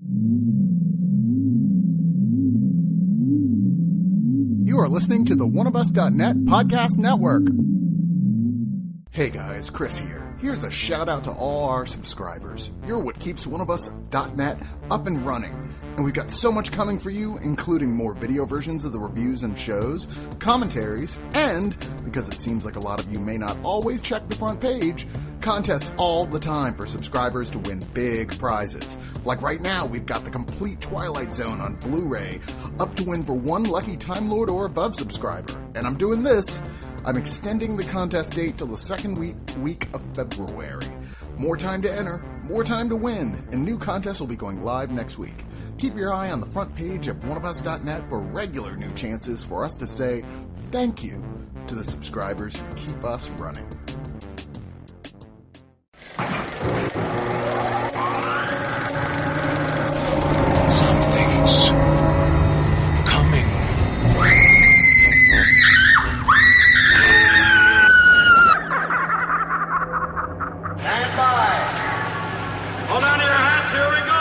You are listening to the oneofus.net podcast network. Hey guys, Chris here. Here's a shout out to all our subscribers. You're what keeps oneofus.net up and running. And we've got so much coming for you, including more video versions of the reviews and shows, commentaries, and, because it seems like a lot of you may not always check the front page, contests all the time for subscribers to win big prizes. Like right now, we've got the complete Twilight Zone on Blu-ray, up to win for one lucky Time Lord or above subscriber. And I'm doing this. I'm extending the contest date till the second week of February. More time to enter, more time to win, and new contests will be going live next week. Keep your eye on the front page of oneofus.net for regular new chances for us to say thank you to the subscribers who keep us running. Something's coming. Stand by. Hold on to your hats, here we go.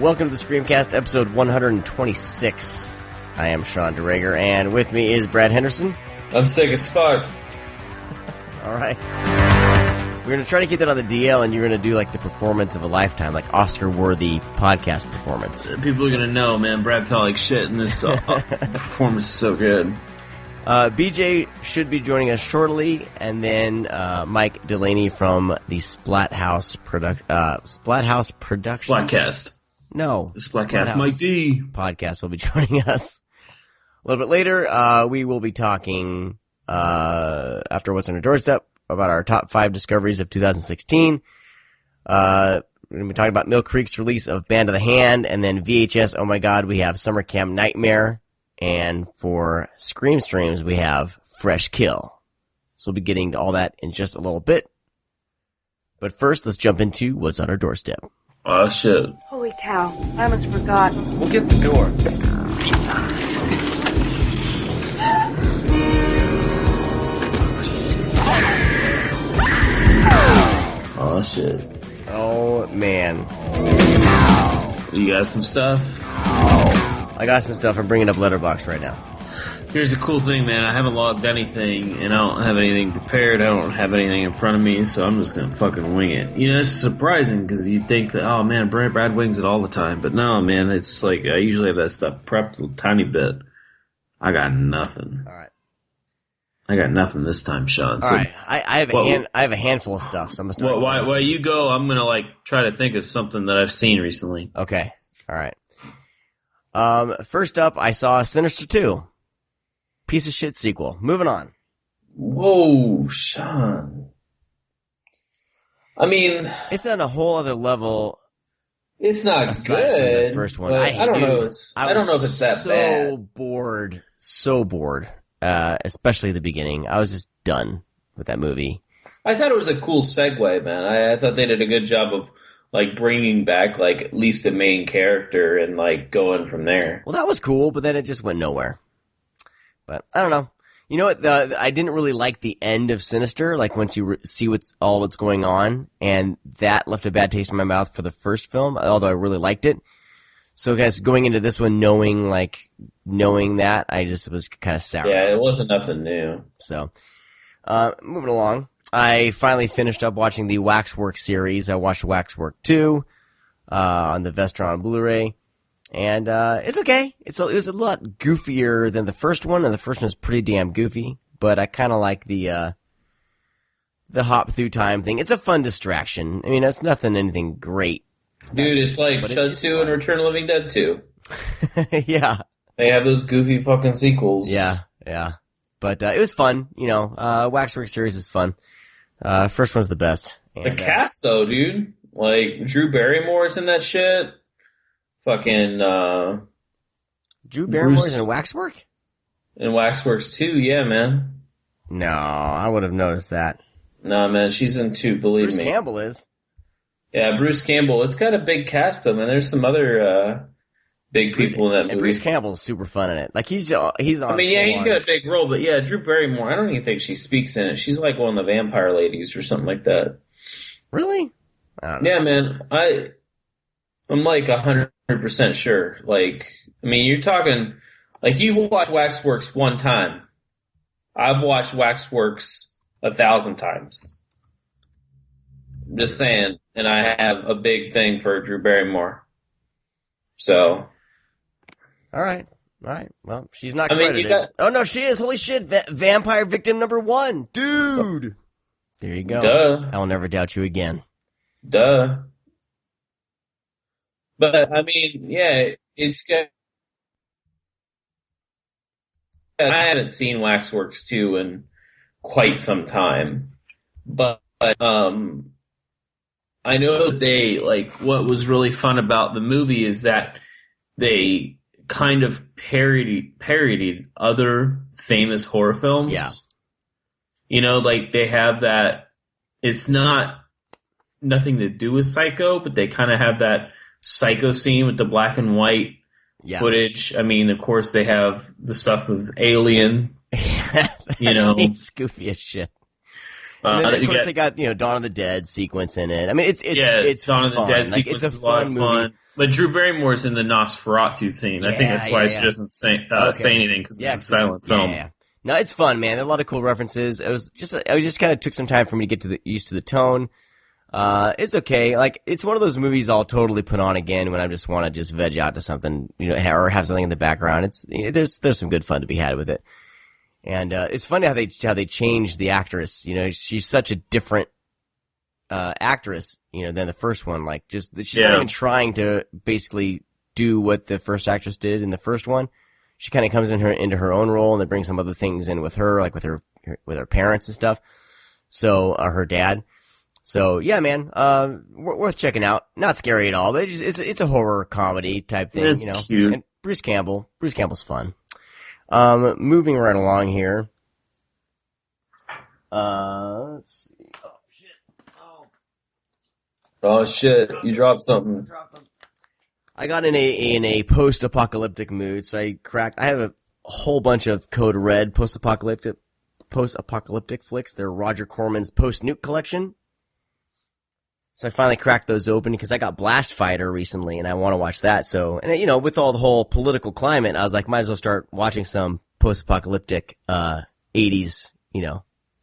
Welcome to the Screamcast, episode 126. I am Sean DeRager, and with me is Brad Henderson. I'm sick as fuck. All right. We're going to try to get that on the DL, and you're going to do like the performance of a lifetime, like Oscar-worthy podcast performance. People are going to know, man, Brad felt like shit, and this performance is so good. BJ should be joining us shortly, and then Mike Delaney from the Splathouse Productions. Splatcast. No. The Splatcast. Mike D. Podcast will be joining us a little bit later. We will be talking, after What's on Your Doorstep, about our top 5 discoveries of 2016. We're going to be talking about Mill Creek's release of Band of the Hand, and then VHS, oh my god, we have Summer Camp Nightmare, and for Scream Streams, we have Fresh Kill. So we'll be getting to all that in just a little bit. But first, let's jump into What's on Our Doorstep. Oh, shit. Holy cow, I almost forgot. We'll get the door. Oh, shit. Oh, man. You got some stuff? I got some stuff. I'm bringing up Letterboxd right now. Here's the cool thing, man. I haven't logged anything, and I don't have anything prepared. I don't have anything in front of me, so I'm just gonna fucking wing it. You know, it's surprising, because you'd think that, oh, man, Brad wings it all the time. But no, man, it's like, I usually have that stuff prepped a tiny bit. I got nothing. All right. I got nothing this time, Sean. All So, right. I have a handful of stuff, so I'm going to start. While you go, I'm gonna, try to think of something that I've seen recently. Okay. All right. First up, I saw Sinister 2. Piece of shit sequel. Moving on. Whoa, Sean. I mean, it's on a whole other level. It's not good. From the first one. I don't know. I don't know if it's that bad. So bored. Especially the beginning. I was just done with that movie. I thought it was a cool segue, man. I thought they did a good job of bringing back at least a main character and going from there. Well, that was cool, but then it just went nowhere. But I don't know. You know what? I didn't really like the end of Sinister. Once you see what's going on, and that left a bad taste in my mouth for the first film. Although I really liked it. So, guys, going into this one, knowing that, I just was kind of sour. Yeah, it wasn't nothing new. So, moving along, I finally finished up watching the Waxwork series. I watched Waxwork 2 on the Vestron Blu-ray. And it's okay. It was a lot goofier than the first one, and the first one was pretty damn goofy. But I kind of like the hop through time thing. It's a fun distraction. I mean, it's anything great. Dude, it's like Chud 2 and Return of the Living Dead 2. Yeah. They have those goofy fucking sequels. Yeah. But it was fun. Waxwork series is fun. First one's the best. And, the cast, though, dude. Drew Barrymore's in that shit. Fucking, Drew Barrymore's in Waxwork? In Waxworks 2, yeah, man. No, I would have noticed that. Nah, man, she's in 2, believe Bruce me. Campbell is. Yeah, Bruce Campbell. It's got a big cast, though, man. There's some other big people in that movie. And Bruce Campbell's super fun in it. Like he's on. I mean, yeah, he's got a big role, but yeah, Drew Barrymore. I don't even think she speaks in it. She's like one of the vampire ladies or something like that. Really? Yeah, man. I'm like 100% sure. Like, I mean, you're talking like you watch Waxworks one time. I've watched Waxworks 1,000 times. I'm just saying, and I have a big thing for Drew Barrymore. So, all right. Well, she's not credited. Oh no, she is. Holy shit! Vampire victim number 1, dude. There you go. Duh. I'll never doubt you again. Duh. But I mean, yeah, it's good. I haven't seen Waxworks 2 in quite some time, but I know they like what was really fun about the movie is that they kind of parodied other famous horror films. Yeah. You know, like they have that. It's nothing to do with Psycho, but they kind of have that Psycho scene with the black and white footage. I mean, of course, they have the stuff of Alien. You know, it's goofy as shit. And then, of course, they got Dawn of the Dead sequence in it. I mean, it's Dawn of the fun. Dead sequence is a lot of fun. But Drew Barrymore's in the Nosferatu theme. I think that's why she doesn't say anything because it's a silent film. Yeah. No, it's fun, man. There are a lot of cool references. I just kind of took some time for me to get used to the tone. It's okay. Like, it's one of those movies I'll totally put on again when I just want to just veg out to something, or have something in the background. There's some good fun to be had with it. And, it's funny how they changed the actress. She's such a different, actress, than the first one. Like, she's not even trying to basically do what the first actress did in the first one. She kind of comes into her own role, and they bring some other things in with her, like with her parents and stuff. So, her dad. So yeah, man, worth checking out. Not scary at all, but it's a horror comedy type thing. It's cute. And Bruce Campbell's fun. Moving right along here. Let's see. Oh shit! You dropped something. I got in a post-apocalyptic mood, so I have a whole bunch of Code Red post-apocalyptic flicks. They're Roger Corman's post-nuke collection. So I finally cracked those open because I got Blast Fighter recently and I want to watch that. So, and with all the whole political climate, I was like, might as well start watching some post-apocalyptic, 80s,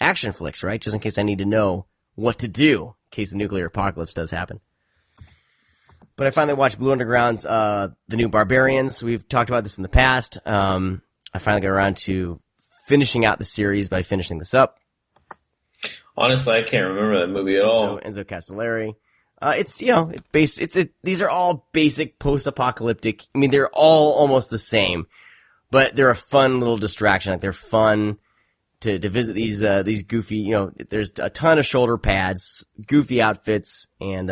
action flicks, right? Just in case I need to know what to do in case the nuclear apocalypse does happen. But I finally watched Blue Underground's, The New Barbarians. We've talked about this in the past. I finally got around to finishing out the series by finishing this up. Honestly, I can't remember that movie at all. Enzo Castellari. These are all basic post-apocalyptic. I mean, they're all almost the same, but they're a fun little distraction. Like, they're fun to visit these goofy, there's a ton of shoulder pads, goofy outfits, and,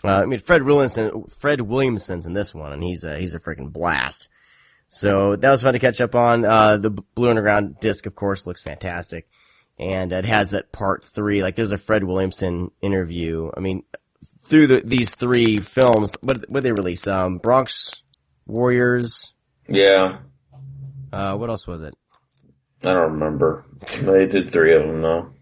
Fred Williamson's in this one, and he's a freaking blast. So that was fun to catch up on. The Blue Underground disc, of course, looks fantastic. And it has that part 3, like there's a Fred Williamson interview. I mean, through these 3 films, what they release? Bronx Warriors. Yeah. What else was it? I don't remember. They did 3 of them though.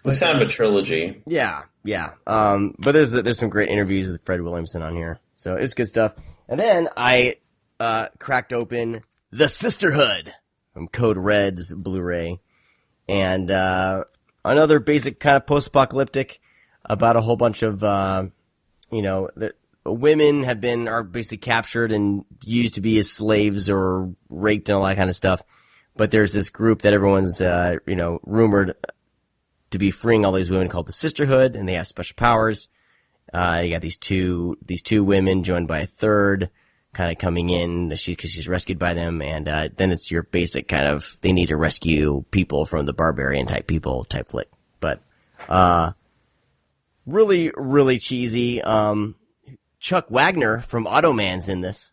It's kind of a trilogy. Yeah. But there's some great interviews with Fred Williamson on here, so it's good stuff. And then I cracked open The Sisterhood from Code Red's Blu-ray. And, another basic kind of post-apocalyptic about a whole bunch of, women are basically captured and used to be as slaves or raped and all that kind of stuff. But there's this group that everyone's, rumored to be freeing all these women called the Sisterhood, and they have special powers. You got these two women joined by a third, kind of coming in because she's rescued by them, and then it's your basic kind of they need to rescue people from the barbarian type flick. But really, really cheesy. Chuck Wagner from Automan's in this.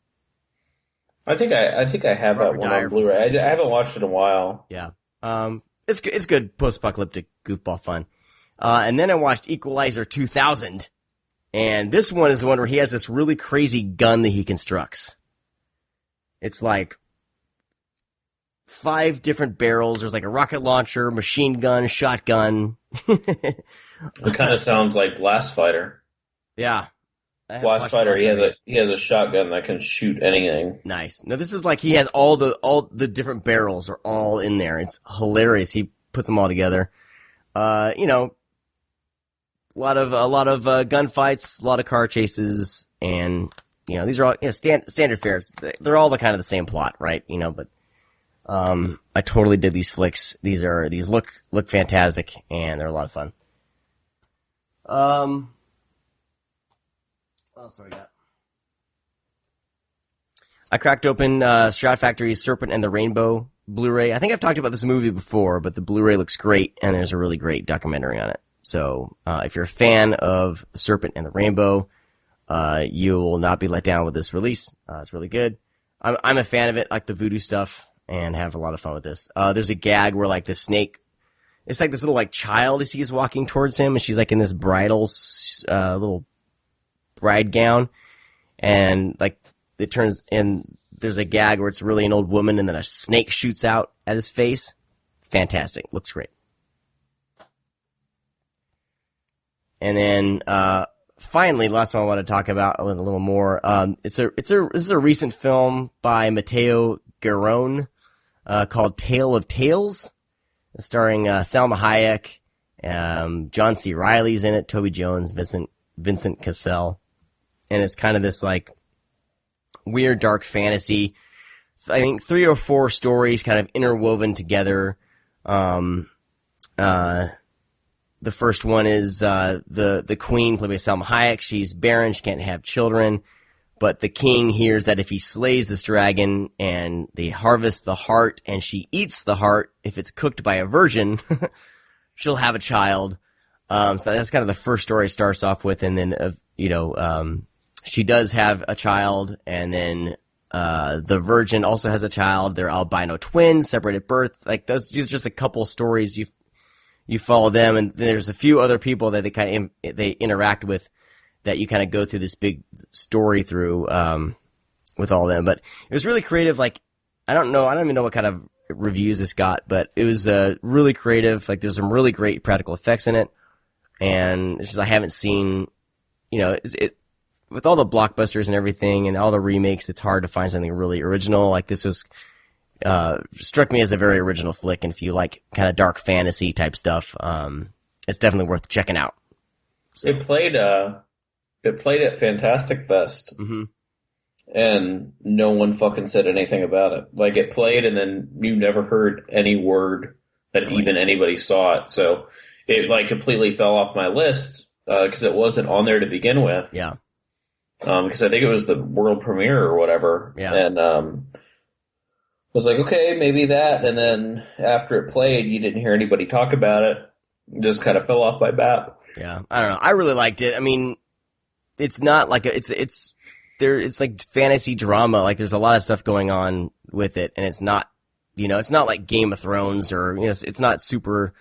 I think I have that one on Blu-ray. I haven't watched it in a while. Yeah. It's good post-apocalyptic goofball fun. And then I watched Equalizer 2000. And this one is the one where he has this really crazy gun that he constructs. It's like 5 different barrels. There's like a rocket launcher, machine gun, shotgun. It kind of sounds like Blast Fighter. Yeah. Blast Fighter, he has a shotgun that can shoot anything. Nice. No, this is like he has all the different barrels are all in there. It's hilarious. He puts them all together. You know, a lot of gunfights, a lot of car chases, and you know these are all standard fares. They're all the kind of the same plot, right? You know, but I totally did these flicks. These look fantastic, and they're a lot of fun. What else do we got? I cracked open Shout Factory's Serpent and the Rainbow Blu-ray. I think I've talked about this movie before, but the Blu-ray looks great, and there's a really great documentary on it. So if you're a fan of The Serpent and the Rainbow, you will not be let down with this release. It's really good. I'm a fan of it, like the voodoo stuff, and have a lot of fun with this. There's a gag where like the snake, it's like this little like child as he's walking towards him, and she's like in this bridal little bride gown, and like it turns, and there's a gag where it's really an old woman, and then a snake shoots out at his face. Fantastic, looks great. And then finally, last one I want to talk about a little more. This is a recent film by Matteo Garrone called Tale of Tales, starring Salma Hayek, John C. Reilly's in it, Toby Jones, Vincent Cassel. And it's kind of this like weird dark fantasy. I think 3 or 4 stories kind of interwoven together. The first one is the queen, played by Salma Hayek. She's barren, she can't have children. But the king hears that if he slays this dragon and they harvest the heart and she eats the heart, if it's cooked by a virgin, she'll have a child. So that's kind of the first story it starts off with, and then she does have a child, and then the virgin also has a child. They're albino twins, separated at birth. Like these are just a couple stories. You follow them, and there's a few other people that they interact with that you kind of go through this big story through with all of them. But it was really creative. Like I don't even know what kind of reviews this got, but it was really creative. Like there's some really great practical effects in it, and it's just I haven't seen, with all the blockbusters and everything and all the remakes, it's hard to find something really original. Like this was, struck me as a very original flick. And if you like kind of dark fantasy type stuff, it's definitely worth checking out. So. It played at Fantastic Fest, and no one fucking said anything about it. Like it played, and then you never heard any word that even anybody saw it. So it like completely fell off my list because it wasn't on there to begin with. Yeah. Because I think it was the world premiere or whatever. Yeah. And was like, okay, maybe that. And then after it played, you didn't hear anybody talk about it. It just kind of fell off my bat. Yeah, I don't know. I really liked it. I mean, it's not like it's like fantasy drama. Like there's a lot of stuff going on with it, and it's not, it's not like Game of Thrones or it's not super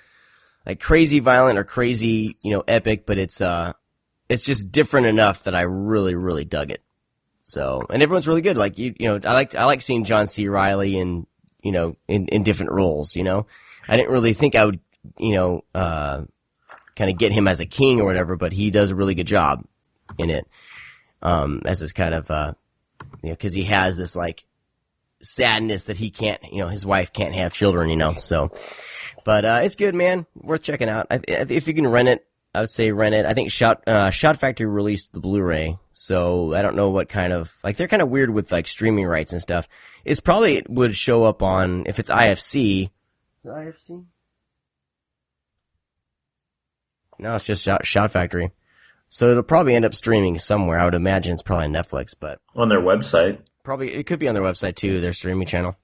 like crazy violent or crazy, epic, but it's just different enough that I really, really dug it. So, and everyone's really good. Like I like seeing John C. Reilly in different roles. I didn't really think I would, kind of get him as a king or whatever, but he does a really good job in it. As this kind of, cause he has this like sadness that he can't, his wife can't have children, so, but, it's good, man. Worth checking out. If you can rent it, I would say rent it. I think Shout Factory released the Blu-ray, so I don't know what kind of, like, they're kind of weird with like streaming rights and stuff. It's probably would show up on, if it's IFC. Is it IFC? No, it's just Shout Factory. So it'll probably end up streaming somewhere. I would imagine it's probably on Netflix, but on their website. Probably it could be on their website too, their streaming channel.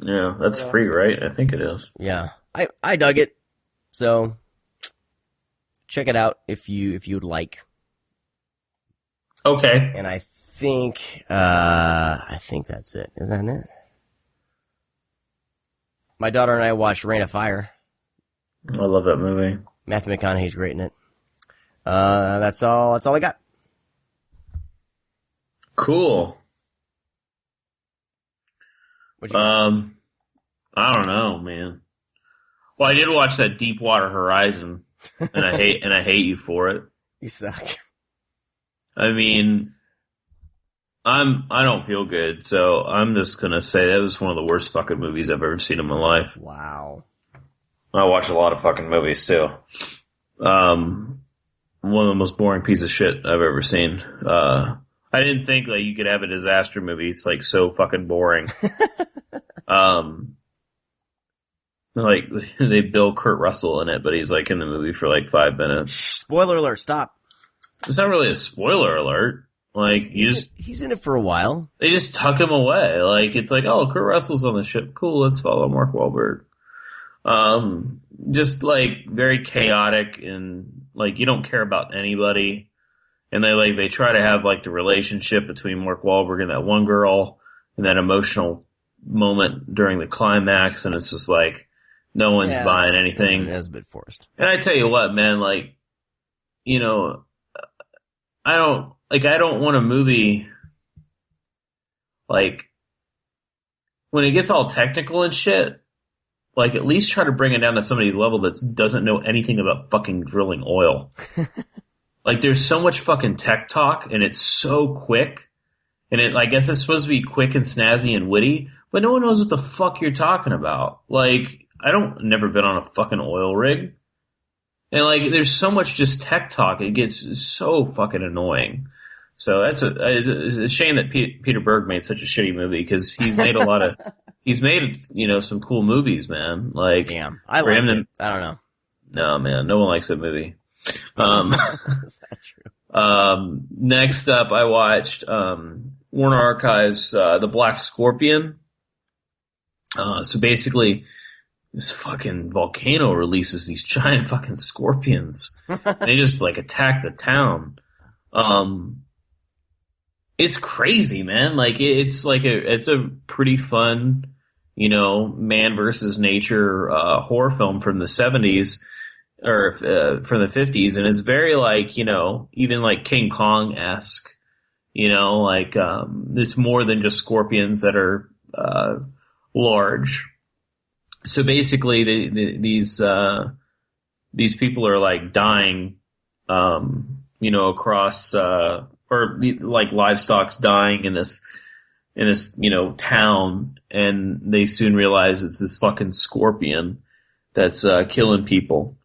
Yeah, that's free, right? I think it is. Yeah. I dug it. So check it out if you'd like. Okay. And I think that's it. Is that it? My daughter and I watched Reign of Fire. I love that movie. Matthew McConaughey's great in it. That's all I got. Cool. What you got? I don't know, man. Well, I did watch that Deepwater Horizon, and I hate you for it. You suck. I mean, I don't feel good, so I'm just gonna say that was one of the worst fucking movies I've ever seen in my life. Wow. I watch a lot of fucking movies too. One of the most boring piece of shit I've ever seen. I didn't think that you could have a disaster movie. It's like so fucking boring. Like they bill Kurt Russell in it, but he's like in the movie for like 5 minutes. Spoiler alert! Stop. It's not really a spoiler alert. Like he's in it for a while. They just tuck him away. Like it's like, oh, Kurt Russell's on the ship. Cool, let's follow Mark Wahlberg. Just like very chaotic and like you don't care about anybody. And they try to have like the relationship between Mark Wahlberg and that one girl and that emotional moment during the climax, and it's just like no one's buying anything. That's a bit forced. And I tell you what, man, like, you know, I don't want a movie like when it gets all technical and shit. Like, at least try to bring it down to somebody's level that doesn't know anything about fucking drilling oil. Like, there's so much fucking tech talk, and it's so quick. And I guess it's supposed to be quick and snazzy and witty, but no one knows what the fuck you're talking about. Like, never been on a fucking oil rig. And, like, there's so much just tech talk, it gets so fucking annoying. So it's a shame that Peter Berg made such a shitty movie, because he's made a lot of... He's made, some cool movies, man. Like, damn, I like it. I don't know. No, man, no one likes that movie. Is that true? Next up, I watched Warner Archives' The Black Scorpion. So basically, this fucking volcano releases these giant fucking scorpions. They just like attack the town. It's crazy, man. Like it's a pretty fun, man versus nature horror film from the 70s or from the 50s, and it's very like even like King Kong-esque. It's more than just scorpions that are large. So basically, these people are like dying, across. Or like livestock's dying in this town, and they soon realize it's this fucking scorpion that's killing people.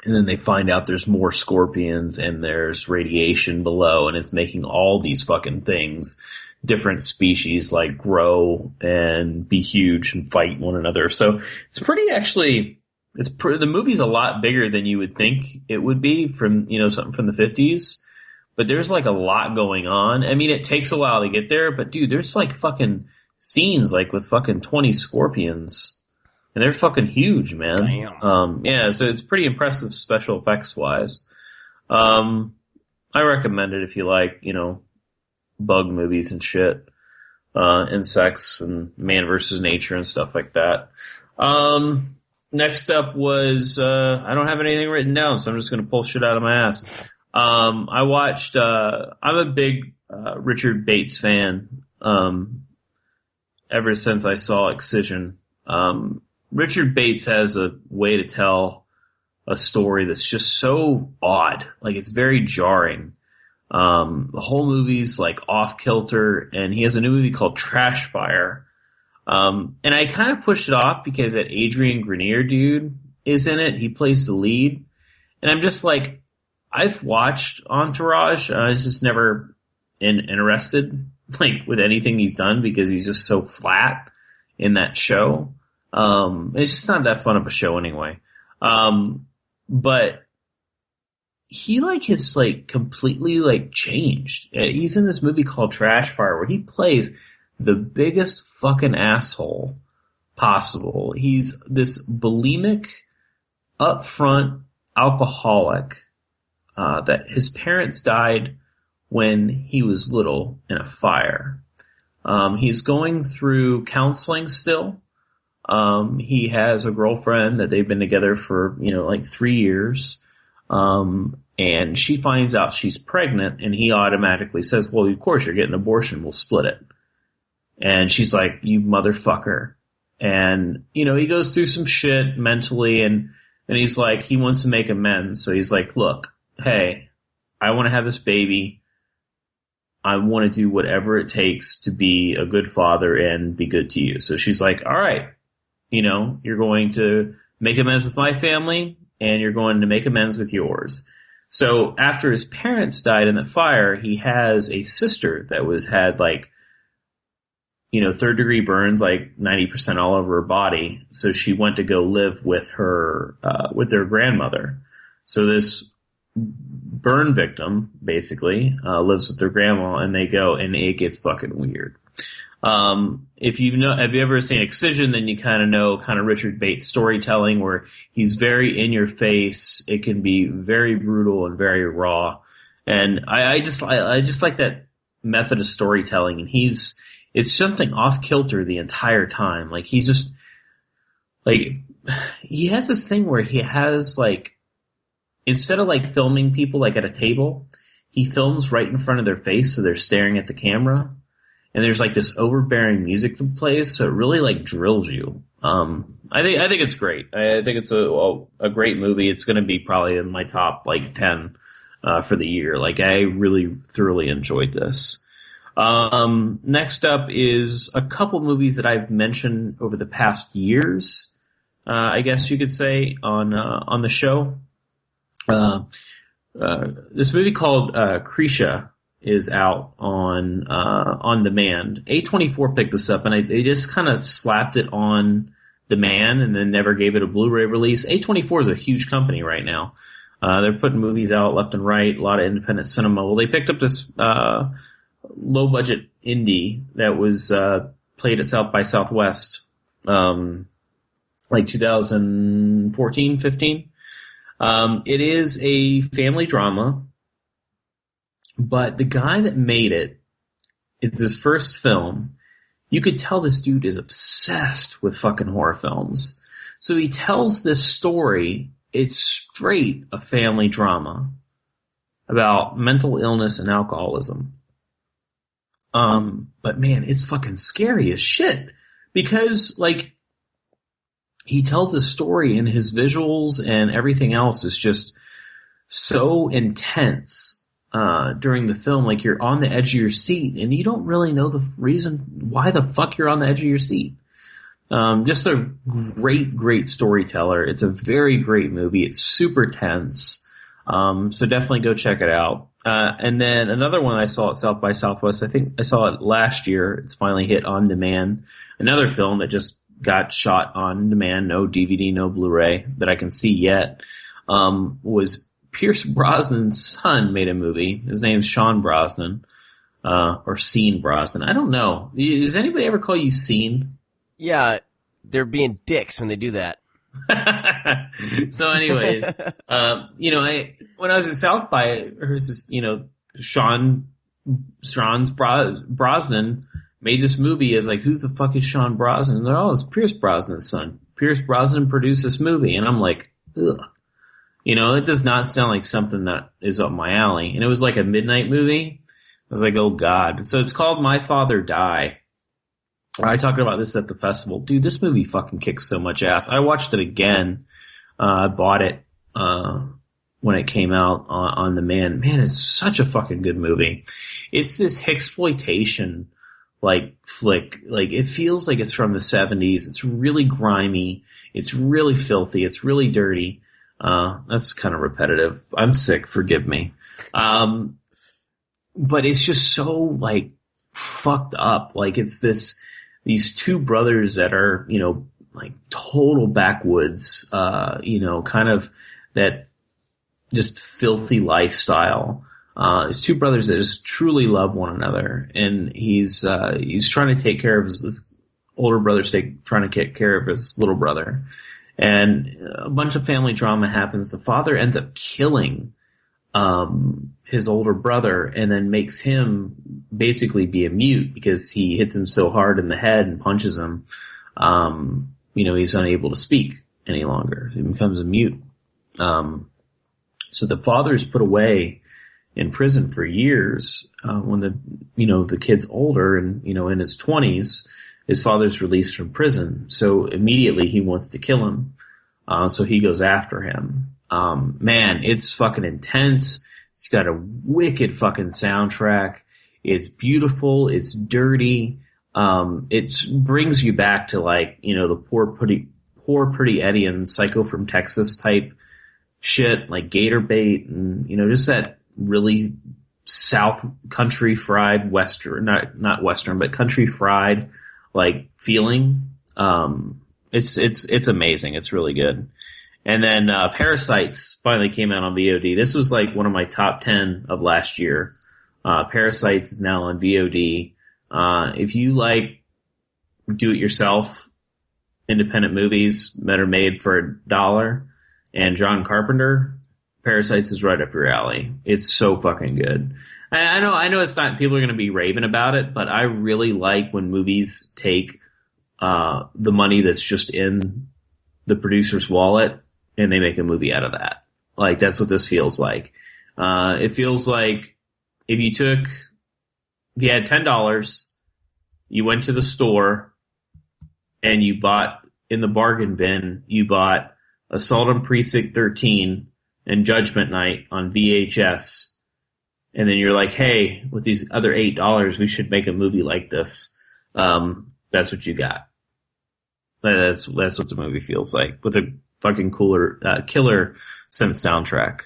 And then they find out there's more scorpions and there's radiation below, and it's making all these fucking things, different species, like grow and be huge and fight one another. So it's pretty actually. The movie's a lot bigger than you would think it would be from something from the 50s. But there's like a lot going on. I mean, it takes a while to get there, but dude, there's like fucking scenes like with fucking 20 scorpions. And they're fucking huge, man. Damn. Yeah, so it's pretty impressive special effects wise. I recommend it if you like, bug movies and shit. Insects and man versus nature and stuff like that. Next up was, I don't have anything written down, so I'm just gonna pull shit out of my ass. I watched, I'm a big, Richard Bates fan, ever since I saw Excision. Richard Bates has a way to tell a story that's just so odd. Like, it's very jarring. The whole movie's like off kilter, and he has a new movie called Trash Fire. And I kind of pushed it off because that Adrian Grenier dude is in it. He plays the lead. And I'm just like, I've watched Entourage, and I was just never interested, like, with anything he's done because he's just so flat in that show. It's just not that fun of a show anyway. But he, like, has, like, completely, like, changed. He's in this movie called Trash Fire where he plays the biggest fucking asshole possible. He's this bulimic, upfront alcoholic that his parents died when he was little in a fire. He's going through counseling still. He has a girlfriend that they've been together for, like 3 years. And And she finds out she's pregnant, and he automatically says, well, of course, you're getting an abortion. We'll split it. And she's like, you motherfucker. And, you know, he goes through some shit mentally, and he's like, he wants to make amends. So he's like, look, hey, I want to have this baby. I want to do whatever it takes to be a good father and be good to you. So she's like, all right, you know, you're going to make amends with my family, and you're going to make amends with yours. So after his parents died in the fire, he has a sister that had like, you know, 3rd-degree burns, like 90% all over her body. So she went to go live with her, with their grandmother. So this burn victim basically lives with their grandma, and they go, and it gets fucking weird. If have you ever seen Excision, then you kind of know Richard Bates storytelling, where he's very in your face. It can be very brutal and very raw. And I just like that method of storytelling. And it's something off kilter the entire time. Like he's just like, he has this thing where he has like, instead of like filming people like at a table, he films right in front of their face. So they're staring at the camera. And there's like this overbearing music that plays, so it really like drills you. I think it's great. I think it's a great movie. It's going to be probably in my top like 10 for the year. Like I really thoroughly enjoyed this. Next up is a couple movies that I've mentioned over the past years. I guess you could say on the show. This movie called Krisha is out on demand. A24 picked this up, and they just kind of slapped it on demand and then never gave it a Blu-ray release. A24 is a huge company right now. They're putting movies out left and right, a lot of independent cinema. Well, they picked up this low-budget indie that was played at South by Southwest, like 2014, 15. It is a family drama. But the guy that made it's his first film. You could tell this dude is obsessed with fucking horror films. So he tells this story. It's straight a family drama about mental illness and alcoholism. But man, it's fucking scary as shit. Because, like, he tells a story and his visuals and everything else is just so intense. During the film, like you're on the edge of your seat and you don't really know the reason why the fuck you're on the edge of your seat. Just a great storyteller. It's a very great movie. It's super tense. So definitely go check it out. And then another one I saw at South by Southwest, I think I saw it last year. It's finally hit on demand. Another film that just got shot on demand, no DVD, no Blu-ray that I can see yet, was Pierce Brosnan's son made a movie. His name's Sean Brosnan, or Scene Brosnan. I don't know. Does anybody ever call you Scene? Yeah, they're being dicks when they do that. So anyways, you know, when I was at South by, there's this, you know, Sean Brosnan made this movie as like, who the fuck is Sean Brosnan? And they're, oh, it's Pierce Brosnan's son. Pierce Brosnan produced this movie. And I'm like, ugh. You know, it does not sound like something that is up my alley. And it was like a midnight movie. I was like, oh God. So it's called My Father Die. I talked about this at the festival. Dude, this movie fucking kicks so much ass. I watched it again. I bought it when it came out on demand. Man, it's such a fucking good movie. It's this Hicksploitation like flick. Like it feels like it's from the 70s. It's really grimy. It's really filthy. It's really dirty. That's kind of repetitive. I'm sick. Forgive me. But it's just so like fucked up. Like it's these two brothers that are, you know, like total backwoods, you know, kind of that just filthy lifestyle. It's two brothers that just truly love one another. And he's trying to take care of his older brother's trying to take care of his little brother. And a bunch of family drama happens. The father ends up killing his older brother and then makes him basically be a mute because he hits him so hard in the head and punches him. You know, he's unable to speak any longer. He becomes a mute. So the father's put away in prison for years. When the kid's older and, in his 20s, his father's released from prison. So immediately he wants to kill him. So he goes after him. Man, it's fucking intense. It's got a wicked fucking soundtrack. It's beautiful. It's dirty. It brings you back to the poor pretty Eddie and Psycho from Texas type shit, like Gator Bait and, just that really South country fried Western, not Western, but country fried, feeling. It's amazing. It's really good. And then, Parasites finally came out on VOD. This was one of my top 10 of last year. Parasites is now on VOD. If you like do-it-yourself independent movies that are made for $1 and John Carpenter, Parasites is right up your alley. It's so fucking good. I know it's not, people are going to be raving about it, but I really like when movies take the money that's just in the producer's wallet and they make a movie out of that. That's what this feels like. It feels like if you had $10, you went to the store and you bought, in the bargain bin, you bought Assault on Precinct 13 and Judgment Night on VHS. And then you're like, hey, with these other $8, we should make a movie like this. That's what you got. That's what the movie feels like, with a fucking killer synth soundtrack.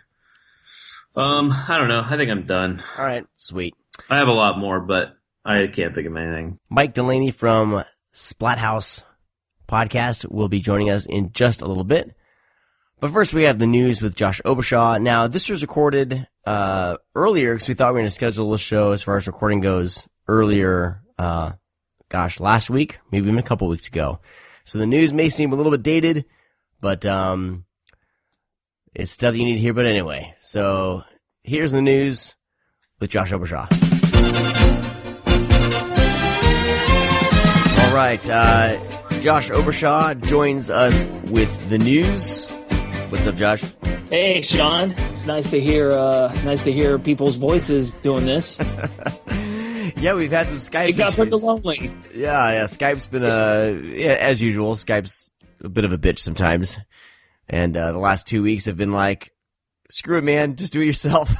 I don't know. I think I'm done. All right, sweet. I have a lot more, but I can't think of anything. Mike Delaney from Splathouse Podcast will be joining us in just a little bit. But first, we have the news with Josh Obashaw. Now, this was recorded earlier because we thought we were going to schedule the show as far as recording goes earlier, last week, maybe even a couple weeks ago. So the news may seem a little bit dated, but it's stuff you need to hear. But anyway, so here's the news with Josh Obashaw. All right, Josh Obashaw joins us with the news. What's up, Josh? Hey, Sean. It's nice to hear people's voices doing this. Yeah, we've had some Skype. It got issues. pretty lonely. Yeah. Skype's been as usual. Skype's a bit of a bitch sometimes, and the last 2 weeks have been like, screw it, man, just do it yourself.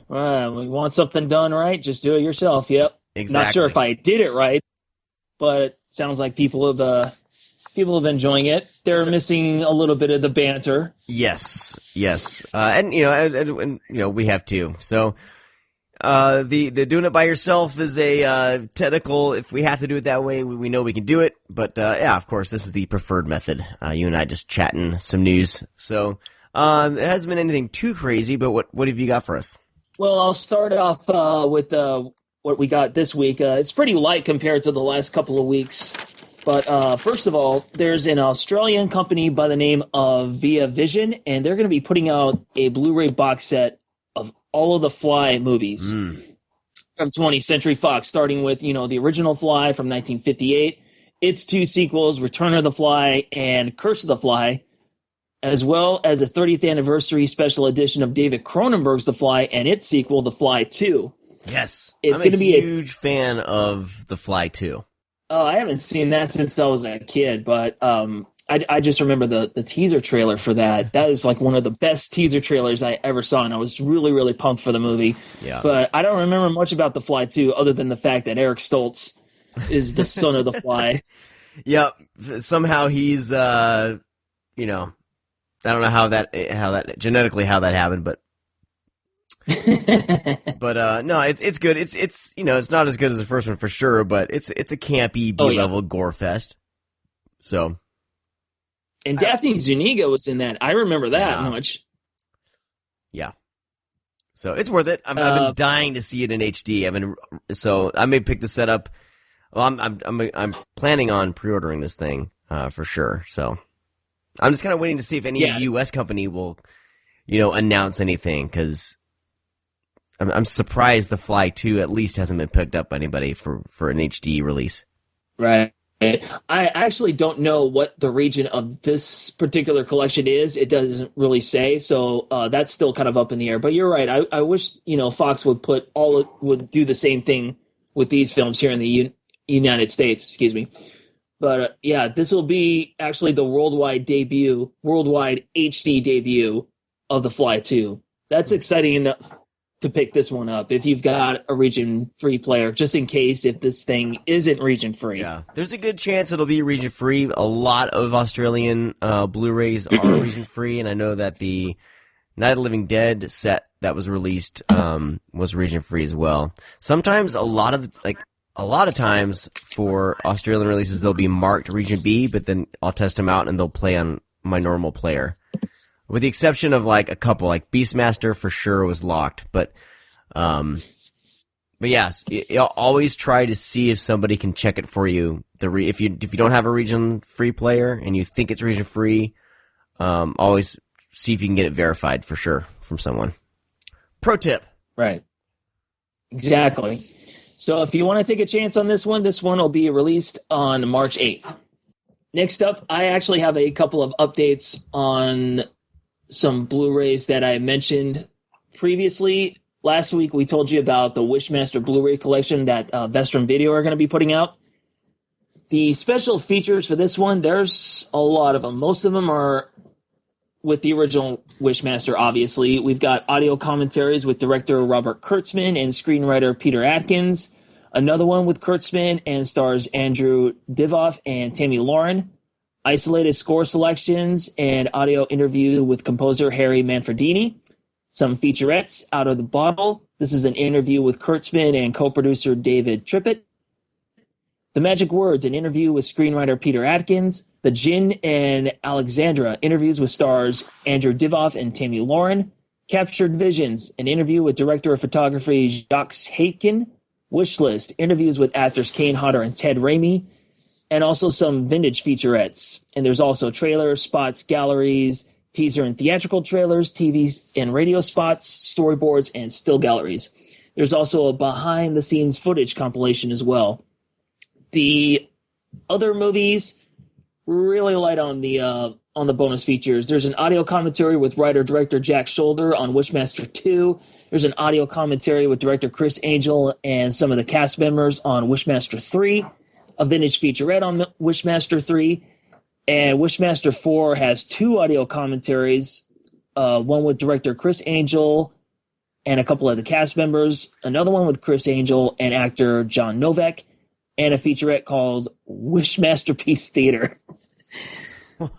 Well, we want something done right, just do it yourself. Yep. Exactly. Not sure if I did it right, but it sounds like people have enjoying it. They're missing a little bit of the banter. Yes. And we have too. So, the doing it by yourself is a technical. If we have to do it that way, we know we can do it. But of course, this is the preferred method. You and I just chatting some news. So, it hasn't been anything too crazy. But what have you got for us? Well, I'll start off with what we got this week. It's pretty light compared to the last couple of weeks. But first of all, there's an Australian company by the name of Via Vision, and they're going to be putting out a Blu-ray box set of all of the Fly movies from 20th Century Fox, starting with, the original Fly from 1958, its two sequels, Return of the Fly and Curse of the Fly, as well as a 30th anniversary special edition of David Cronenberg's The Fly and its sequel, The Fly 2. Yes. It's I'm going to be a huge fan of The Fly 2. Oh, I haven't seen that since I was a kid, but I just remember the teaser trailer for that. That is like one of the best teaser trailers I ever saw, and I was really, really pumped for the movie. Yeah. But I don't remember much about The Fly 2 other than the fact that Eric Stoltz is the son of The Fly. Yeah, somehow he's, I don't know how that genetically how that happened, but no, it's good. It's it's not as good as the first one for sure, but it's a campy B-level gore fest. So, and Daphne Zuniga was in that. I remember that much. Yeah. So it's worth it. I've been dying to see it in HD. So I may pick the setup. Well, I'm planning on pre-ordering this thing for sure. So I'm just kind of waiting to see if any U.S. company will, announce anything, because I'm surprised The Fly 2 at least hasn't been picked up by anybody for an HD release. Right. I actually don't know what the region of this particular collection is. It doesn't really say, so that's still kind of up in the air. But you're right. I wish Fox would would do the same thing with these films here in the United States. Excuse me. But yeah, this will be actually the worldwide HD debut of The Fly 2. That's exciting enough to pick this one up if you've got a region-free player, just in case if this thing isn't region-free. Yeah, there's a good chance it'll be region-free. A lot of Australian Blu-rays are region-free, and I know that the Night of the Living Dead set that was released was region-free as well. Sometimes a lot of times for Australian releases, they'll be marked region B, but then I'll test them out and they'll play on my normal player. With the exception of like a couple, like Beastmaster for sure was locked, but yes, you'll always try to see if somebody can check it for you. If you don't have a region free player and you think it's region free, always see if you can get it verified for sure from someone. Pro tip. Right. Exactly. So if you want to take a chance on this one will be released on March 8th. Next up, I actually have a couple of updates on some Blu-rays that I mentioned previously. Last week, we told you about the Wishmaster Blu-ray collection that Vestron Video are going to be putting out. The special features for this one, there's a lot of them. Most of them are with the original Wishmaster, obviously. We've got audio commentaries with director Robert Kurtzman and screenwriter Peter Atkins. Another one with Kurtzman and stars Andrew Divoff and Tammy Lauren. Isolated score selections and audio interview with composer Harry Manfredini. Some featurettes, Out of the Bottle. This is an interview with Kurtzman and co-producer David Trippett. The Magic Words, an interview with screenwriter Peter Atkins. The Djinn and Alexandra, interviews with stars Andrew Divoff and Tammy Lauren. Captured Visions, an interview with director of photography Jacques Haitkin. Wishlist, interviews with actors Kane Hodder and Ted Raimi. And also some vintage featurettes. And there's also trailers, spots, galleries, teaser and theatrical trailers, TV and radio spots, storyboards, and still galleries. There's also a behind-the-scenes footage compilation as well. The other movies, really light on the bonus features. There's an audio commentary with writer-director Jack Shoulder on Wishmaster 2. There's an audio commentary with director Chris Angel and some of the cast members on Wishmaster 3. A vintage featurette on Wishmaster 3. And Wishmaster 4 has 2 audio commentaries, one with director Chris Angel and a couple of the cast members, another one with Chris Angel and actor John Novak, and a featurette called Wishmasterpiece Theater.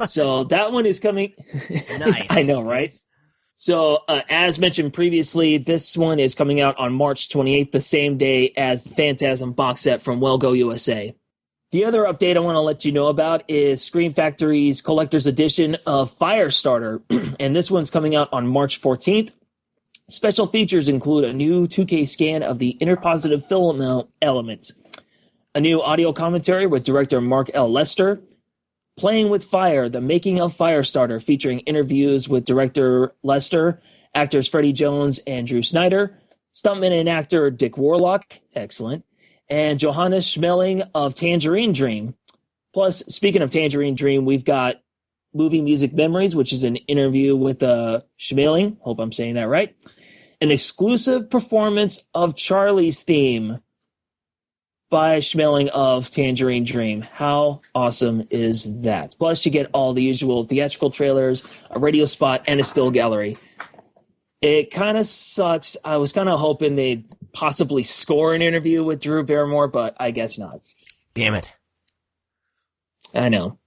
So that one is coming. Nice. I know, right? So as mentioned previously, this one is coming out on March 28th, the same day as the Phantasm box set from Well Go USA. The other update I want to let you know about is Scream Factory's collector's edition of Firestarter, and this one's coming out on March 14th. Special features include a new 2K scan of the interpositive film element, a new audio commentary with director Mark L. Lester, Playing with Fire, the making of Firestarter, featuring interviews with director Lester, actors Freddie Jones and Drew Snyder, stuntman and actor Dick Warlock, excellent, and Johannes Schmeling of Tangerine Dream. Plus, speaking of Tangerine Dream, we've got Movie Music Memories, which is an interview with Schmeling, hope I'm saying that right, an exclusive performance of Charlie's Theme by Schmeling of Tangerine Dream. How awesome is that? Plus, you get all the usual theatrical trailers, a radio spot, and a still gallery. It kind of sucks. I was kind of hoping they'd possibly score an interview with Drew Barrymore, but I guess not. Damn it. I know.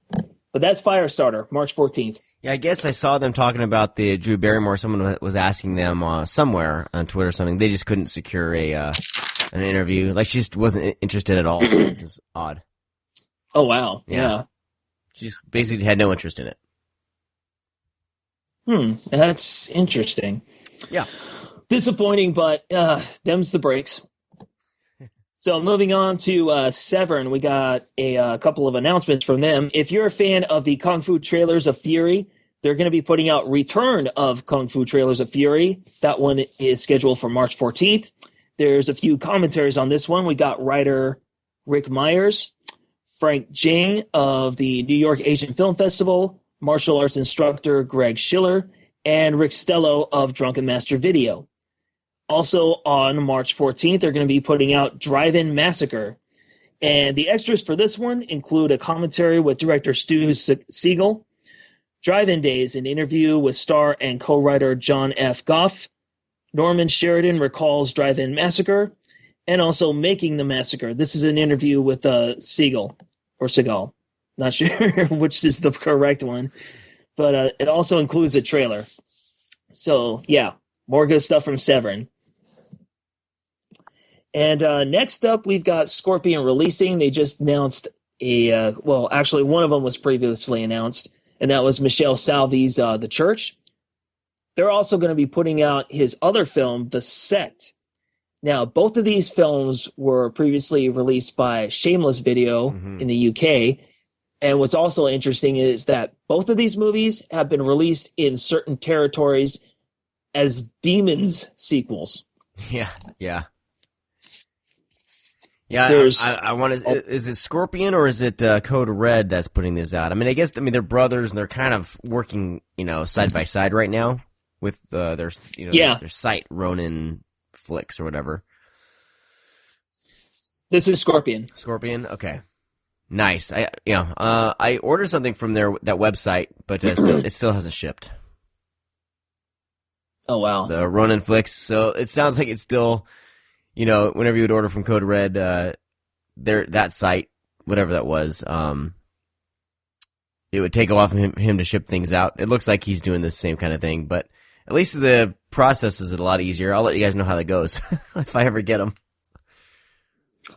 But that's Firestarter, March 14th. Yeah, I guess I saw them talking about the Drew Barrymore. Someone was asking them somewhere on Twitter or something. They just couldn't secure an interview. Like, she just wasn't interested at all, which is odd. Oh, wow. Yeah. She just basically had no interest in it. That's interesting. Yeah. Disappointing, but them's the breaks. So moving on to Severn, we got a couple of announcements from them. If you're a fan of the Kung Fu Trailers of Fury, they're going to be putting out Return of Kung Fu Trailers of Fury. That one is scheduled for March 14th. There's a few commentaries on this one. We got writer Rick Myers, Frank Jing of the New York Asian Film Festival, martial arts instructor Greg Schiller, and Rick Stello of Drunken Master Video. Also on March 14th, they're going to be putting out Drive-In Massacre. And the extras for this one include a commentary with director Stu Siegel, Drive-In Days, an interview with star and co-writer John F. Goff, Norman Sheridan recalls Drive-In Massacre, and also Making the Massacre. This is an interview with Siegel, or Seagal. Not sure which is the correct one. But it also includes a trailer. So, yeah, more good stuff from Severin. And next up, we've got Scorpion releasing. They just announced actually, one of them was previously announced, and that was Michelle Salvi's The Church. They're also going to be putting out his other film, The Sect. Now, both of these films were previously released by Shameless Video in the UK. And what's also interesting is that both of these movies have been released in certain territories as Demons sequels. Yeah. I want to. Is it Scorpion or is it Code Red that's putting this out? I mean, they're brothers and they're kind of working, side by side right now with their site Ronin Flicks or whatever. This is Scorpion. Scorpion, okay, nice. I ordered something from that website, but it still hasn't shipped. Oh wow, the Ronin Flicks. So it sounds like it's still. Whenever you would order from Code Red, that site, whatever that was, it would take a while for him to ship things out. It looks like he's doing the same kind of thing, but at least the process is a lot easier. I'll let you guys know how that goes if I ever get them.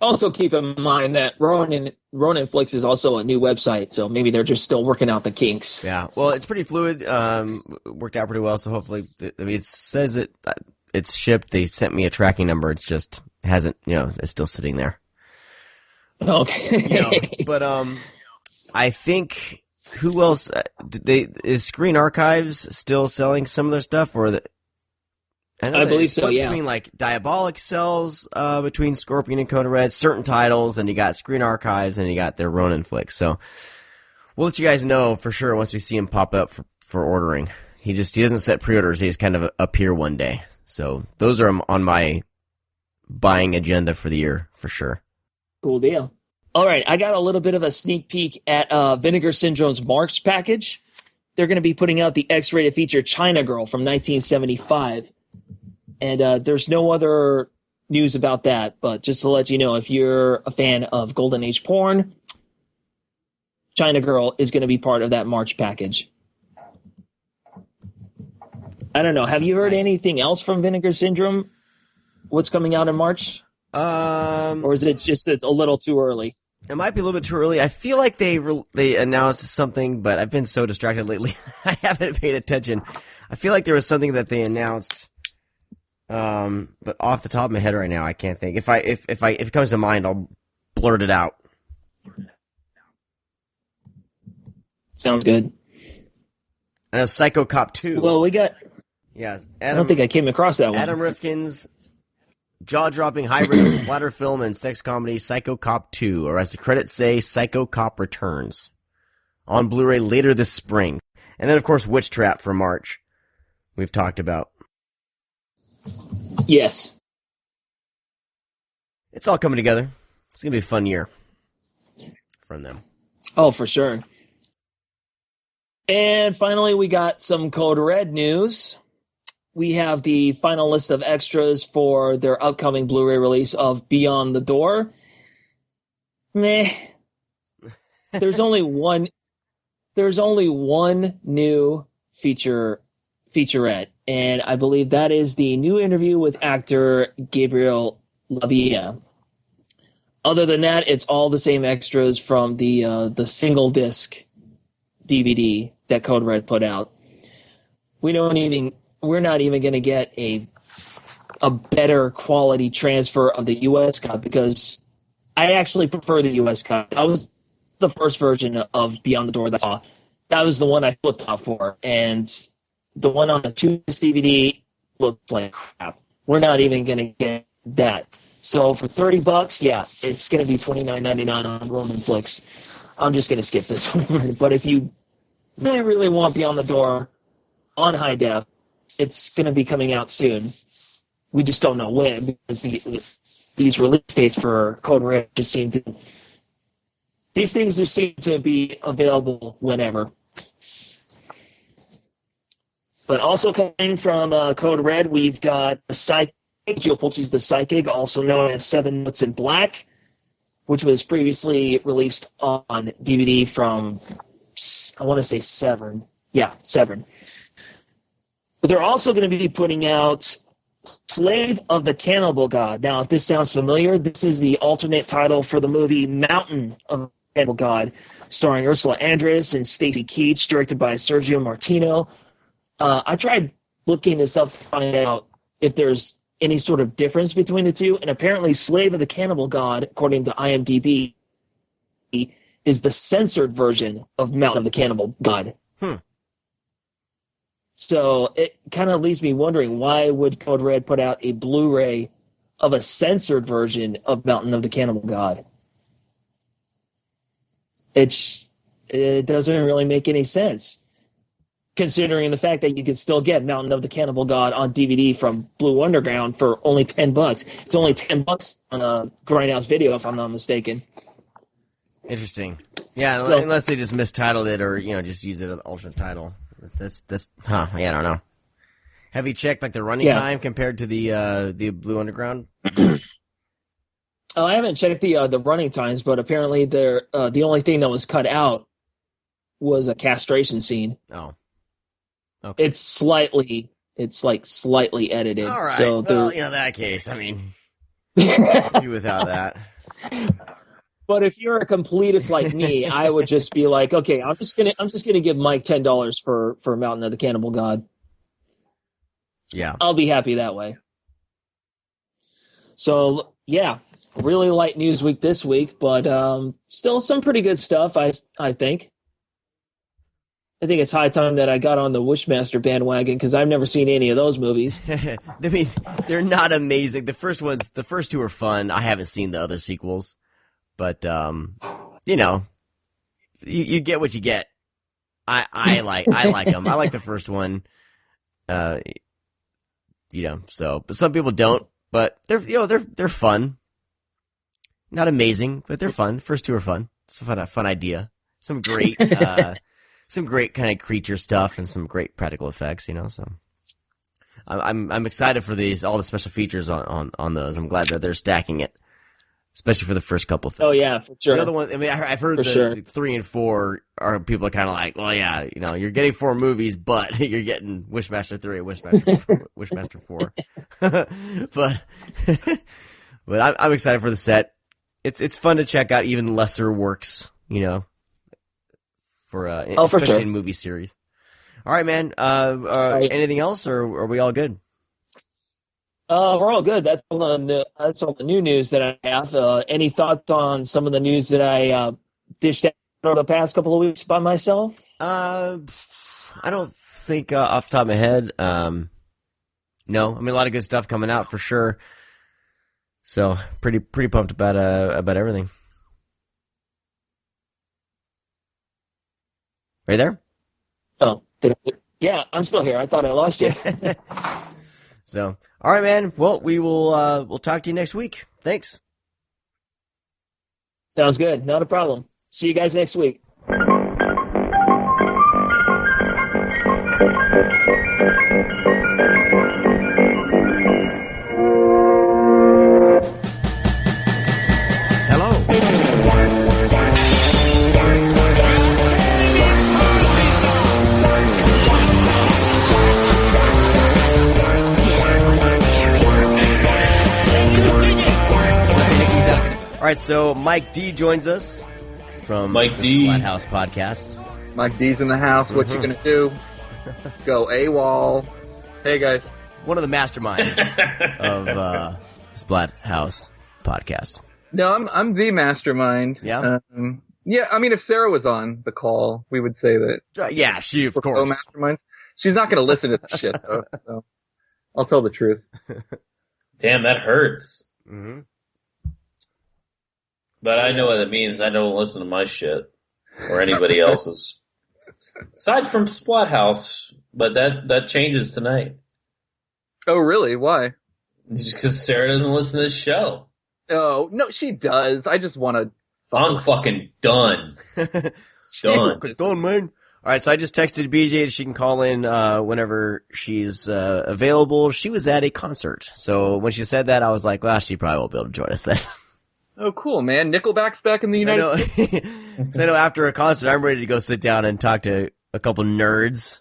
Also keep in mind that Ronin Flicks is also a new website, so maybe they're just still working out the kinks. Yeah, well, it's pretty fluid. Worked out pretty well, so hopefully, it says it's shipped. They sent me a tracking number. It's just hasn't, it's still sitting there. Okay. But I think who else? Is Screen Archives still selling some of their stuff, or I believe so. Yeah. Between like Diabolic sells between Scorpion and Code Red certain titles, and you got Screen Archives, and you got their Ronin Flicks. So we'll let you guys know for sure once we see him pop up for ordering. He doesn't set pre-orders. He's kind of appear one day. So those are on my buying agenda for the year, for sure. Cool deal. All right, I got a little bit of a sneak peek at Vinegar Syndrome's March package. They're going to be putting out the X-rated feature China Girl from 1975. And there's no other news about that, but just to let you know, if you're a fan of Golden Age porn, China Girl is going to be part of that March package. I don't know. Have you heard anything else from Vinegar Syndrome? What's coming out in March? Or is it just a little too early? It might be a little bit too early. I feel like they announced something, but I've been so distracted lately. I haven't paid attention. I feel like there was something that they announced, but off the top of my head right now, I can't think. If it comes to mind, I'll blurt it out. Sounds good. I know Psycho Cop 2. Well, we got... Yeah, I don't think I came across that one. Adam Rifkin's jaw-dropping hybrid splatter film and sex comedy Psycho Cop 2, or as the credits say, Psycho Cop Returns, on Blu-ray later this spring. And then, of course, Witch Trap for March, we've talked about. Yes. It's all coming together. It's going to be a fun year from them. Oh, for sure. And finally, we got some Code Red news. We have the final list of extras for their upcoming Blu-ray release of Beyond the Door. Meh. There's only one new featurette, and I believe that is the new interview with actor Gabriel Lavia. Other than that, it's all the same extras from the single disc DVD that Code Red put out. We're not even going to get a better quality transfer of the U.S. cut, because I actually prefer the U.S. cut. That was the first version of Beyond the Door that I saw. That was the one I flipped out for, and the one on the 2-disc DVD looks like crap. We're not even going to get that. So for $30, yeah, it's going to be $29.99 on Roman Flix. I'm just going to skip this one. But if you really want Beyond the Door on high def, it's going to be coming out soon. We just don't know when, because these release dates for Code Red just seem to... These things just seem to be available whenever. But also coming from Code Red, we've got the Psychic, Gio Fulci's The Psychic, also known as Seven Notes in Black, which was previously released on DVD from, I want to say Severn. Yeah, Severn. But they're also going to be putting out Slave of the Cannibal God. Now, if this sounds familiar, this is the alternate title for the movie Mountain of the Cannibal God, starring Ursula Andress and Stacy Keach, directed by Sergio Martino. I tried looking this up to find out if there's any sort of difference between the two, and apparently Slave of the Cannibal God, according to IMDb, is the censored version of Mountain of the Cannibal God. So it kind of leaves me wondering, why would Code Red put out a Blu-ray of a censored version of Mountain of the Cannibal God? It doesn't really make any sense, considering the fact that you can still get Mountain of the Cannibal God on DVD from Blue Underground for only $10. It's only $10 on a Grindhouse Video, if I'm not mistaken. Interesting. Yeah, so, unless they just mistitled it or, just use it as an alternate title. Yeah, I don't know. Have you checked the running time compared to the Blue Underground? I haven't checked the running times, but apparently the only thing that was cut out was a castration scene. Oh. Okay. It's slightly edited. All right. So well, in that case, I mean, do without that. But if you're a completist like me, I would just be like, okay, I'm just gonna give Mike $10 for Mountain of the Cannibal God. Yeah, I'll be happy that way. So yeah, really light news week this week, but still some pretty good stuff. I think. I think it's high time that I got on the Wishmaster bandwagon, because I've never seen any of those movies. I mean, they're not amazing. The first two are fun. I haven't seen the other sequels, but you get what you get. I like them. I like the first one. So, but some people don't. But they're fun. Not amazing, but they're fun. First two are fun. It's a fun idea. Some great. Some great kind of creature stuff and some great practical effects, so I'm excited for all the special features on those. I'm glad that they're stacking it, especially for the first couple of things. Oh yeah, for sure. The other one, I mean, I've heard the 3 and 4 are people are kind of like, well, yeah, you're getting 4 movies, but you're getting Wishmaster 3, Wishmaster 4. but I'm excited for the set. It's fun to check out even lesser works, especially sure. in movie series. All right, man. Anything else, or are we all good? We're all good. That's all the new news that I have. Any thoughts on some of the news that I dished out over the past couple of weeks by myself? I don't think off the top of my head. No, I mean, a lot of good stuff coming out for sure. So pretty pumped about everything. Are you there? Oh, yeah, I'm still here. I thought I lost you. So, all right, man. Well, we'll talk to you next week. Thanks. Sounds good. Not a problem. See you guys next week. All right, so Mike D joins us from the Splathouse Podcast. Mike D's in the house. What you gonna do? Go AWOL. Hey guys. One of the masterminds of Splathouse Podcast. No, I'm the mastermind. Yeah. Yeah. I mean, if Sarah was on the call, we would say that. Yeah, she of course. Mastermind. She's not gonna listen to this shit though. So I'll tell the truth. Damn, that hurts. Mm-hmm. But I know what it means. I don't listen to my shit or anybody else's. Aside from Splathouse, but that changes tonight. Oh, really? Why? Just because Sarah doesn't listen to this show. Oh, no, she does. I just want to... I'm fucking done. Done. Done, man. All right, so I just texted BJ that she can call in whenever she's available. She was at a concert, so when she said that, I was like, well, she probably won't be able to join us then. Oh, cool, man. Nickelback's back in the United States. Because I know after a concert, I'm ready to go sit down and talk to a couple nerds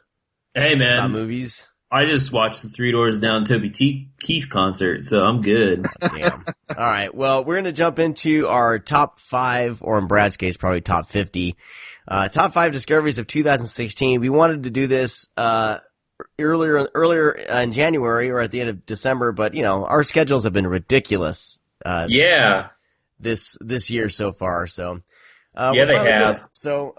Hey, man. about movies. I just watched the Three Doors Down Toby Keith concert, so I'm good. Damn. All right, well, we're going to jump into our top 5, or in Brad's case, probably top 50. Top 5 discoveries of 2016. We wanted to do this earlier in January or at the end of December, but our schedules have been ridiculous. Yeah. This year so far. So yeah, they have. Good. So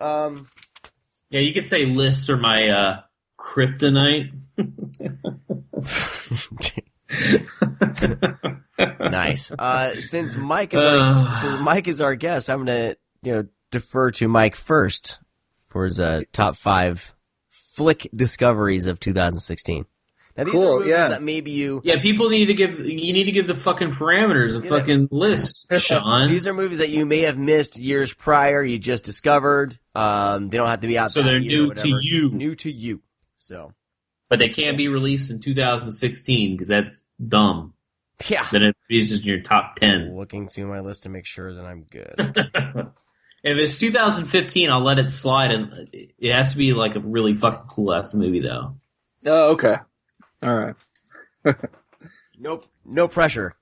yeah, you could say lists are my kryptonite. Nice. Since Mike is our guest, I'm gonna defer to Mike first for his top 5 flick discoveries of 2016. Now these are movies that maybe you... Yeah, people need to give the fucking parameters of fucking lists, Sean. These are movies that you may have missed years prior, you just discovered. They don't have to be out so that they're year new to you. New to you. So, but they can't be released in 2016 because that's dumb. Yeah. Then it is in your top 10. Looking through my list to make sure that I'm good. If it's 2015, I'll let it slide, and it has to be like a really fucking cool ass movie, though. Oh, okay. All right. Nope. No pressure.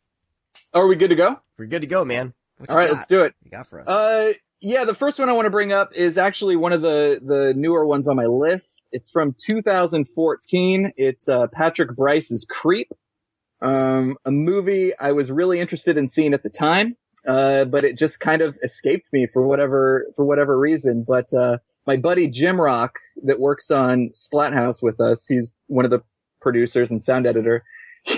Are we good to go? We're good to go, man. All right, let's do it. What you got for us? Yeah, the first one I want to bring up is actually one of the newer ones on my list. It's from 2014. It's Patrick Brice's Creep, a movie I was really interested in seeing at the time, but it just kind of escaped me for whatever reason. But my buddy Jim Rock that works on Splathouse with us, he's one of the producers and sound editor.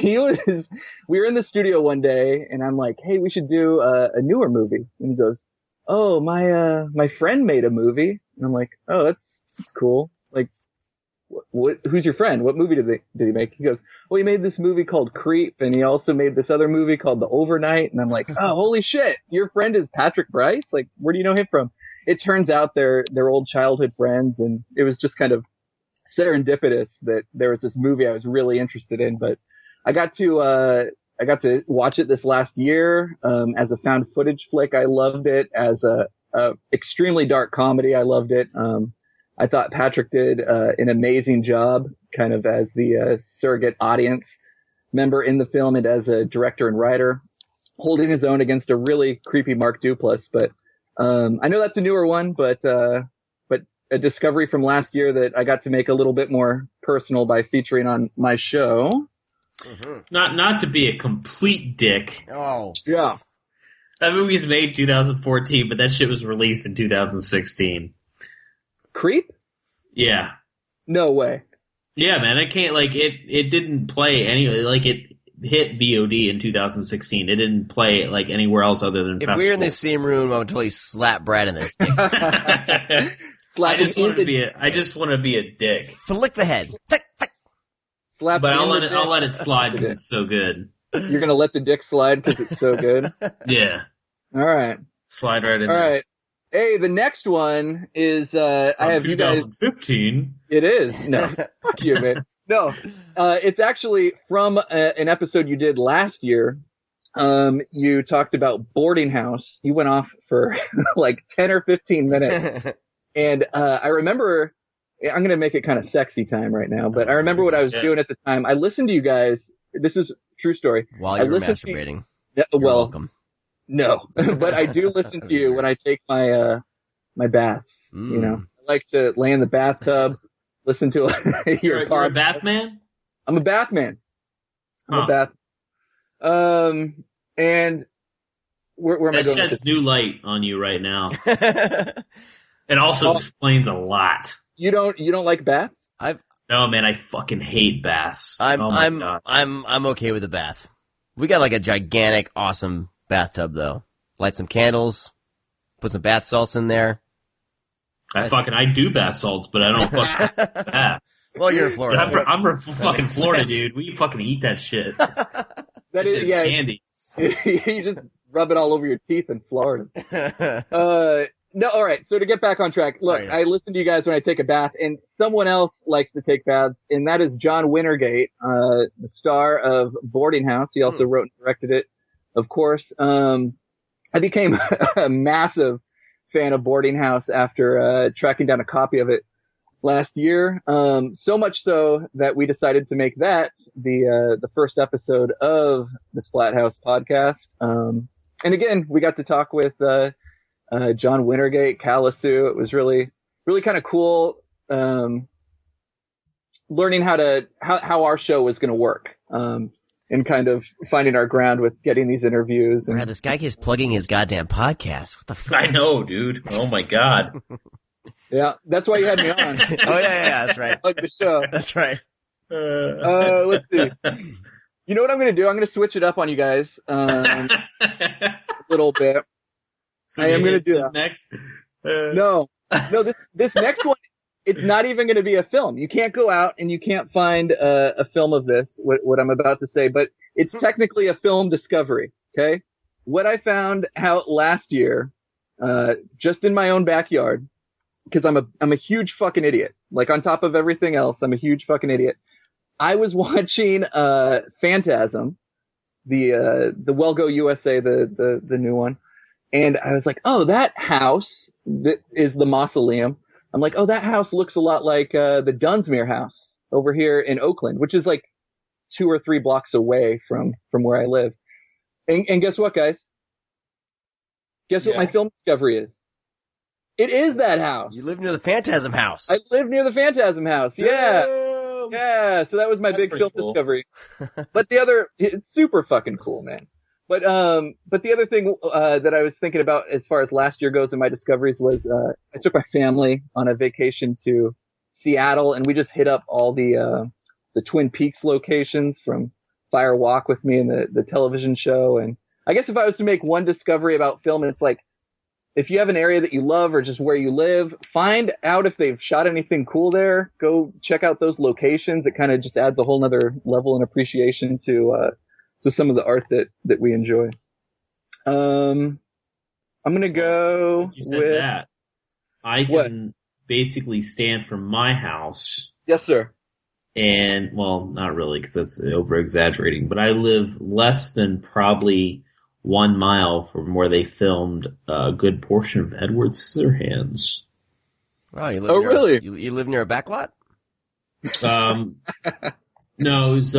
We were in the studio one day and I'm like, hey, we should do a newer movie. And he goes, oh, my friend made a movie. And I'm like, oh, that's cool. Like, who's your friend? What movie did he make? He goes, well, he made this movie called Creep, and he also made this other movie called The Overnight. And I'm like, oh, holy shit, your friend is Patrick Brice? Like, where do you know him from? It turns out they're old childhood friends, and it was just kind of serendipitous that there was this movie I was really interested in. But I got to watch it this last year as a found footage flick. I loved it as a extremely dark comedy. I loved it. I thought Patrick did an amazing job, kind of as the surrogate audience member in the film and as a director and writer, holding his own against a really creepy Mark Duplass. But I know that's a newer one, but a discovery from last year that I got to make a little bit more personal by featuring on my show. Mm-hmm. Not to be a complete dick. Oh. Yeah. That movie's made 2014, but that shit was released in 2016. Creep? Yeah. No way. Yeah, man, I can't, it didn't play it hit VOD in 2016. It didn't play anywhere else other than If we were in the same room, I would totally slap Brad in the dick. I just want to be a dick. Flick the head. Flick. Slap but I'll let it slide because it's so good. You're gonna let the dick slide because it's so good? Yeah. All right. Slide right in All there. right. Hey, the next one is I have 2015. It is. No. Fuck you, man. No. It's actually from an episode you did last year. You talked about Boarding House. You went off for 10 or 15 minutes. And I remember, I'm going to make it kind of sexy time right now, but I remember what I was doing at the time. I listened to you guys. This is a true story. While you were masturbating. You're welcome. No, but I do listen to you when I take my baths. You know, I like to lay in the bathtub, listen to You're a bath man? I'm a bath man. I'm a bath. And where am I going? That sheds new light on you right now. It also explains a lot. You don't like baths? No, man, I fucking hate baths. I'm okay with a bath. We got a gigantic, awesome bathtub though. light some candles, put some bath salts in there. I do bath salts, but I don't fucking bath. Well, you're in Florida. I'm from fucking Florida, dude. We fucking eat that shit. That is candy. You just rub it all over your teeth in Florida. No, all right. So to get back on track, look, I listen to you guys when I take a bath, and someone else likes to take baths, and that is John Wintergate, the star of Boarding House. He also wrote and directed it, of course. I became a massive fan of Boarding House after tracking down a copy of it last year. So much so that we decided to make that the first episode of the Splathouse podcast. And again, we got to talk with John Wintergate, Calisu. It was really, really kind of cool learning how our show was going to work and kind of finding our ground with getting these interviews. And this guy keeps plugging his goddamn podcast. What the fuck? I know, dude. Oh my god. Yeah, that's why you had me on. Oh yeah, that's right. Plug the show. That's right. Let's see. You know what I'm going to do? I'm going to switch it up on you guys a little bit. So I am going to do that. Next? No, this next one, it's not even going to be a film. You can't go out and you can't find a film of this, what I'm about to say, but it's technically a film discovery, okay? What I found out last year, just in my own backyard, because I'm a huge fucking idiot. Like, on top of everything else, I'm a huge fucking idiot. I was watching Phantasm, the Well Go USA, the new one. And I was like, oh, that house that is the mausoleum. I'm like, oh, that house looks a lot like the Dunsmuir house over here in Oakland, which is like 2 or 3 blocks away from where I live. And guess what, guys? Guess what my film discovery is? It is that house. You live near the Phantasm house. I live near the Phantasm house. Yeah. Damn. Yeah. So that was my big film discovery. But it's super fucking cool, man. But the other thing that I was thinking about as far as last year goes in my discoveries was I took my family on a vacation to Seattle, and we just hit up all the Twin Peaks locations from Fire Walk with Me and the television show. And I guess if I was to make one discovery about film, it's like, if you have an area that you love or just where you live, find out if they've shot anything cool there. Go check out those locations. It kind of just adds a whole nother level and appreciation to some of the art that we enjoy. I'm going to go Since you said with that, I can basically stand from my house. Yes, sir. And, well, not really, because that's over-exaggerating, but I live less than probably 1 mile from where they filmed a good portion of Edward Scissorhands. Oh, you live really? You live near a backlot? No, it was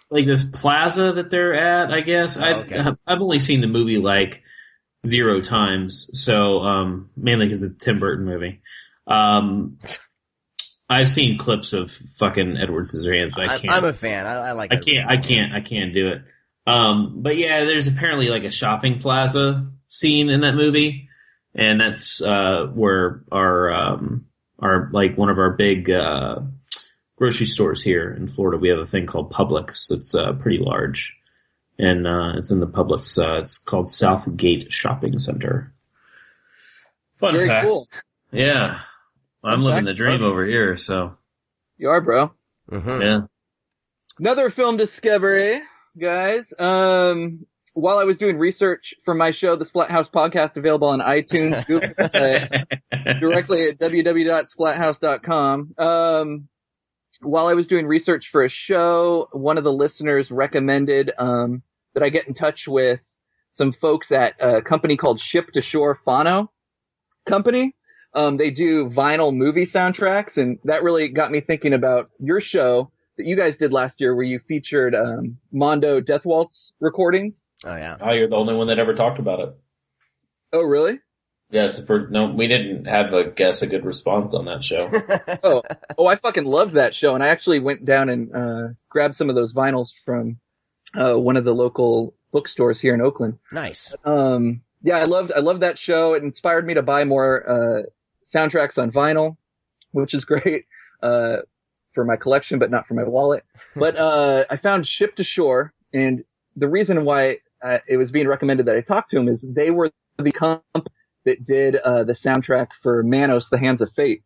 like this plaza that they're at, I guess. Okay. I've only seen the movie like 0 times, so mainly because it's a Tim Burton movie. I've seen clips of fucking Edward Scissorhands, but I can't. I'm a fan. I like. I can't do it. But yeah, there's apparently like a shopping plaza scene in that movie, and that's where our like one of our big grocery stores here in Florida. We have a thing called Publix that's pretty large, and it's in the Publix. It's called Southgate Shopping Center. Fun Very fact. cool. Yeah, I'm living the dream over here. So You are, bro. Mm-hmm. yeah. Another film discovery, guys. While I was doing research for my show, the Splathouse Podcast, available on iTunes, Google Play, directly at www.splathouse.com. While I was doing research for a show, one of the listeners recommended that I get in touch with some folks at a company called Ship to Shore Phono Company. They do vinyl movie soundtracks, and that really got me thinking about your show that you guys did last year where you featured Mondo Death Waltz recordings. Oh yeah. Oh, you're the only one that ever talked about it. Oh, really? Yeah, it's the first. No, we didn't have a good response on that show. Oh, I fucking loved that show, and I actually went down and grabbed some of those vinyls from one of the local bookstores here in Oakland. Nice. Yeah, I loved that show. It inspired me to buy more soundtracks on vinyl, which is great for my collection, but not for my wallet. But I found Ship to Shore, and the reason why it was being recommended that I talk to him is they were the comp that did the soundtrack for Manos: The Hands of Fate,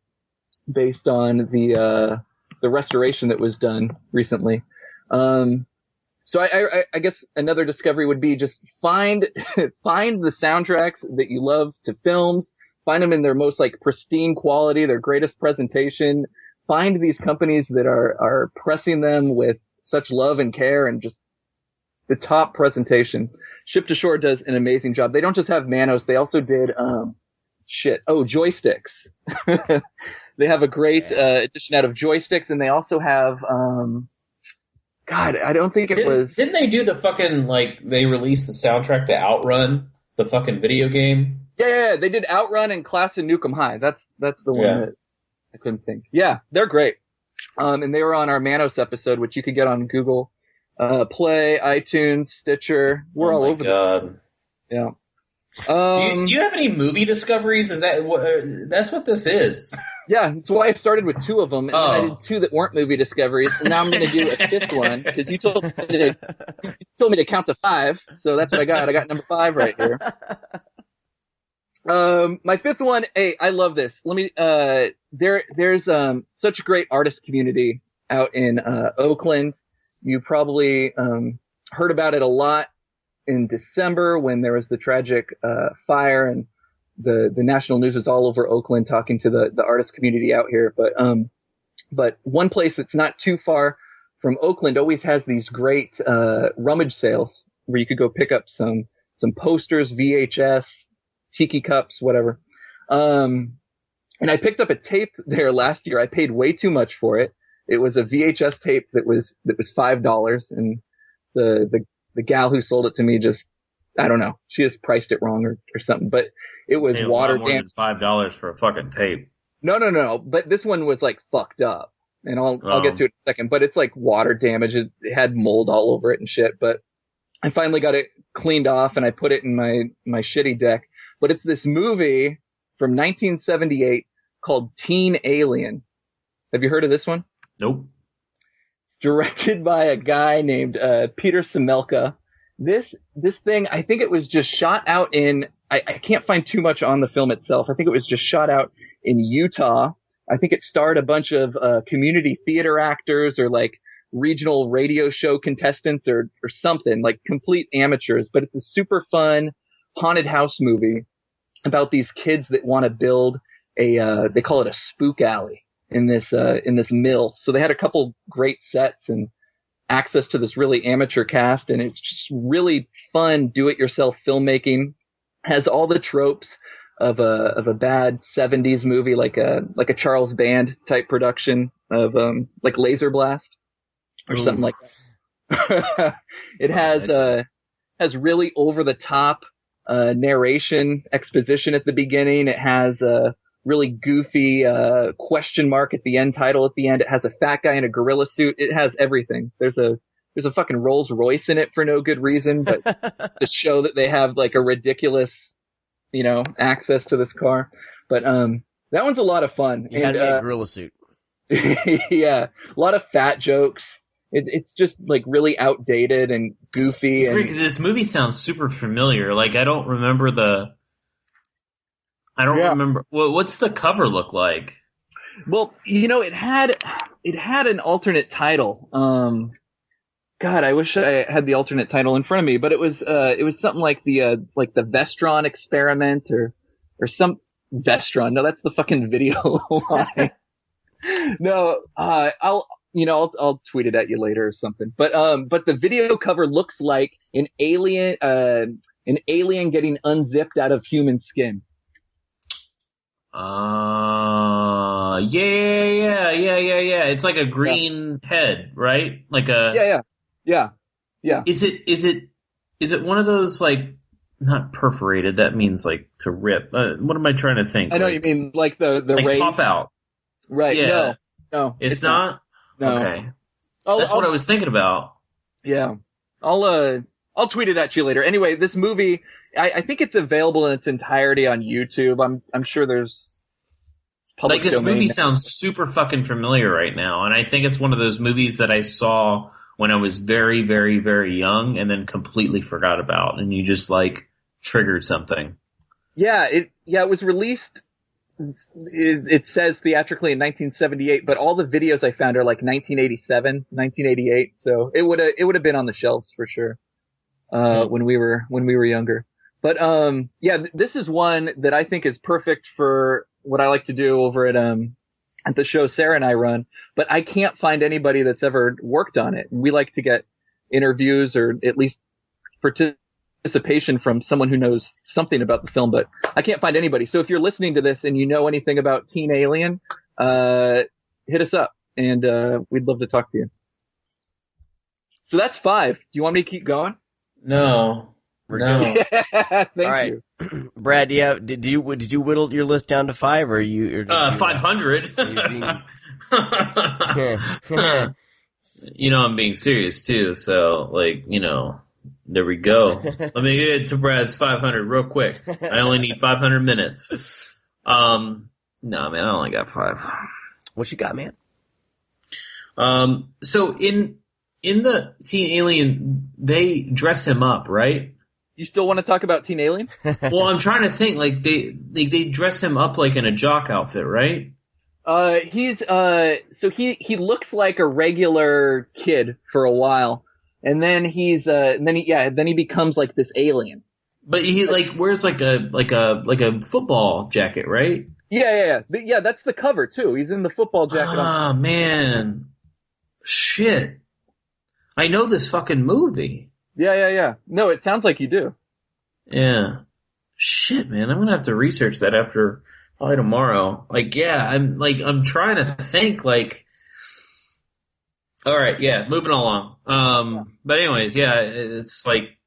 based on the restoration that was done recently. So I guess another discovery would be just find the soundtracks that you love to films, find them in their most like pristine quality, their greatest presentation. Find these companies that are pressing them with such love and care and just the top presentation. Ship to Shore does an amazing job. They don't just have Manos, they also did Joysticks. They have a great edition out of Joysticks, and they also have God, I don't think it was. Didn't they do the fucking, like, they released the soundtrack to Outrun, the fucking video game? Yeah, they did Outrun and Class of Nukem High. That's the one that I couldn't think. Yeah, they're great. And they were on our Manos episode, which you could get on Google Play, iTunes, Stitcher. We're all over. God. Yeah. Do you have any movie discoveries? Is that that's what this is? Yeah, that's why I started with 2 of them, and then I did 2 that weren't movie discoveries, and now I'm going to do a 5th one, because you told me to count to 5, so that's what I got. I got number 5 right here. My 5th one, hey, I love this. Let me, there's such a great artist community out in Oakland. You probably heard about it a lot in December when there was the tragic fire, and the national news was all over Oakland talking to the artist community out here. But one place that's not too far from Oakland always has these great rummage sales where you could go pick up some posters, VHS, tiki cups, whatever. And I picked up a tape there last year. I paid way too much for it. It was a VHS tape that was $5, and the gal who sold it to me just, I don't know, she just priced it wrong or something, but it was water damaged. $5 for a fucking tape. No. But this one was like fucked up, and I'll get to it in a second. But it's like water damage. It had mold all over it and shit. But I finally got it cleaned off, and I put it in my shitty deck. But it's this movie from 1978 called Teen Alien. Have you heard of this one? Nope. Directed by a guy named Peter Semelka. This thing, I think it was just shot out in, I can't find too much on the film itself. I think it was just shot out in Utah. I think it starred a bunch of community theater actors or like regional radio show contestants or something, like complete amateurs. But it's a super fun haunted house movie about these kids that want to build they call it a spook alley in this mill. So they had a couple great sets and access to this really amateur cast, and it's just really fun do-it-yourself filmmaking. Has all the tropes of a bad 70s movie, like a Charles Band type production of like Laser Blast or something like that. It has really over the top narration exposition at the beginning. It has a really goofy question mark at the end, title at the end. It has a fat guy in a gorilla suit. It has everything. There's a fucking Rolls Royce in it for no good reason, but to show that they have like a ridiculous, access to this car. But that one's a lot of fun. You had a gorilla suit. Yeah, a lot of fat jokes. It's just like really outdated and goofy. It's weird because this movie sounds super familiar. Like I don't remember remember. Well, what's the cover look like? Well, it had an alternate title. God, I wish I had the alternate title in front of me, but it was something like the Vestron experiment or some Vestron. No, that's the fucking video line. No, I'll tweet it at you later or something. But the video cover looks like an alien getting unzipped out of human skin. Yeah. It's like a green head, right? Like a yeah. Is it one of those like not perforated? That means like to rip. What am I trying to think? I know what you mean, like the like rays pop out. Right? Yeah. No, it's not. No. Okay. That's what I was thinking about. Yeah. I'll tweet it at you later. Anyway, this movie, I think it's available in its entirety on YouTube. I'm sure there's public this domain. movie sounds super fucking familiar right now, and I think it's one of those movies that I saw when I was very, very, very young and then completely forgot about, and you just like triggered something. Yeah, it was released. It says theatrically in 1978, but all the videos I found are like 1987, 1988. So it would have been on the shelves for sure when we were younger. But this is one that I think is perfect for what I like to do over at the show Sarah and I run. But I can't find anybody that's ever worked on it. And we like to get interviews or at least participation from someone who knows something about the film, but I can't find anybody. So if you're listening to this and you know anything about Teen Alien, hit us up and we'd love to talk to you. So that's 5. Do you want me to keep going? No. Thank you. Brad, did you whittle your list down to 5 or you 500? I'm being serious too, so there we go. Let me get it to Brad's 500 real quick. I only need 500 minutes. No, man, I only got 5. What you got, man? So in the Teen Alien, they dress him up, right? You still want to talk about Teen Alien? Well, I'm trying to think. Like they dress him up like in a jock outfit, right? He looks like a regular kid for a while. And then then he becomes like this alien. But he wears like a football jacket, right? Yeah. That's the cover too. He's in the football jacket. Ah, man, shit! I know this fucking movie. Yeah. No, it sounds like you do. Yeah, shit, man. I'm gonna have to research that after probably tomorrow. I'm trying to think All right, yeah, moving along. But anyways, yeah, it's like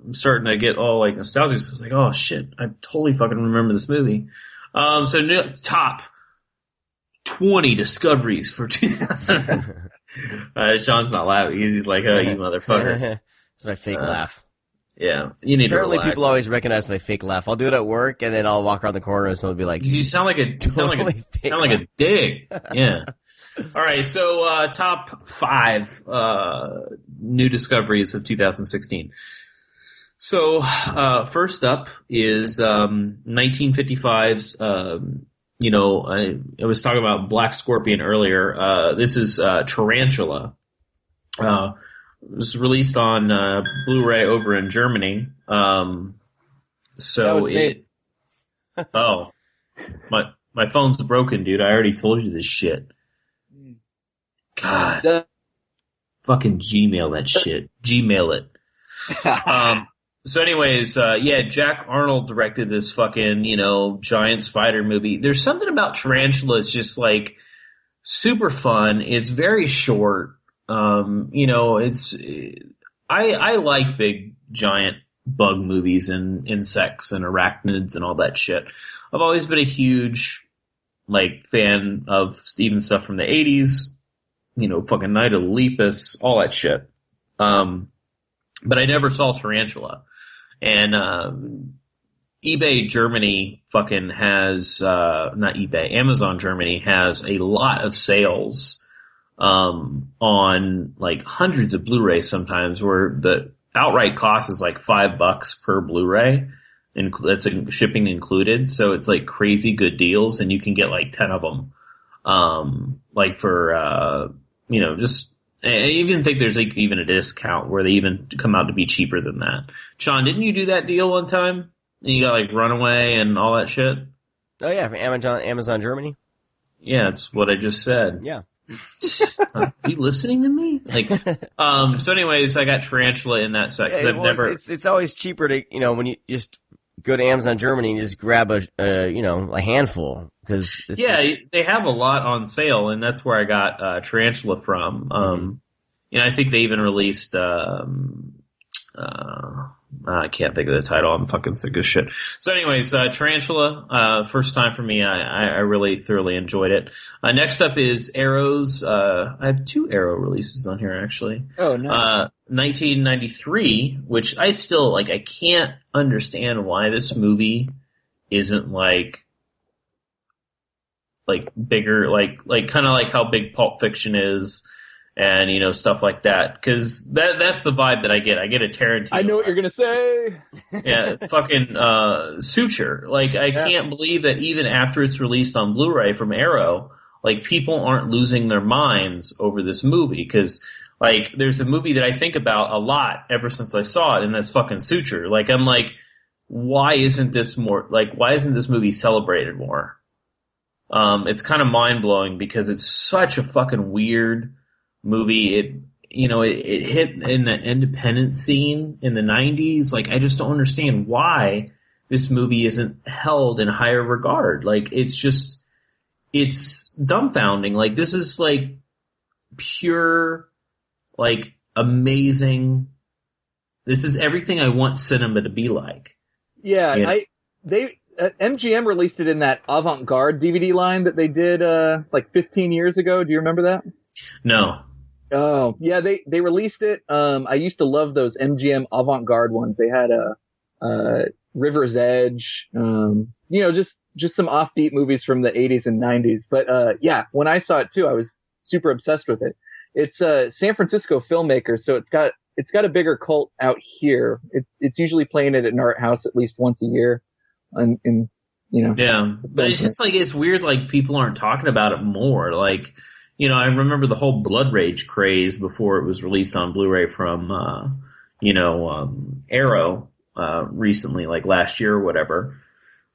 I'm starting to get all like nostalgic. So it's like, oh shit, I totally fucking remember this movie. Top 20 discoveries for 2000. Sean's not laughing. He's like, oh, you motherfucker. It's my fake laugh. Yeah, you need Apparently to relax. people always recognize my fake laugh. I'll do it at work, and then I'll walk around the corner, and someone will be like, "You sound like a dick." Yeah. All right, so top 5 new discoveries of 2016. So first up is 1955's. I was talking about Black Scorpion earlier. This is Tarantula. It was released on Blu-ray over in Germany. Oh, my phone's broken, dude. I already told you this shit. God. Fucking Gmail that shit. Gmail it. So anyways, Jack Arnold directed this fucking, giant spider movie. There's something about Tarantula. It's just like super fun. It's very short. I like big giant bug movies and insects and arachnids and all that shit. I've always been a huge fan of Steven stuff from the 80s. Fucking Night of Lepus, all that shit. But I never saw Tarantula. And eBay Germany fucking has not eBay, Amazon Germany has a lot of sales on hundreds of Blu-rays sometimes, where the outright cost is $5 per Blu-ray, and that's shipping included. So it's crazy good deals, and you can get 10 of them. I even think there's even a discount where they even come out to be cheaper than that. Sean, didn't you do that deal one time? And you got Runaway and all that shit? Oh yeah, from Amazon Germany. Yeah, that's what I just said. Yeah. Are you listening to me? So anyways, I got Tarantula in that set, because I've never. It's always cheaper to when you just go to Amazon Germany and just grab a handful, because they have a lot on sale, and that's where I got Tarantula from. I think they even released. I can't think of the title. I'm fucking sick of shit. So anyways, Tarantula, first time for me. I really thoroughly enjoyed it. Next up is Arrow's. I have 2 Arrow releases on here, actually. Oh, nice. 1993, which I still, I can't understand why this movie isn't bigger, kind of like how big Pulp Fiction is, and, you know, stuff like that. Because that's the vibe that I get. I get a Tarantino. I know what you're going to say. Yeah, fucking Suture. Like, I can't believe that even after it's released on Blu-ray from Arrow, like, people aren't losing their minds over this movie. Because, like, there's a movie that I think about a lot ever since I saw it, and that's fucking Suture. Like, I'm like, why isn't this movie celebrated more? It's kind of mind-blowing because it's such a fucking weird movie. It hit in the independent scene in the 90s. Like, I just don't understand why this movie isn't held in higher regard. Like, it's dumbfounding. Like, this is, like, pure, like, amazing. This is everything I want cinema to be like. Yeah, MGM released it in that avant-garde DVD line that they did like 15 years ago. Do you remember that? No. Oh, yeah, they released it. I used to love those MGM avant-garde ones. They had River's Edge, just some offbeat movies from the 80s and 90s. But yeah, when I saw it too, I was super obsessed with it. It's a San Francisco filmmaker, so it's got a bigger cult out here. It's usually playing it at an art house at least once a year. Yeah, but it's just like, it's weird, like, people aren't talking about it more. Like, you know, I remember the whole Blood Rage craze before it was released on Blu-ray from, Arrow, recently, like last year or whatever.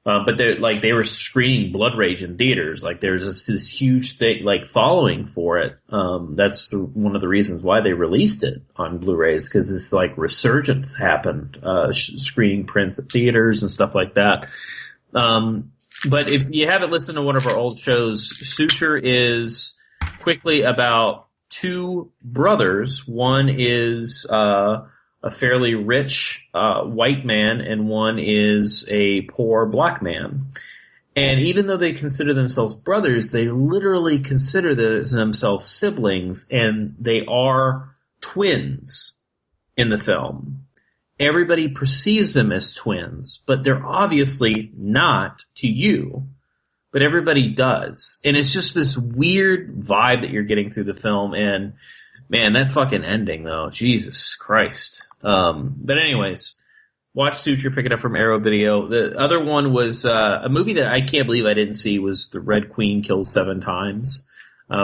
But they were screening Blood Rage in theaters. Like, there's this huge thing, like, following for it. That's one of the reasons why they released it on Blu-rays, because this, like, resurgence happened, screening prints at theaters and stuff like that. But if you haven't listened to one of our old shows, Suture is quickly about two brothers. One is, a fairly rich white man, and one is a poor black man. And even though they consider themselves brothers, they literally consider themselves siblings, and they are twins in the film. Everybody perceives them as twins, but they're obviously not to you. But everybody does. And it's just this weird vibe that you're getting through the film, and man, that fucking ending, though. Jesus Christ. But anyways, watch Suture, pick it up from Arrow Video. The other one was a movie that I can't believe I didn't see, was The Red Queen Kills 7 Times.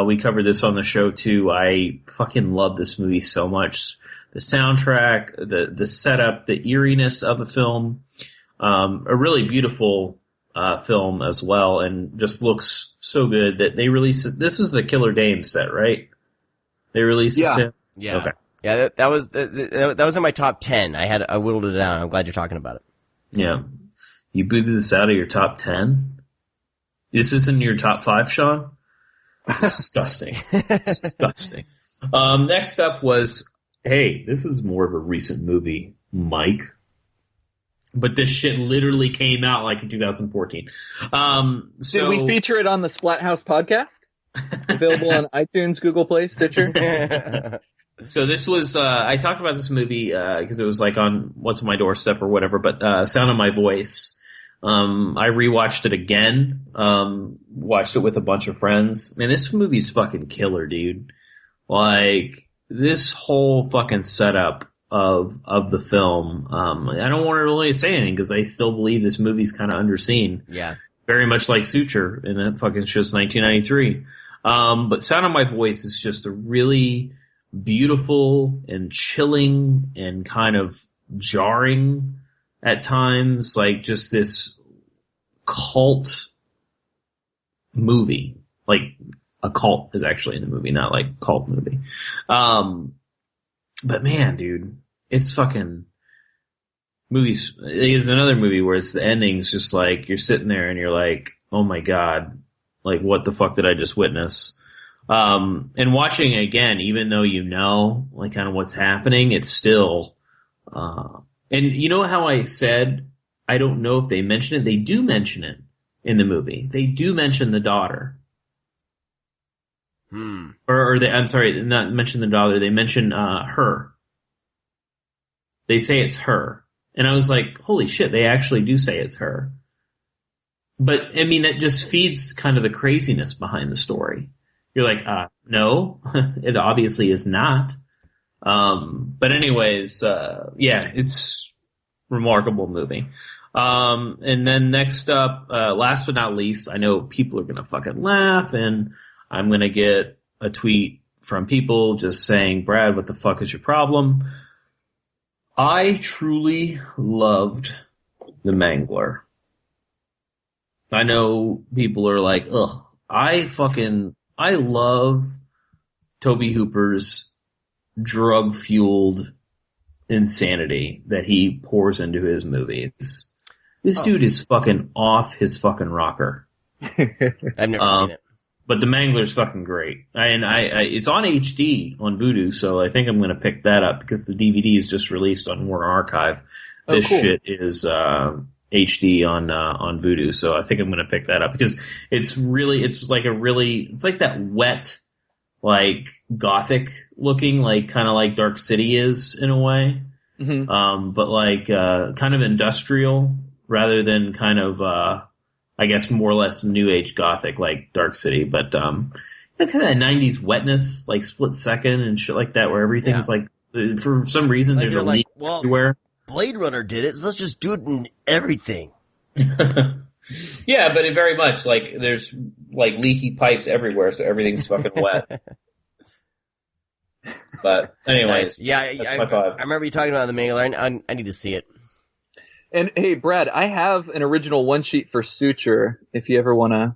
We covered this on the show, too. I fucking love this movie so much. The soundtrack, the setup, the eeriness of the film. A really beautiful film as well, and just looks so good that they released it. This is the Killer Dame set, right? They released it? Yeah. Okay. Yeah, that was in my top 10. I whittled it down. I'm glad you're talking about it. Yeah. You booted this out of your top 10? This isn't in your top 5, Sean? Disgusting. Disgusting. Next up was, hey, this is more of a recent movie, Mike. But this shit literally came out like in 2014. Did we feature it on the Splathouse Podcast? Available on iTunes, Google Play, Stitcher. So this was, I talked about this movie, because it was like on What's on My Doorstep or whatever, but, Sound of My Voice. I rewatched it again, watched it with a bunch of friends. Man, this movie's fucking killer, dude. Like, this whole fucking setup of the film, I don't want to really say anything because I still believe this movie's kind of underseen. Yeah. Very much like Suture, and that fucking show's 1993. But Sound of My Voice is just a really beautiful and chilling and kind of jarring at times, like just this cult movie. Like, a cult is actually in the movie, not like cult movie. But man, dude, it's fucking movies. It's another movie where it's the ending's just like, you're sitting there and you're like, oh my God, like what the fuck did I just witness? And watching it again, even though you know, like, kind of what's happening, it's still, and you know how I said, I don't know if they mention it. They do mention it in the movie. They do mention the daughter. I'm sorry, not mention the daughter. They mention, her. They say it's her. And I was like, holy shit, they actually do say it's her. But, I mean, that just feeds kind of the craziness behind the story. you're like, no, it obviously is not. But anyways, yeah, it's a remarkable movie. And then next up, last but not least, I know people are going to fucking laugh, and I'm going to get a tweet from people just saying, Brad, what the fuck is your problem? I truly loved The Mangler. I know people are like, ugh, I love Tobe Hooper's drug-fueled insanity that he pours into his movies. This dude is fucking off his fucking rocker. I've never seen it. But The Mangler's fucking great. It's on HD on Vudu, so I think I'm going to pick that up because the DVD is just released on Warner Archive. This shit is HD on Vudu, so I think I'm going to pick that up because it's like that wet, like gothic looking, like kind of like Dark City is in a way, but like kind of industrial rather than kind of I guess more or less new age gothic like Dark City, but kind of that 90s wetness, like Split Second and shit like that, where everything's like for some reason Like there's a like, leak well, everywhere. Blade Runner did it, so let's just do it in everything. Yeah, but it very much like there's like leaky pipes everywhere, so everything's fucking wet. But anyways, Nice. Yeah, that's my five. I remember you talking about The Mangler. I need to see it. And hey, Brad, I have an original one sheet for Suture if you ever want to.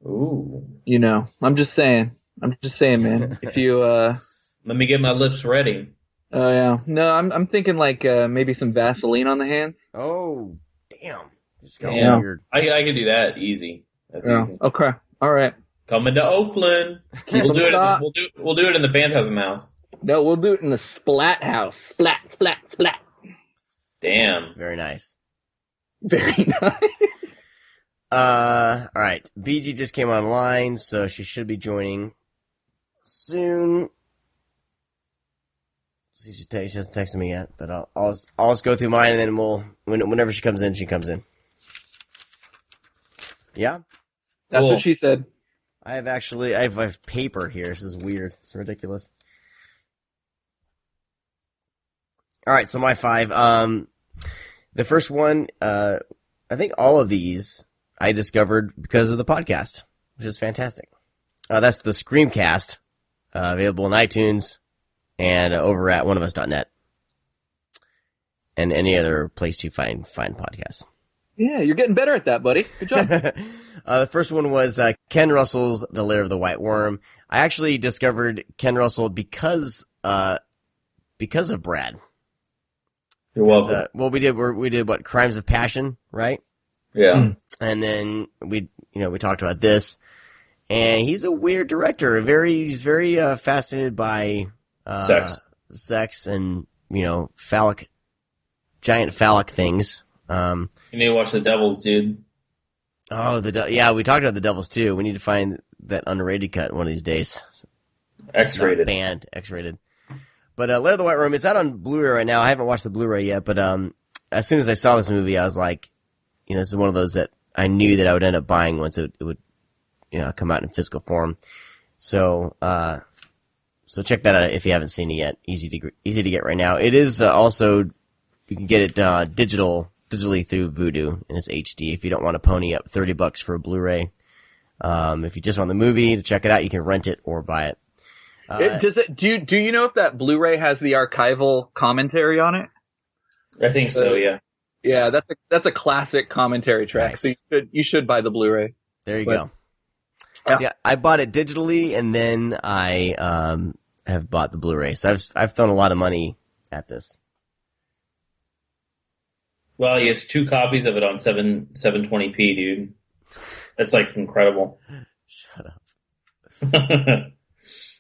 Ooh. You know, I'm just saying, man. If you, Let me get my lips ready. oh yeah, no, I'm thinking like maybe some Vaseline on the hands. Oh, damn. Just got Yeah. weird. I can do that easy. That's easy. Okay, all right. Coming to Oakland. We'll do it. Stop. We'll do it in the Phantasm House. No, we'll do it in the Splathouse. Splat. Damn. Very nice. Very nice. All right. BG just came online, so she should be joining soon. See, she hasn't texted me yet, but I'll just go through mine, and then whenever she comes in, she comes in. Yeah? That's Cool. what she said. I have paper here. This is weird. It's ridiculous. All right, so my five. The first one, I think all of these I discovered because of the podcast, which is fantastic. That's the Screamcast, available on iTunes and over at oneofus.net and any other place you find podcasts. Yeah, you're getting better at that, buddy. Good job. The first one was Ken Russell's The Lair of the White Worm. I actually discovered Ken Russell because of Brad. You're welcome. Well, we did what, Crimes of Passion, right? Yeah. And then we talked about this, and he's a weird director. He's very fascinated by sex, and giant phallic things. You need to watch The Devils, dude. Oh, we talked about The Devils too. We need to find that underrated cut one of these days. X-rated. Banned, X-rated. But Lair of the White Room, it's out on Blu-ray right now. I haven't watched the Blu-ray yet, but as soon as I saw this movie, I was like, this is one of those that I knew that I would end up buying once it would, come out in physical form. So, so check that out if you haven't seen it yet. Easy to get right now. It is also, you can get it digitally through Vudu, and it's HD. If you don't want to pony up $30 for a Blu-ray, if you just want the movie to check it out, you can rent it or buy it. Do you know if that Blu-ray has the archival commentary on it? I think so, yeah. Yeah, that's a classic commentary track. Nice. So you should buy the Blu-ray. There you go. Yeah. See, I bought it digitally, and then I have bought the Blu-ray. So I've thrown a lot of money at this. Well, he has 2 copies of it on 720p, dude. That's like incredible. Shut up.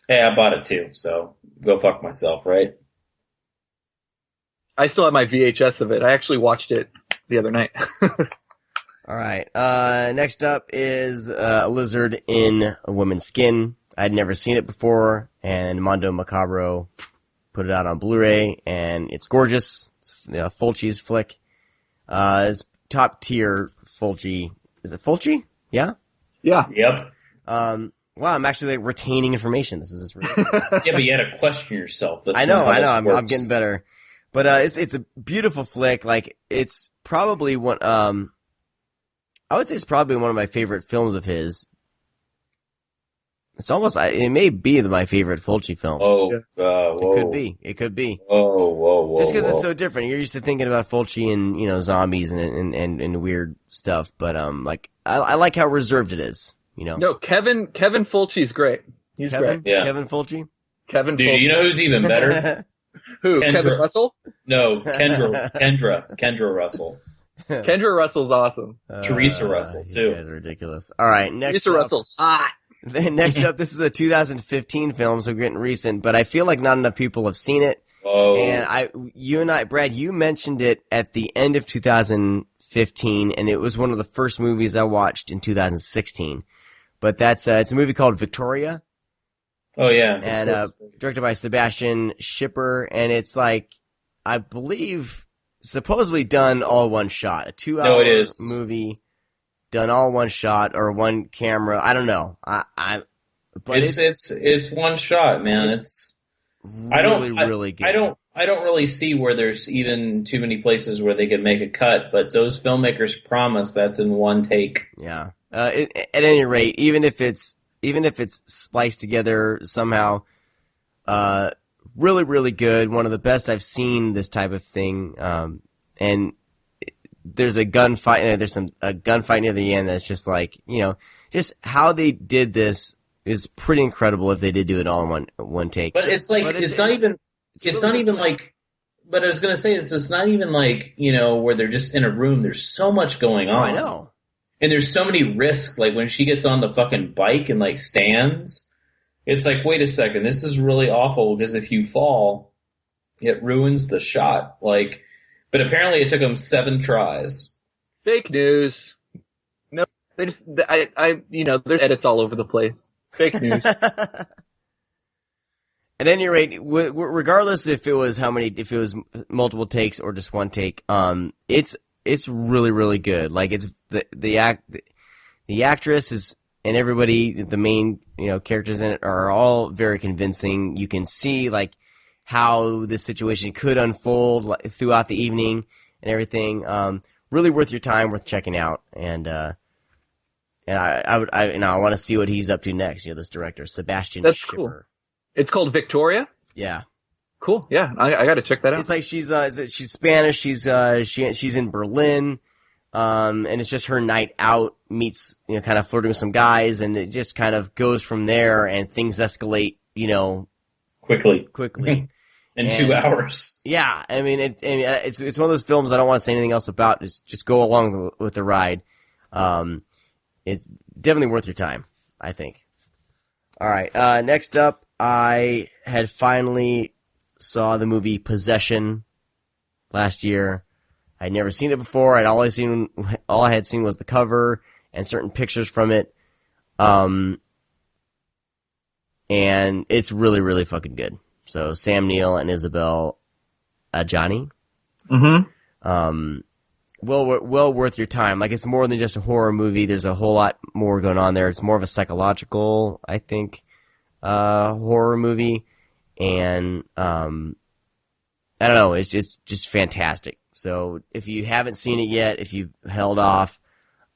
Hey, I bought it too, so go fuck myself, right? I still have my VHS of it. I actually watched it the other night. All right. Next up is a lizard in a woman's skin. I'd never seen it before, and Mondo Macabro put it out on Blu-ray, and it's gorgeous. It's Fulci's flick. It's top tier Fulci. Is it Fulci? Yeah? Yeah. Yep. Wow, I'm actually like retaining information. This is just really Yeah, but you had to question yourself. That's I know. not how this I'm works. getting better. But it's a beautiful flick. Like it's probably one. I would say it's probably one of my favorite films of his. It's almost. It may be my favorite Fulci film. Oh, it could be. It could be. Whoa. Just because it's so different. You're used to thinking about Fulci and zombies and weird stuff. But like I like how reserved it is. No, Kevin Fulci's great. He's great. Yeah. Kevin Fulci. Kevin Dude, Fulci. you know who's even better? Who? Kendra. Kevin Russell? No, Kendra Russell. Kendra Russell's awesome. Teresa Russell, too. You guys are ridiculous. All right, next Teresa up. Russell's hot. Next up, this is a 2015 film, so we're getting recent, but I feel like not enough people have seen it. Oh. And Brad, you mentioned it at the end of 2015, and it was one of the first movies I watched in 2016. But it's a movie called Victoria. Oh, yeah. And directed by Sebastian Schipper, and it's like, I believe, supposedly done all one shot. A 2-hour movie done all one shot or one camera. I don't know. But it's one shot, man. It's really good. I don't really see where there's even too many places where they could make a cut, but those filmmakers promise that's in one take. Yeah. At any rate, even if it's spliced together somehow, really, really good. One of the best I've seen this type of thing. And there's a gunfight. There's a gunfight near the end that's just like, just how they did this is pretty incredible. If they did do it all in one take, but it's like it's not even like. But I was gonna say it's not even like where they're just in a room. There's so much going on. Oh, I know. And there's so many risks, like when she gets on the fucking bike and like stands, it's like, wait a second, this is really awful because if you fall, it ruins the shot. Like, but apparently it took them 7 tries. Fake news. No, they just, there's edits all over the place. Fake news. At any rate, regardless if it was multiple takes or just one take, it's really, really good. Like it's the actress is and everybody, the main characters in it are all very convincing. You can see like how this situation could unfold throughout the evening and everything. Really worth your time, worth checking out. And I want to see what he's up to next. This director, Sebastian That's Schipper. cool. It's called Victoria? Yeah. Cool. Yeah, I got to check that out. It's like she's Spanish. She's in Berlin, and it's just her night out meets kind of flirting with some guys, and it just kind of goes from there, and things escalate quickly in 2 hours. Yeah, I mean it's one of those films I don't want to say anything else about. Just go along with the ride. It's definitely worth your time, I think. All right, next up, I had finally saw the movie Possession last year. I'd never seen it before. All I had seen was the cover and certain pictures from it. And it's really, really fucking good. So Sam Neill and Isabel Adjani. Mm-hmm. Well worth your time. Like it's more than just a horror movie. There's a whole lot more going on there. It's more of a psychological, I think, horror movie. And I don't know, it's just fantastic. So if you haven't seen it yet, if you've held off,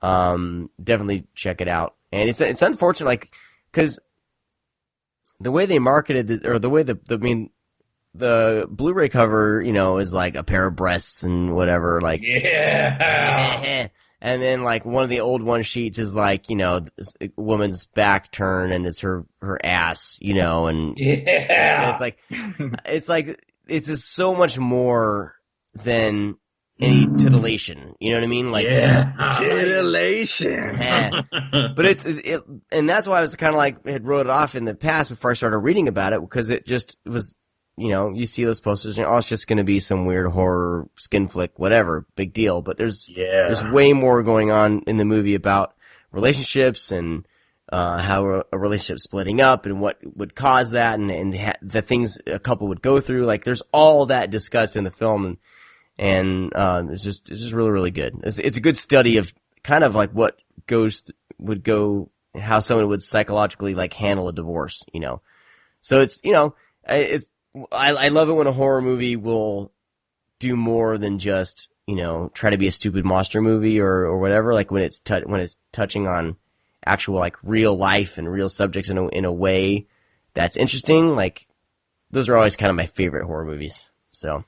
definitely check it out. And it's unfortunate, like, because the way they marketed it, or the way the Blu-ray cover, is like a pair of breasts and whatever, like yeah. And then like one of the old one sheets is like, this woman's back turn and it's her ass, and yeah. And it's just so much more than any titillation. You know what I mean? Like titillation. But and that's why I was kind of like had wrote it off in the past before I started reading about it, because it was. You see those posters and it's just going to be some weird horror skin flick, whatever, big deal. But there's way more going on in the movie about relationships and how a relationship splitting up and what would cause that and the things a couple would go through. Like there's all that discussed in the film, and it's just really, really good. It's a good study of kind of like what would go how someone would psychologically like handle a divorce, you know. So it's, you know, I love it when a horror movie will do more than just, you know, try to be a stupid monster movie or whatever. Like when it's touching on actual like real life and real subjects in a way that's interesting. Like those are always kind of my favorite horror movies. So,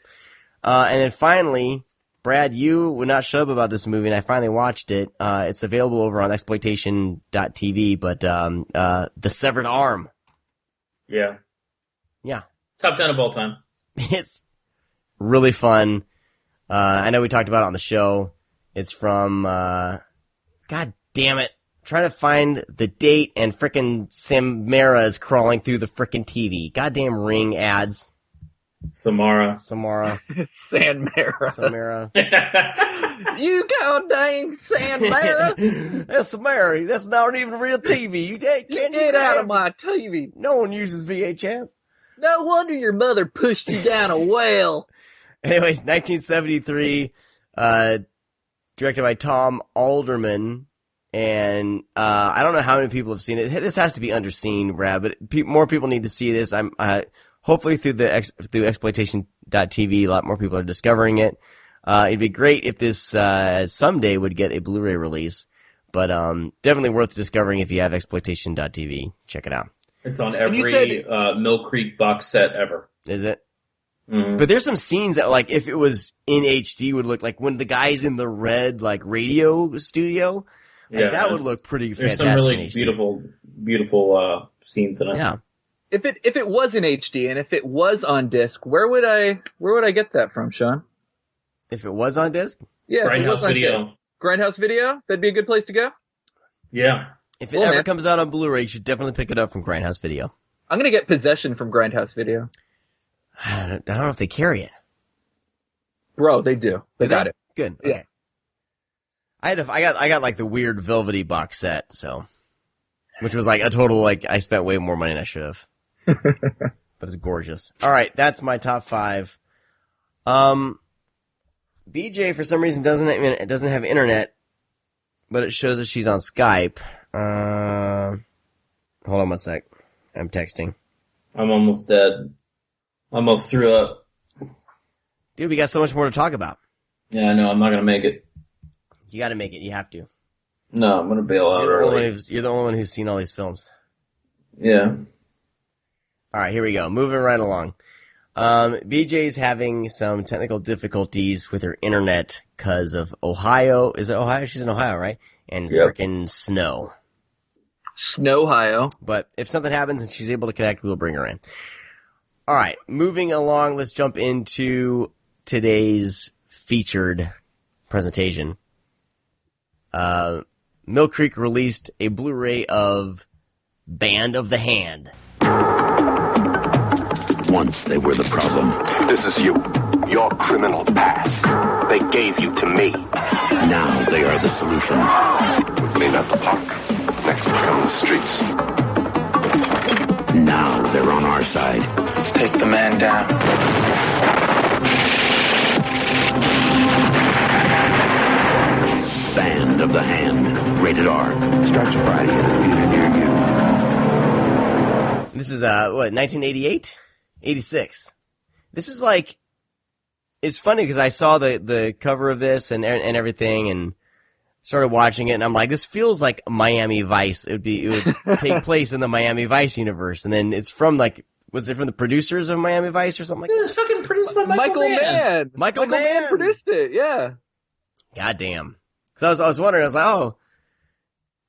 and then finally, Brad, you would not shut up about this movie, and I finally watched it. It's available over on exploitation.tv, but The Severed Arm. Yeah. Yeah. Top 10 of all time. It's really fun. I know we talked about it on the show. It's from, God damn it. Trying to find the date, and frickin' Samara is crawling through the frickin' TV. Goddamn Ring ads. Samara. Samara. You goddamn Samara. That's Samara. That's not even real TV. You can't Get out of my TV. No one uses VHS. No wonder your mother pushed you down a well. Anyways, 1973, directed by Tom Alderman. And I don't know how many people have seen it. This has to be underseen, Brad, but more people need to see this. I'm hopefully through exploitation.tv, a lot more people are discovering it. It'd be great if this someday would get a Blu-ray release, but definitely worth discovering if you have exploitation.tv. Check it out. It's on every Mill Creek box set ever. Is it? Mm-hmm. But there's some scenes that, like, if it was in HD, would look like when the guy's in the red, like, radio studio. Like, that would look pretty fantastic. There's some really beautiful scenes in it. Yeah. If it was in HD and if it was on disc, where would I get that from, Sean? If it was on disc? Yeah, Grindhouse Video. Grindhouse Video? That'd be a good place to go? Yeah. If it ever comes out on Blu-ray, you should definitely pick it up from Grindhouse Video. I'm gonna get Possession from Grindhouse Video. I don't know if they carry it. Bro, they do. They got it. Good. Yeah. Okay. I got like the weird velvety box set, so, which was like a total, like, I spent way more money than I should have. But it's gorgeous. All right, that's my top 5. BJ for some reason doesn't have internet, but it shows that she's on Skype. Hold on one sec. I'm texting. I'm almost dead. Almost threw up. Dude, we got so much more to talk about. Yeah, I know. I'm not gonna make it. You got to make it. You have to. No, I'm gonna bail out early. You're the only one who's seen all these films. Yeah. All right, here we go. Moving right along. BJ's having some technical difficulties with her internet because of Ohio. Is it Ohio? She's in Ohio, right? And frickin' snow. Ohio. But if something happens and she's able to connect, we'll bring her in. All right, moving along, let's jump into today's featured presentation. Mill Creek released a Blu-ray of Band of the Hand. Once they were the problem. This is you. Your criminal past. They gave you to me. Now they are the solution. We cleaned up the park. Next come the streets. Now they're on our side. Let's take the man down. Band of the Hand. Rated R. Starts Friday at a theater near you. This is, 1988? 86. This is like, it's funny because I saw the cover of this and everything and started watching it and I'm like, this feels like Miami Vice. It would take place in the Miami Vice universe. And then it's from like, was it from the producers of Miami Vice or something like that? It was fucking produced by Michael Mann. Michael Mann produced it, yeah. Goddamn. Because I was wondering, I was like, oh.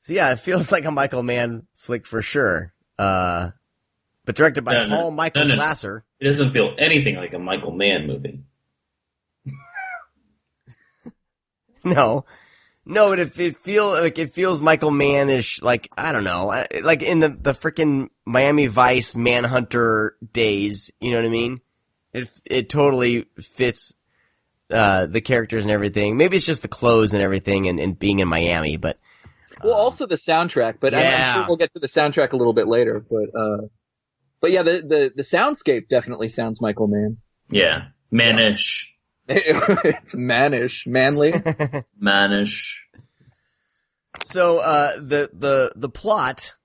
So yeah, it feels like a Michael Mann flick for sure. But directed by Paul Michael Glaser. It doesn't feel anything like a Michael Mann movie. No, but it feels Michael Mann-ish, like, I don't know, like in the frickin' Miami Vice Manhunter days, you know what I mean? It totally fits, the characters and everything. Maybe it's just the clothes and everything and being in Miami, but. Well, also the soundtrack, but I'm sure we'll get to the soundtrack a little bit later, but yeah, the soundscape definitely sounds Michael Mann. Yeah. Mannish. It's mannish. Manly. Mannish. So the plot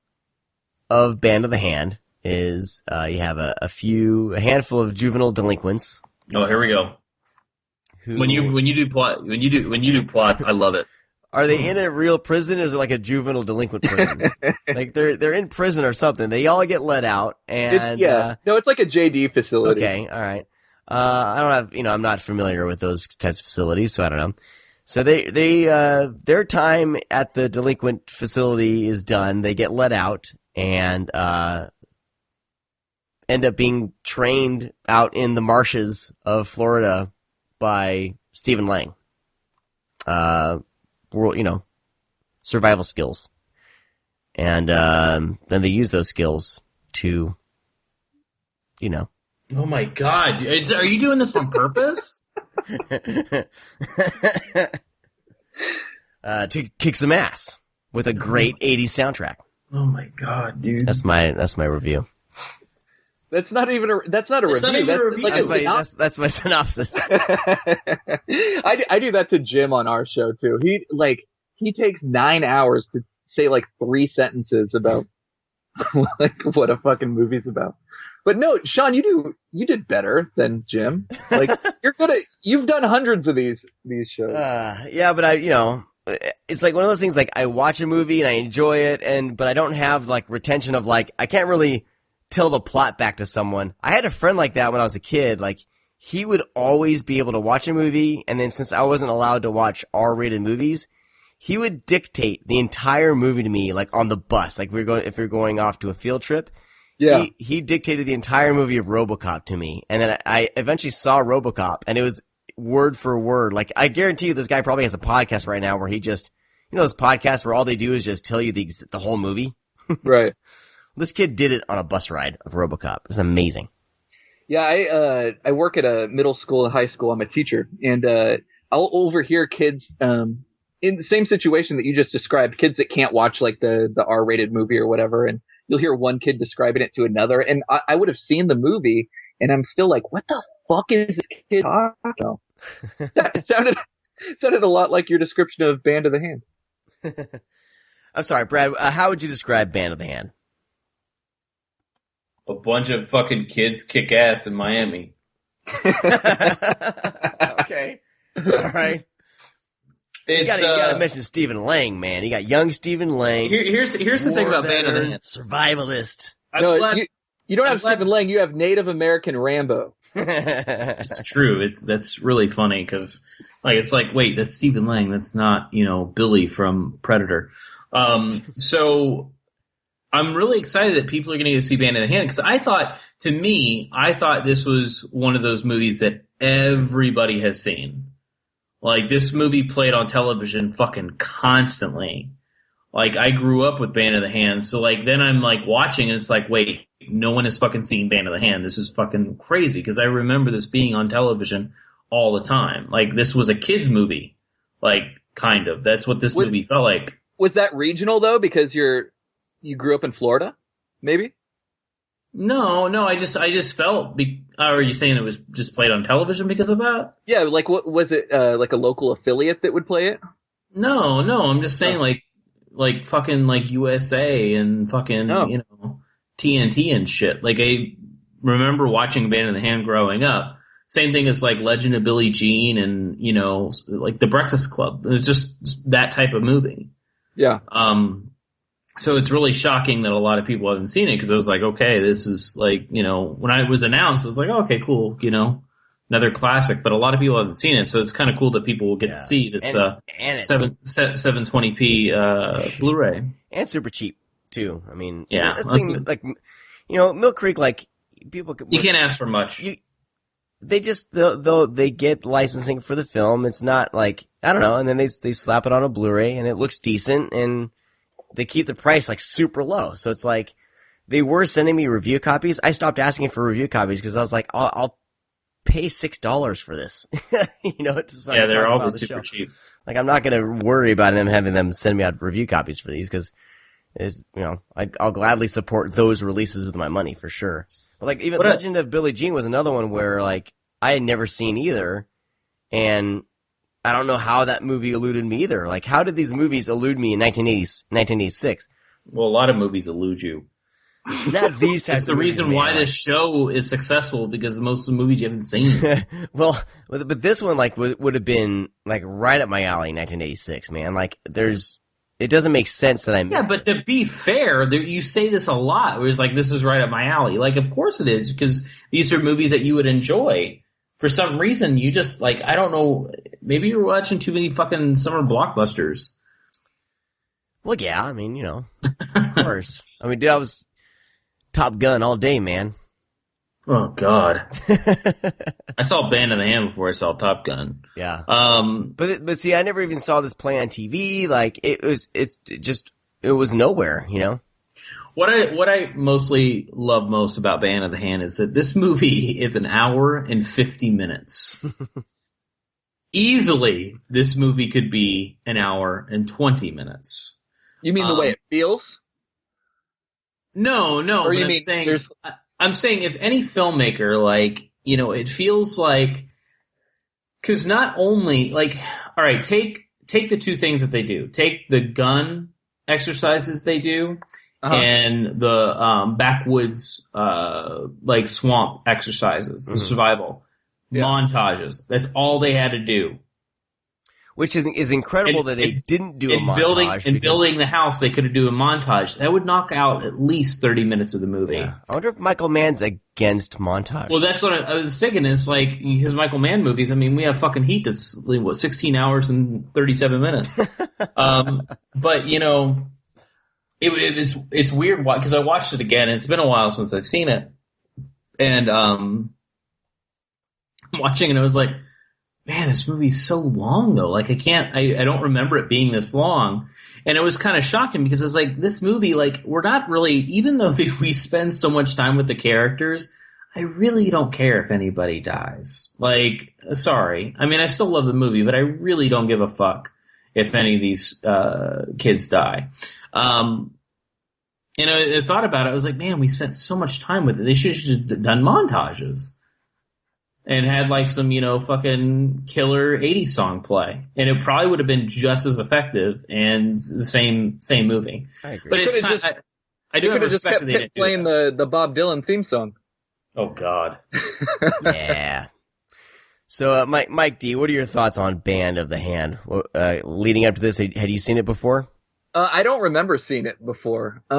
of Band of the Hand is you have a handful of juvenile delinquents. Oh, here we go. When you do plots, I love it. Are they in a real prison, or is it like a juvenile delinquent prison? Like they're in prison or something. They all get let out, and no, it's like a JD facility. Okay, all right. I don't have, I'm not familiar with those types of facilities, so I don't know. So their time at the delinquent facility is done. They get let out and end up being trained out in the marshes of Florida by Stephen Lang. Survival skills. And then they use those skills to, Oh my God. Are you doing this on purpose? To kick some ass with a great 80s soundtrack. Oh my God, dude. That's my review. That's not a review. That's That's my synopsis. I do that to Jim on our show too. He takes 9 hours to say like 3 sentences about like what a fucking movie's about. But no, Sean, you did better than Jim. Like you've done hundreds of these shows. Yeah, but it's like one of those things. Like I watch a movie and I enjoy it, but I don't have like retention of like I can't really tell the plot back to someone. I had a friend like that when I was a kid. Like he would always be able to watch a movie, and then since I wasn't allowed to watch R-rated movies, he would dictate the entire movie to me, like on the bus. Like if we were going off to a field trip. Yeah. He dictated the entire movie of RoboCop to me, and then I eventually saw RoboCop, and it was word for word. Like I guarantee you, this guy probably has a podcast right now where he just, those podcasts where all they do is just tell you the whole movie. Right. This kid did it on a bus ride of RoboCop. It was amazing. Yeah, I work at a middle school and high school. I'm a teacher, and I'll overhear kids in the same situation that you just described. Kids that can't watch like the R-rated movie or whatever, and you'll hear one kid describing it to another, and I would have seen the movie, and I'm still like, what the fuck is this kid talking about? It sounded a lot like your description of Band of the Hand. I'm sorry, Brad, how would you describe Band of the Hand? A bunch of fucking kids kick ass in Miami. Okay. All right. You gotta mention Stephen Lang, man. You got young Stephen Lang. Here's the thing about Band of the Hand. Survivalist. You don't have Stephen Lang. You have Native American Rambo. It's true. That's really funny because it's like, wait, that's Stephen Lang. That's not Billy from Predator. So I'm really excited that people are going to get to see Band of the Hand because I thought this was one of those movies that everybody has seen. Like, this movie played on television fucking constantly. Like, I grew up with Band of the Hand, so, then I'm, watching, and it's like, wait, no one has fucking seen Band of the Hand. This is fucking crazy, because I remember this being on television all the time. Like, this was a kid's movie. Kind of. That's what this movie felt like. Was that regional, though, because you grew up in Florida? Maybe? No, I just felt. Are you saying it was just played on television because of that? Yeah, what was it? Like a local affiliate that would play it? No, I'm just saying like fucking USA and fucking TNT and shit. I remember watching Band of the Hand growing up. Same thing as Legend of Billie Jean and The Breakfast Club. It was just that type of movie. Yeah. So it's really shocking that a lot of people haven't seen it because I was like, okay, this is when I was announced, I was like, oh, okay, cool, another classic. But a lot of people haven't seen it, so it's kind of cool that people will get to see this 720p Blu-ray and super cheap too. I mean, yeah, Mill Creek, people. You can't ask for much. They just they get licensing for the film. It's not I don't know, and then they slap it on a Blu-ray and it looks decent and. They keep the price super low. So it's they were sending me review copies. I stopped asking for review copies because I was like, I'll pay $6 for this. Yeah, they're always super cheap. I'm not going to worry about having them send me out review copies for these because I'll gladly support those releases with my money for sure. But even Legend of Billie Jean was another one where I had never seen either. And I don't know how that movie eluded me either. Like, how did these movies elude me in 1986? Well, a lot of movies elude you. Not these types It's the of movies, reason man. why this show is successful, because most of the movies you haven't seen. Well, but this one, like, would have been, like, right up my alley in 1986, man. Like, it doesn't make sense that I missed Yeah, but this. to be fair, you say this a lot, where it's like, this is right up my alley. Like, of course it is, because these are movies that you would enjoy. For some reason, you just, like, I don't know, maybe you're watching too many fucking summer blockbusters. Well, yeah, I mean, of course. I mean, dude, I was Top Gun all day, man. Oh, God. I saw Band of the Hand before I saw Top Gun. Yeah. But see, I never even saw this play on TV. Like, it was nowhere, What I mostly love most about Band of the Hand is that this movie is an hour and 50 minutes. Easily, this movie could be an hour and 20 minutes. You mean the way it feels? No. Or But you mean I'm saying if any filmmaker, like, it feels like, because not only, like, all right, take the two things that they do. Take the gun exercises they do. And the backwoods, like swamp exercises, the survival montages. That's all they had to do. Which is incredible that they didn't do a montage. Building the house, they could have do a montage. That would knock out at least 30 minutes of the movie. Yeah. I wonder if Michael Mann's against montage. Well, that's what I was thinking. Is like his Michael Mann movies. I mean, we have fucking Heat that's 16 hours and 37 minutes. But it's weird because I watched it again. It's been a while since I've seen it, and I'm watching and I was like, man, this movie's so long though. Like I don't remember it being this long, and it was kind of shocking because it's like this movie, like we're not really, even though we spend so much time with the characters, I really don't care if anybody dies. Like, sorry, I mean I still love the movie, but I really don't give a fuck if any of these kids die. And I thought about it. I was like, man, we spent so much time with it. They should have just done montages and had like some, fucking killer 80s song play. And it probably would have been just as effective and the same movie. I agree. But it's kind of, I do have respect that they didn't playing the Bob Dylan theme song. Oh, God. Yeah. So, Mike D, what are your thoughts on Band of the Hand? Leading up to this, had you seen it before? I don't remember seeing it before. I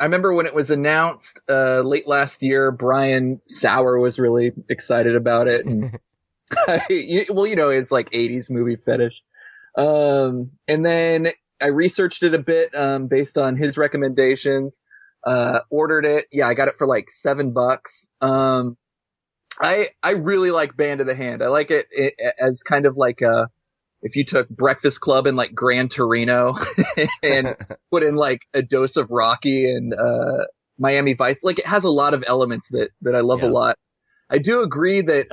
remember when it was announced late last year, Brian Sauer was really excited about it. And it's like 80s movie fetish. And then I researched it a bit based on his recommendations, ordered it. Yeah, I got it for like $7. I really like Band of the Hand. I like it as kind of like if you took Breakfast Club and like Gran Torino and put in like a dose of Rocky and Miami Vice, like it has a lot of elements that I love a lot. I do agree that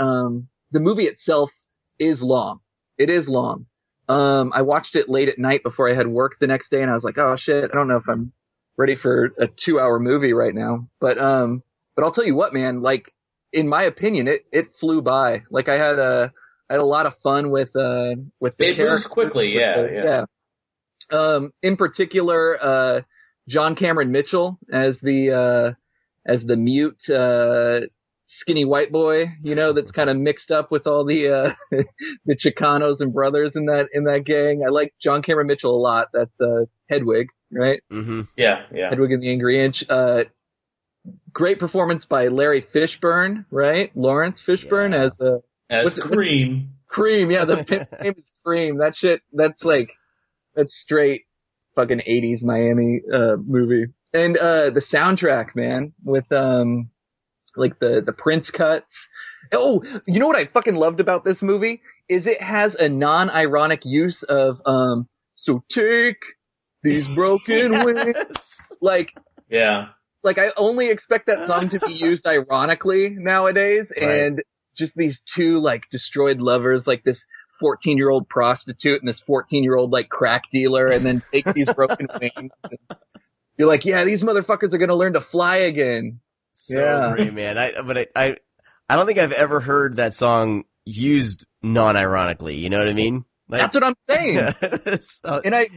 the movie itself is long. It is long. I watched it late at night before I had work the next day, and I was like, oh shit, I don't know if I'm ready for a 2-hour movie right now. But I'll tell you what, man, like in my opinion, it flew by. Like I had a lot of fun with the it moves quickly, yeah. In particular, John Cameron Mitchell as the mute skinny white boy, that's kind of mixed up with all the the Chicanos and brothers in that gang. I like John Cameron Mitchell a lot. That's Hedwig, right? Mm-hmm. Yeah. Hedwig and the Angry Inch. Great performance by Larry Fishburne, right? Lawrence Fishburne as Cream. Cream, yeah, the pimp name is Cream. That shit, that's straight fucking 80s Miami movie. And the soundtrack, man, with like the Prince cuts. Oh, you know what I fucking loved about this movie is it has a non-ironic use of so take these broken wings. Like, yeah. Like I only expect that song to be used ironically nowadays, right. And just these two like destroyed lovers, like this 14-year-old prostitute and this 14-year-old like crack dealer, and then take these broken wings. You're like, yeah, these motherfuckers are gonna learn to fly again. So great, man. I don't think I've ever heard that song used non-ironically. You know what I mean? Like, that's what I'm saying. So- And I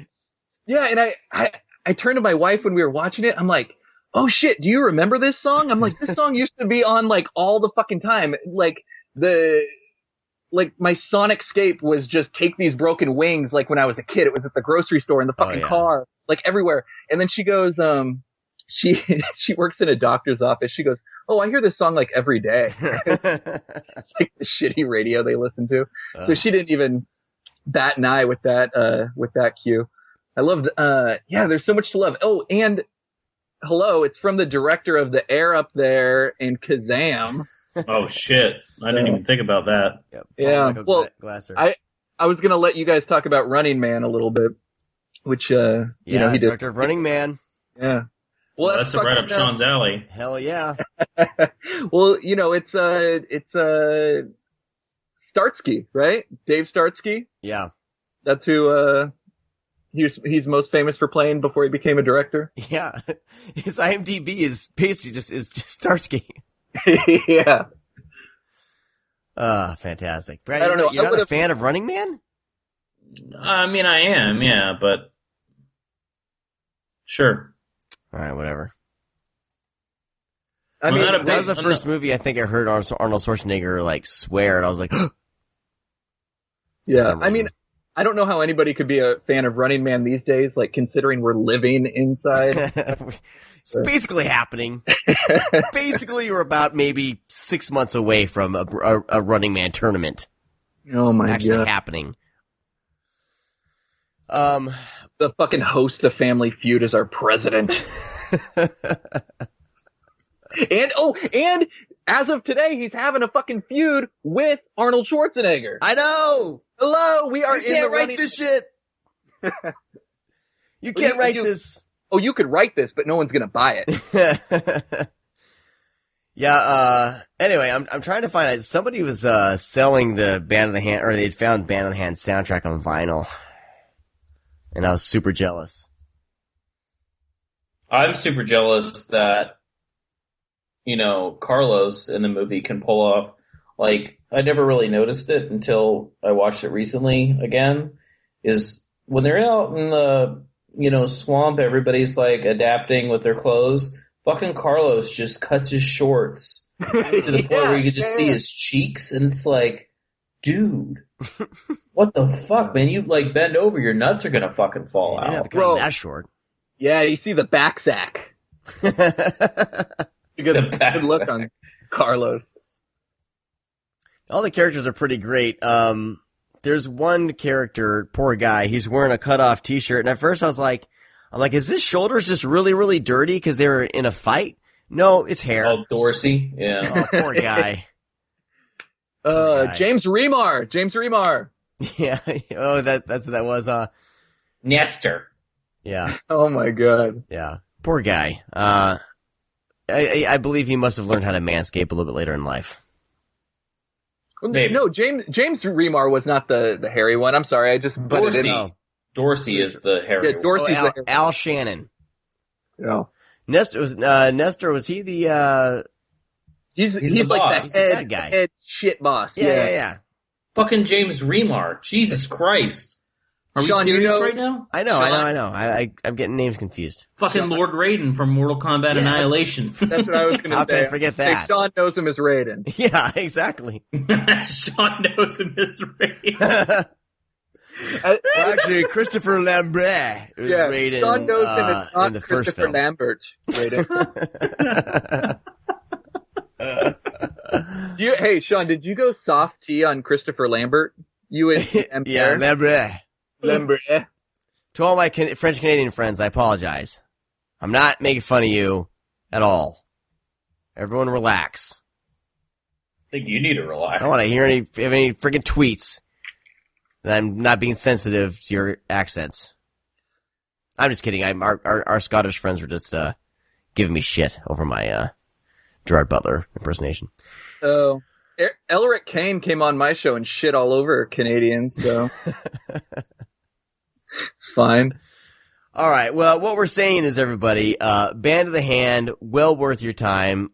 turned to my wife when we were watching it. I'm like, oh shit, do you remember this song? I'm like, this song used to be on like all the fucking time. Like my Sonicscape was just Take These Broken Wings. Like when I was a kid, it was at the grocery store, in the fucking car, like everywhere. And then she goes, she works in a doctor's office. She goes, oh, I hear this song like every day. It's like the shitty radio they listen to. So she didn't even bat an eye with that cue. I loved, there's so much to love. Oh, and hello, it's from the director of The Air Up There and Kazam. Oh shit! I didn't even think about that. Yep. Yeah, well, Glaser. I was gonna let you guys talk about Running Man a little bit, which he did. Director of Running Man. Yeah. Well, that's right up Sean's alley. Hell yeah. Well, it's Starsky, right? Dave Starsky. Yeah. That's who he's most famous for playing before he became a director. Yeah. His IMDb is basically just Starsky. Yeah. Fantastic. Brad, I don't know. You're not a fan of Running Man? I mean, I am, yeah, but sure. All right, whatever. I mean, that was the first movie I think I heard Arnold Schwarzenegger like swear, and I was like, yeah. I mean, I don't know how anybody could be a fan of Running Man these days, like considering we're living inside. It's basically happening. Basically, you're about maybe 6 months away from a Running Man tournament. Oh my actually god, happening. The fucking host of Family Feud is our president. And as of today, he's having a fucking feud with Arnold Schwarzenegger. I know. Hello, we are. You can't write this shit. You can't write this. Oh, you could write this, but no one's gonna buy it. Yeah. Anyway, I'm trying to find out. Somebody was selling the Band of the Hand, or they'd found Band of the Hand soundtrack on vinyl, and I was super jealous. I'm super jealous that, Carlos in the movie can pull off, like, I never really noticed it until I watched it recently again, is when they're out in the, swamp, everybody's, like, adapting with their clothes. Fucking Carlos just cuts his shorts to the point where you can just see his cheeks, and it's like, dude, what the fuck, man? You, like, bend over, your nuts are gonna fucking fall out. Have to cut that short. Yeah, you see the back sack. You get a good look on Carlos. All the characters are pretty great. There's one character, poor guy, he's wearing a cut-off t-shirt, and at first I'm like, is his shoulders just really, really dirty because they were in a fight? No, it's hair. Oh, Dorsey? Yeah. Oh, poor guy. James Remar. Yeah. Oh, that's what that was. Nestor. Yeah. Oh my god. Yeah. Poor guy. I believe he must have learned how to manscape a little bit later in life. Maybe. No, James Remar was not the hairy one. I'm sorry, I just butted in. Dorsey is the hairy one. Dorsey's the hairy Al Shannon. Yeah. Nestor was he the He's the like boss. the guy. head shit boss. Yeah. Fucking James Remar. Jesus Christ. Are Sean, we serious right now? I know. I'm getting names confused. Fucking Lord Raiden from Mortal Kombat Annihilation. That's what I was going to say. How can I forget that? Sean knows him as Raiden. Yeah, exactly. Sean knows him as Raiden. Well, actually, Christopher Lambert is Raiden. Sean knows him as not in the first Christopher film. Lambert Raiden. Hey, Sean, did you go soft T on Christopher Lambert? You and Yeah, Lambert. To all my French Canadian friends, I apologize. I'm not making fun of you at all. Everyone relax. I think you need to relax. I don't want to hear any freaking tweets that I'm not being sensitive to your accents. I'm just kidding. Our Scottish friends were just giving me shit over my Gerard Butler impersonation. Oh, Elric Kane came on my show and shit all over Canadians, so it's fine. All right. Well, what we're saying is, everybody, Band of the Hand, well worth your time.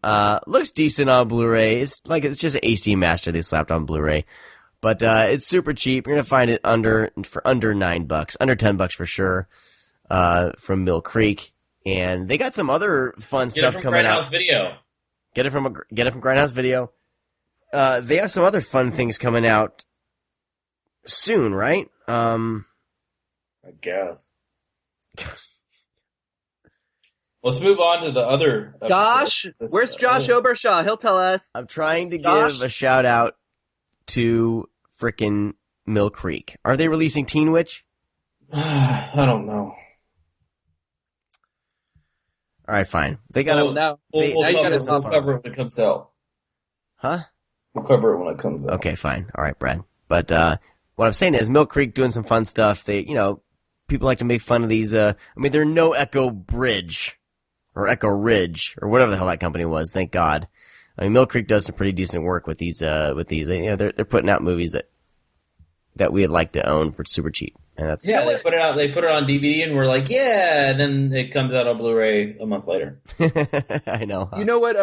Looks decent on Blu-ray. It's just an HD master they slapped on Blu-ray, but it's super cheap. You're gonna find it for under $9, under $10 for sure. From Mill Creek, and they got some other fun stuff coming out. Get it from Grindhouse Video. They have some other fun things coming out soon, right? I guess. Let's move on to the other episode. Josh? Where's Josh Obershaw? He'll tell us. I'm trying to give a shout out to frickin' Mill Creek. Are they releasing Teen Witch? I don't know. All right, fine. They got We'll cover it when it comes out. Huh? We'll cover it when it comes out. Okay, fine. All right, Brad. But what I'm saying is Mill Creek doing some fun stuff. They, people like to make fun of these. They're no Echo Bridge or Echo Ridge or whatever the hell that company was. Thank God. Mill Creek does some pretty decent work with these. They're putting out movies that we'd like to own for super cheap. And that's they put it out. They put it on DVD, and we're like, yeah. And then it comes out on Blu-ray a month later. I know. Huh? You know what?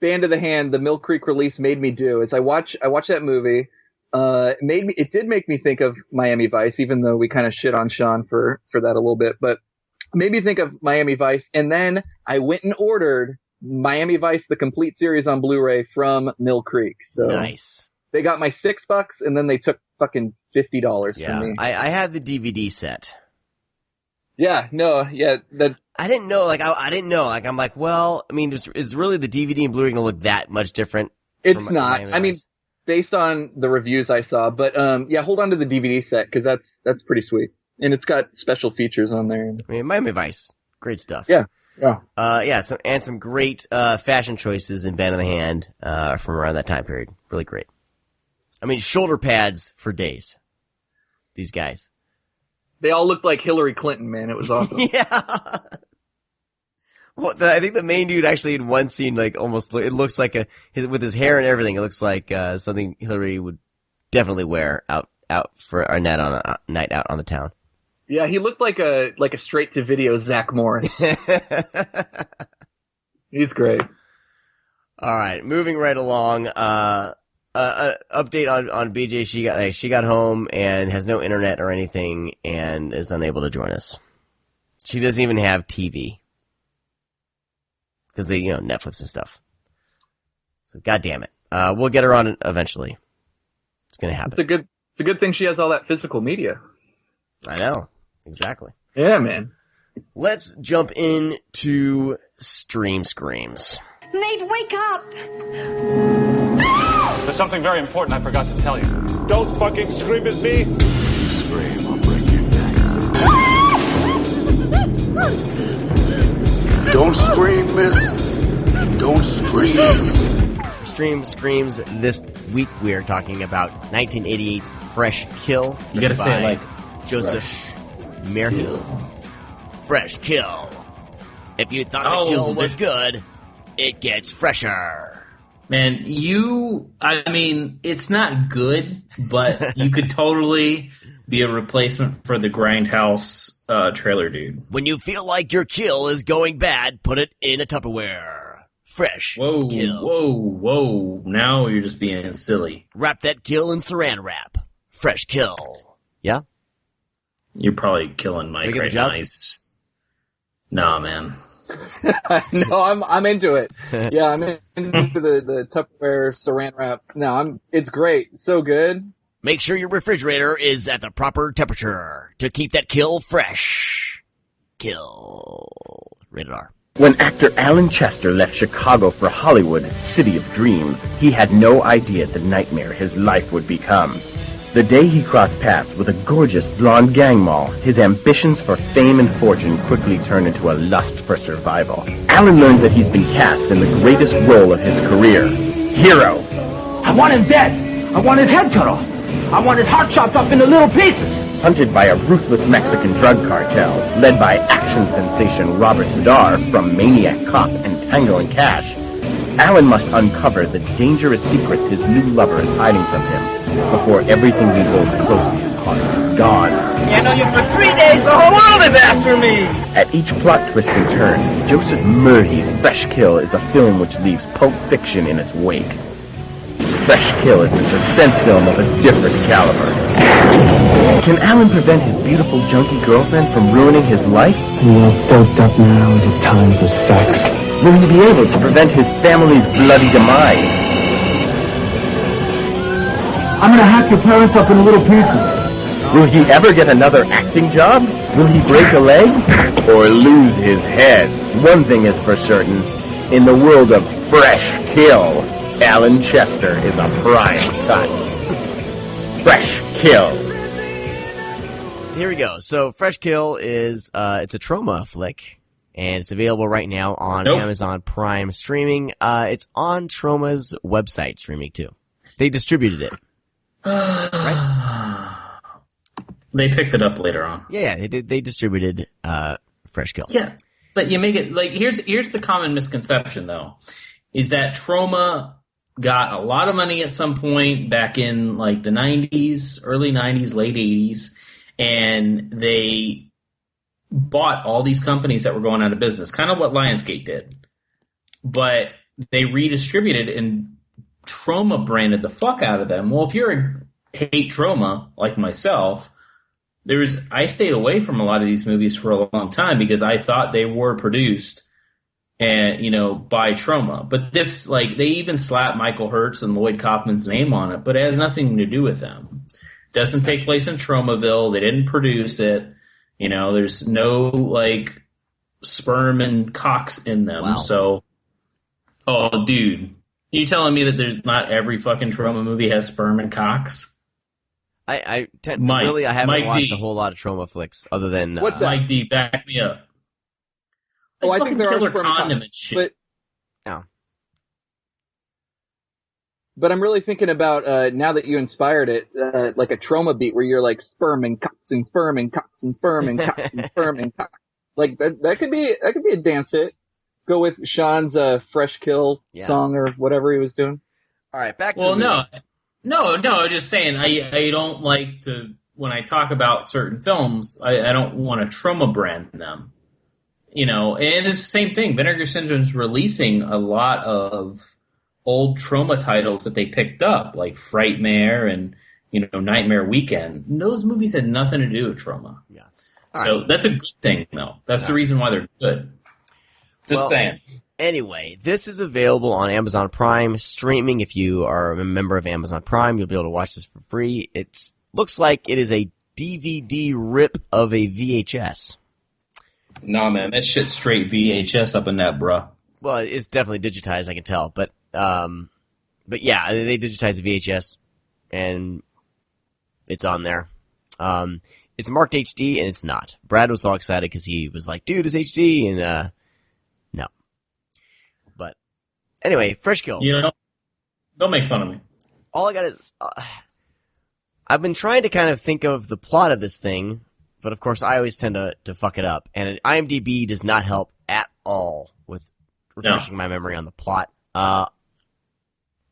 Band of the Hand, the Mill Creek release made me do is I watched that movie. It did make me think of Miami Vice, even though we kind of shit on Sean for that a little bit. But it made me think of Miami Vice, and then I went and ordered Miami Vice, the complete series on Blu-ray from Mill Creek. So nice. They got my $6, and then they took fucking $50 from me. I had the DVD set. Yeah, no, yeah. I didn't know, I didn't know. I'm like, well, is really the DVD and Blu-ray going to look that much different? It's not. Based on the reviews I saw, but hold on to the DVD set, because that's pretty sweet. And it's got special features on there. Miami Vice. Great stuff. Yeah. Some great fashion choices in Band of the Hand from around that time period. Really great. Shoulder pads for days. These guys. They all looked like Hillary Clinton, man. It was awesome. Yeah. Well, I think the main dude actually in one scene, it looks like with his hair and everything, it looks like something Hillary would definitely wear out for a night out on the town. Yeah, he looked like a straight to video Zach Morris. He's great. All right, moving right along. Update on BJ. She got home and has no internet or anything and is unable to join us. She doesn't even have TV because they, Netflix and stuff. So, God damn it. We'll get her on eventually. It's gonna happen. It's a good thing she has all that physical media. I know. Exactly. Yeah, man. Let's jump into Stream Screams. Nate, wake up! There's something very important I forgot to tell you. Don't fucking scream at me! You scream, I'll break your neck. Don't scream, miss. Don't scream. Stream Screams this week we are talking about 1988's Fresh Kill. You gotta say it like Joseph Merhill. Fresh Kill. If you thought the kill was good, it gets fresher. Man, it's not good, but you could totally be a replacement for the Grindhouse trailer dude. When you feel like your kill is going bad, put it in a Tupperware. Fresh Kill. Whoa. Now you're just being silly. Wrap that kill in saran wrap. Fresh Kill. Yeah? You're probably killing Mike right now. Nah, man. No, I'm into it. Yeah, I'm into the Tupperware saran wrap. No, it's great. So good. Make sure your refrigerator is at the proper temperature to keep that kill fresh. Kill. Rated R. When actor Alan Chester left Chicago for Hollywood, City of Dreams, he had no idea the nightmare his life would become. The day he crossed paths with a gorgeous blonde gang moll, his ambitions for fame and fortune quickly turned into a lust for survival. Alan learns that he's been cast in the greatest role of his career, Hero. I want him dead. I want his head cut off. I want his heart chopped up into little pieces. Hunted by a ruthless Mexican drug cartel, led by action sensation Robert Zadar from Maniac Cop and Tango and Cash, Alan must uncover the dangerous secrets his new lover is hiding from him before everything he holds close to his heart is gone. I know you for 3 days, the whole world is after me! At each plot twist and turn, Joseph Murphy's Fresh Kill is a film which leaves Pulp Fiction in its wake. Fresh Kill is a suspense film of a different caliber. Can Alan prevent his beautiful junkie girlfriend from ruining his life? Well, doped up now is it time for sex? Will he be able to prevent his family's bloody demise? I'm gonna hack your parents up in little pieces. Will he ever get another acting job? Will he break a leg? Or lose his head? One thing is for certain. In the world of Fresh Kill, Alan Chester is a prime cut. Fresh Kill. Here we go. So Fresh Kill is it's a trauma flick, and it's available right now on Amazon Prime streaming. It's on Troma's website streaming too. They distributed it. Right? They picked it up later on. Yeah, they distributed Fresh Kill. Yeah, but you make it like here's the common misconception though, is that Troma got a lot of money at some point back in like the 90s, early 90s, late 80s, and they bought all these companies that were going out of business, kind of what Lionsgate did. But they redistributed and Troma branded the fuck out of them. Well, if you're hate Troma, like myself, I stayed away from a lot of these movies for a long time because I thought they were produced and by Troma. But this, like, they even slapped Michael Hertz and Lloyd Kaufman's name on it, but it has nothing to do with them. It doesn't take place in Tromaville. They didn't produce it. There's no like sperm and cocks in them. Wow. So, oh, dude, you telling me that there's not every fucking Troma movie has sperm and cocks? I haven't watched a whole lot of Troma flicks other than Mike D, back me up. Like I think there Killer are Condom and shit. But I'm really thinking about, now that you inspired it, like a Troma beat where you're like sperm and cocks and sperm and cocks and sperm and cocks and sperm and cocks. Like that could be a dance hit. Go with Sean's Fresh Kill song or whatever he was doing. All right, back to the movie. No, I'm just saying I don't like to, when I talk about certain films, I don't want to Troma brand them. And it's the same thing. Vinegar Syndrome's releasing a lot of old Troma titles that they picked up, like Frightmare and, Nightmare Weekend. And those movies had nothing to do with Troma. Yeah. So that's a good thing, though. That's the reason why they're good. Just saying. Anyway, this is available on Amazon Prime streaming. If you are a member of Amazon Prime, you'll be able to watch this for free. It looks like it is a DVD rip of a VHS. Nah, man, that shit's straight VHS up in that, bruh. Well, it's definitely digitized, I can tell. But yeah, they digitized the VHS, and it's on there. It's marked HD, and it's not. Brad was all excited because he was like, dude, it's HD, and no. But anyway, Fresh Kill. Don't make fun of me. All I got is... I've been trying to kind of think of the plot of this thing, but of course I always tend to fuck it up. And IMDb does not help at all with refreshing my memory on the plot. All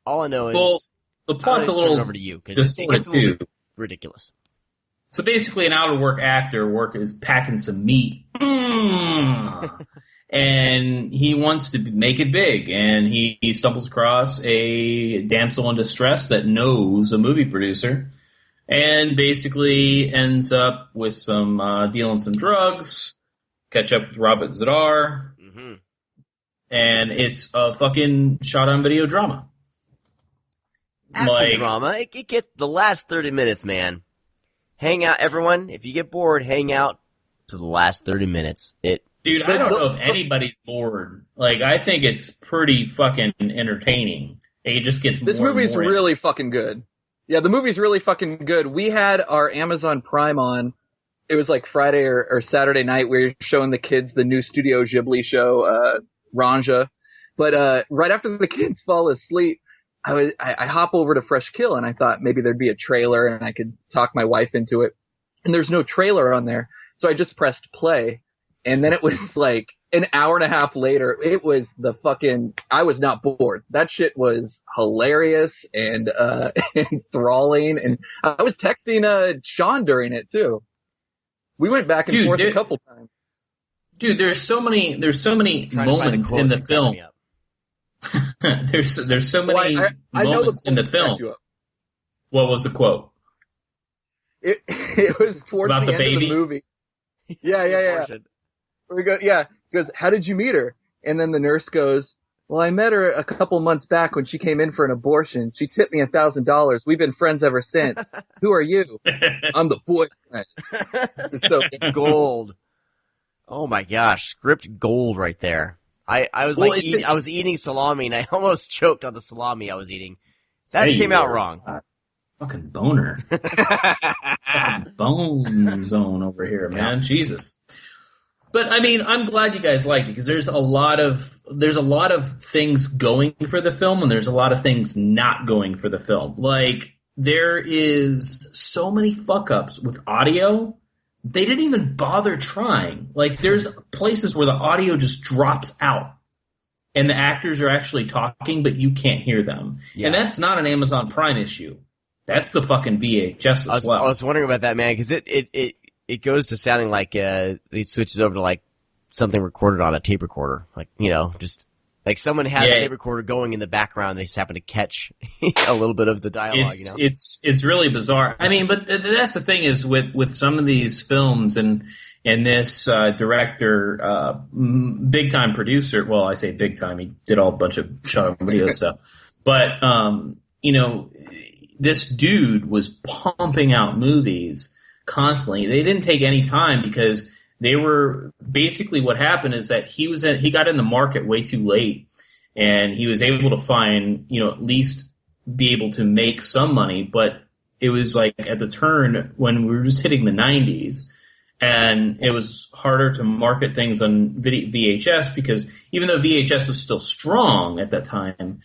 I know is... the plot's a little... turn over to you, because it gets a little bit ridiculous. So basically, an out-of-work actor is packing some meat. And he wants to make it big. And he stumbles across a damsel in distress that knows a movie producer. And basically ends up with some dealing some drugs, catch up with Robert Zadar. Mm-hmm. And it's a fucking shot-on-video drama. Action drama. It gets the last 30 minutes, man. Hang out, everyone. If you get bored, hang out to the last 30 minutes. Dude, I don't know if anybody's bored. Like, I think it's pretty fucking entertaining. It just gets more. This movie's really fucking good. Yeah, the movie's really fucking good. We had our Amazon Prime on. It was like Friday or Saturday night. We were showing the kids the new Studio Ghibli show, Ranja. But right after the kids fall asleep, I hop over to Fresh Kill, and I thought maybe there'd be a trailer and I could talk my wife into it. And there's no trailer on there. So I just pressed play. And then it was like an hour and a half later, it was I was not bored. That shit was hilarious and enthralling. And I was texting Sean during it too. We went back and forth a couple times. Dude, there's so many moments in the film. there's so many moments in the film. What was the quote? It was towards about the the end baby? of the movie. Yeah. He goes, how did you meet her? And then the nurse goes, well, I met her a couple months back when she came in for an abortion. She tipped me $1,000. We've been friends ever since. Who are you? I'm the boyfriend. So gold. Oh my gosh, script gold right there. I was eating salami and I almost choked on the salami I was eating. That came out wrong. Fucking boner. Fucking bone zone over here, man. Yeah. Jesus. But I mean, I'm glad you guys liked it because there's a lot of things going for the film and there's a lot of things not going for the film. Like there is so many fuck ups with audio. They didn't even bother trying. Like there's places where the audio just drops out and the actors are actually talking, but you can't hear them. Yeah. And that's not an Amazon Prime issue. That's the fucking VHS as well. I was wondering about that, man, because it goes to sounding like it switches over to like something recorded on a tape recorder, like just like someone has a tape recorder going in the background. They just happen to catch a little bit of the dialogue. It's really bizarre. I mean, but that's the thing is with some of these films and this director, big time producer. Well, I say big time. He did a bunch of shot on video stuff, but this dude was pumping out movies constantly. They didn't take any time because they were basically what happened is that he got in the market way too late and he was able to find, at least be able to make some money. But it was like at the turn when we were just hitting the 90s and it was harder to market things on VHS because even though VHS was still strong at that time,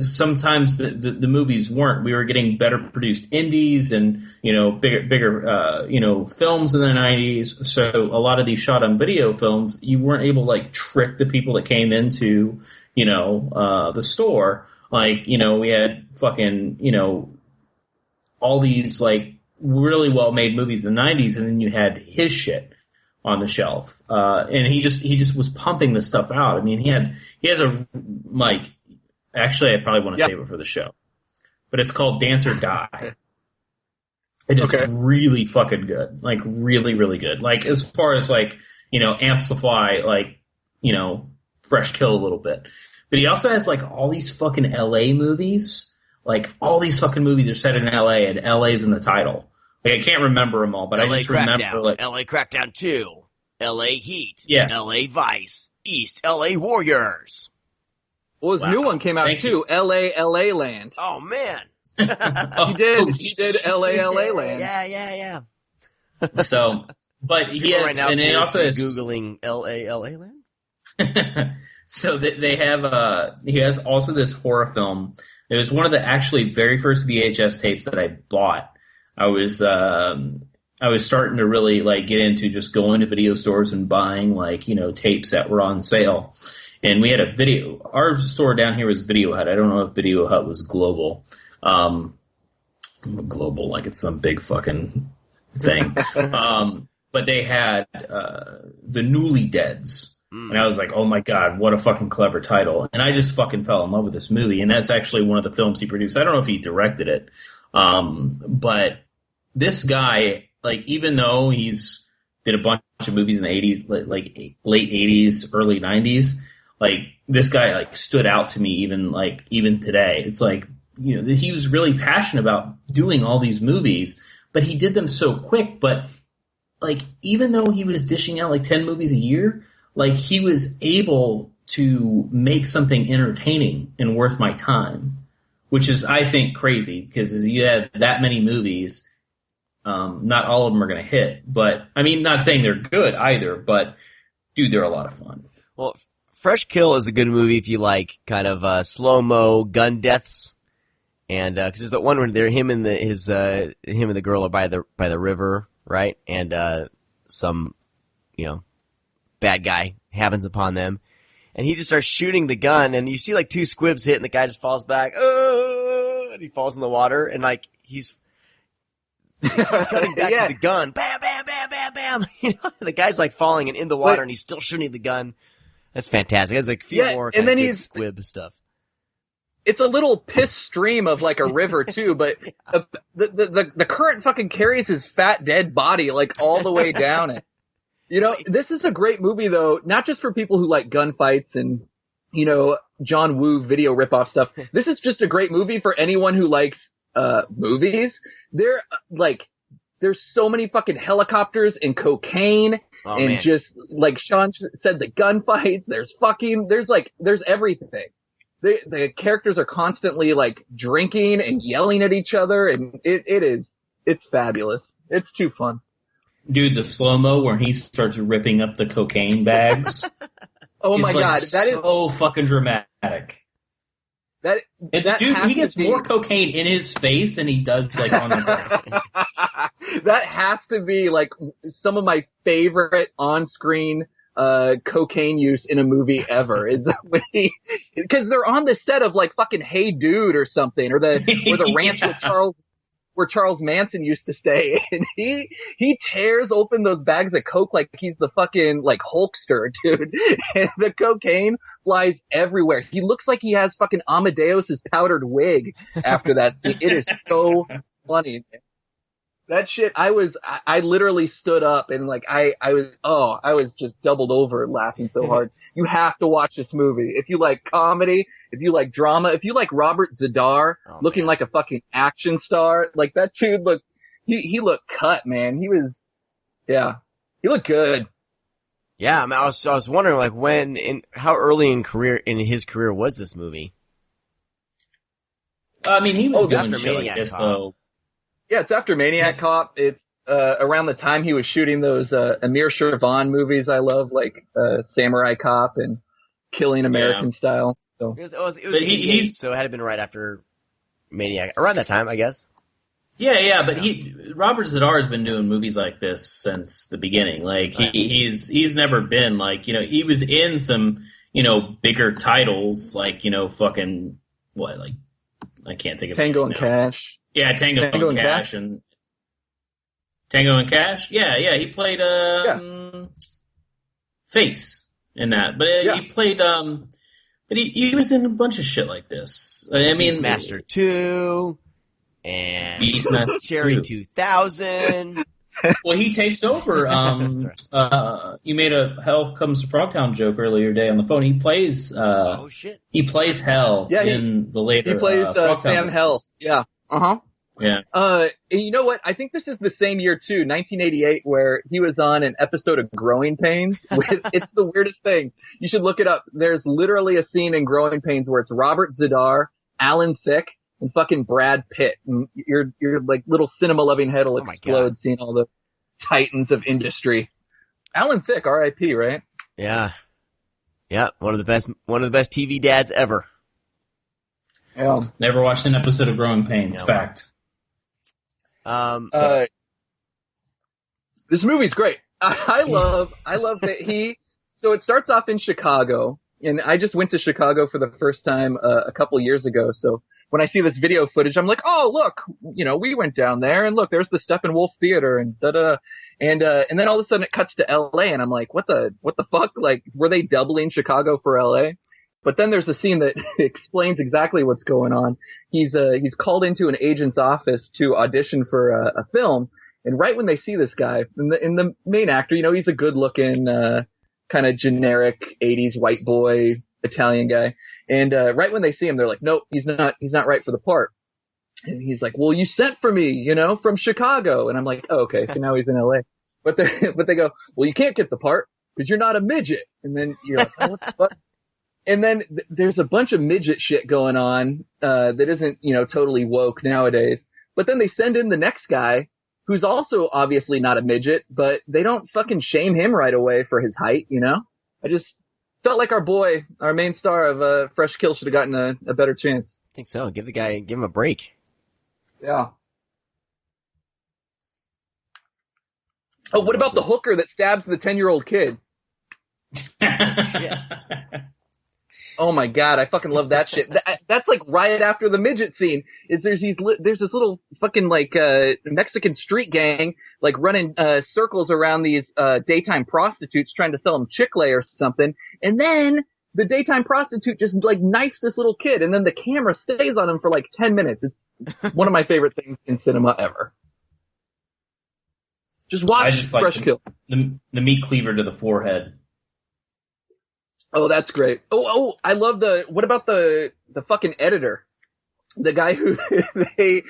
sometimes the movies weren't. We were getting better produced indies and bigger films in the 90s. So a lot of these shot on video films, you weren't able to like trick the people that came into the store. Like we had fucking all these like really well made movies in the 90s, and then you had his shit on the shelf, and he just was pumping this stuff out. I mean, he has a like. Actually, I probably want to save it for the show. But it's called Dance or Die. It is really fucking good. Like, really, really good. Like, as far as, like, amplify, like, Fresh Kill a little bit. But he also has, like, all these fucking L.A. movies. Like, all these fucking movies are set in L.A. and L.A.'s in the title. Like, I can't remember them all, but I just remember, like... L.A. Crackdown 2. L.A. Heat. Yeah. L.A. Vice. East L.A. Warriors. Well, his new one came out too. LA Land. Oh man, he did LA Land. Yeah. So, but he has, right now, and he also has googling LA Land. So they have he has also this horror film. It was one of the actually very first VHS tapes that I bought. I was starting to really like get into just going to video stores and buying like tapes that were on sale. And we had a video. Our store down here was Video Hut. I don't know if Video Hut was global. Global, like it's some big fucking thing. But they had The Newly Deads. And I was like, oh my God, what a fucking clever title. And I just fucking fell in love with this movie. And that's actually one of the films he produced. I don't know if he directed it. But this guy, like, even though he's did a bunch of movies in the 80s, like late 80s, early 90s, like this guy like stood out to me even today. It's like, he was really passionate about doing all these movies, but he did them so quick. But like, even though he was dishing out like 10 movies a year, like he was able to make something entertaining and worth my time, which is, I think, crazy because you have that many movies. Not all of them are going to hit, but I mean, not saying they're good either, but dude, they're a lot of fun. Well, Fresh Kill is a good movie if you like kind of slow-mo gun deaths, and because there's that one where him and the girl are by the river, right? And some bad guy happens upon them. And he just starts shooting the gun, and you see like 2 squibs hit, and the guy just falls back, and he falls in the water, and like he's cutting back to the gun, bam, bam, bam, bam, bam. You know, the guy's like falling and in the water, and he's still shooting the gun. That's fantastic. There's like a few more kind of good squib stuff. It's a little piss stream of like a river too, but the current fucking carries his fat dead body like all the way down it. You know, this is a great movie though, not just for people who like gunfights and, you know, John Woo video ripoff stuff. This is just a great movie for anyone who likes, movies. There's so many fucking helicopters and cocaine just like Sean said, the gunfights, there's everything. The characters are constantly like drinking and yelling at each other, and it's fabulous. It's too fun. Dude, the slow-mo where he starts ripping up the cocaine bags. Oh my God, that is so fucking dramatic. He gets more cocaine in his face than he does like on the ground. That has to be like some of my favorite on-screen cocaine use in a movie ever. Is because they're on the set of like fucking Hey Dude or something, or the ranch where Charles Manson used to stay, and he tears open those bags of coke like he's the fucking like Hulkster, dude. And the cocaine flies everywhere. He looks like he has fucking Amadeus's powdered wig after that scene. It is so funny. That shit, I literally stood up and like I was just doubled over laughing so hard. You have to watch this movie. If you like comedy, if you like drama, if you like Robert Zadar looking like a fucking action star, like that dude he looked cut, man. He looked good. Yeah, I mean, I was wondering like how early in his career was this movie? I mean, he was doing after shit Maniac like this Cop. though. Yeah, it's after Maniac Cop. It's around the time he was shooting those Amir Shervan movies I love, like Samurai Cop and Killing American Style. So it was 88, so it had been right after Maniac, around that time, I guess. Yeah, but Robert Zadar has been doing movies like this since the beginning. Like he's never been like, you know, he was in some, you know, bigger titles like, you know, fucking what, like I can't think of Tango and Cash. Yeah, Tango and Cash and Tango and Cash. Yeah, he played Face in that, but he played but he was in a bunch of shit like this. I mean, Beastmaster 2 and Beastmaster Cherry 2. 2000. Well, he takes over. You made a Hell Comes to Frogtown joke earlier today on the phone. He plays. He plays Hell in the later. He plays Frogtown Sam movies. Hell. Yeah. Yeah. And you know what? I think this is the same year too, 1988, where he was on an episode of Growing Pains. It's the weirdest thing. You should look it up. There's literally a scene in Growing Pains where it's Robert Zadar, Alan Thicke, and fucking Brad Pitt. And your like little cinema loving head will explode seeing all the titans of industry. Alan Thicke, R.I.P. Right? Yeah. One of the best TV dads ever. Yeah. Never watched an episode of Growing Pains. No. Fact. This movie's great. I love that so it starts off in Chicago, and I just went to Chicago for the first time a couple years ago. So when I see this video footage, I'm like, oh, look, you know, we went down there, and look, there's the Steppenwolf Theater, and da-da. And then all of a sudden it cuts to LA, and I'm like, what the fuck? Like, were they doubling Chicago for LA? But then there's a scene that explains exactly what's going on. He's called into an agent's office to audition for a film. And right when they see this guy, and the main actor, you know, he's a good looking, kind of generic 80s white boy Italian guy. And, right when they see him, they're like, nope, he's not right for the part. And he's like, well, you sent for me, you know, from Chicago. And I'm like, oh, okay. So now he's in LA. But they go, well, you can't get the part because you're not a midget. And then you're like, oh, what the fuck? And then there's a bunch of midget shit going on, that isn't, you know, totally woke nowadays. But then they send in the next guy who's also obviously not a midget, but they don't fucking shame him right away for his height, you know? I just felt like our main star of Fresh Kill should have gotten a better chance. I think so. Give him a break. Yeah. Oh, what about the hooker that stabs the 10-year-old kid? Shit. Oh my god, I fucking love that shit. That's like right after the midget scene. There's this little fucking like Mexican street gang like running circles around these daytime prostitutes trying to sell them chicle or something, and then the daytime prostitute just like knifes this little kid, and then the camera stays on him for like 10 minutes. It's one of my favorite things in cinema ever. Just watch Fresh Kill. The meat cleaver to the forehead. Oh, that's great. Oh, I love what about the fucking editor? The guy who they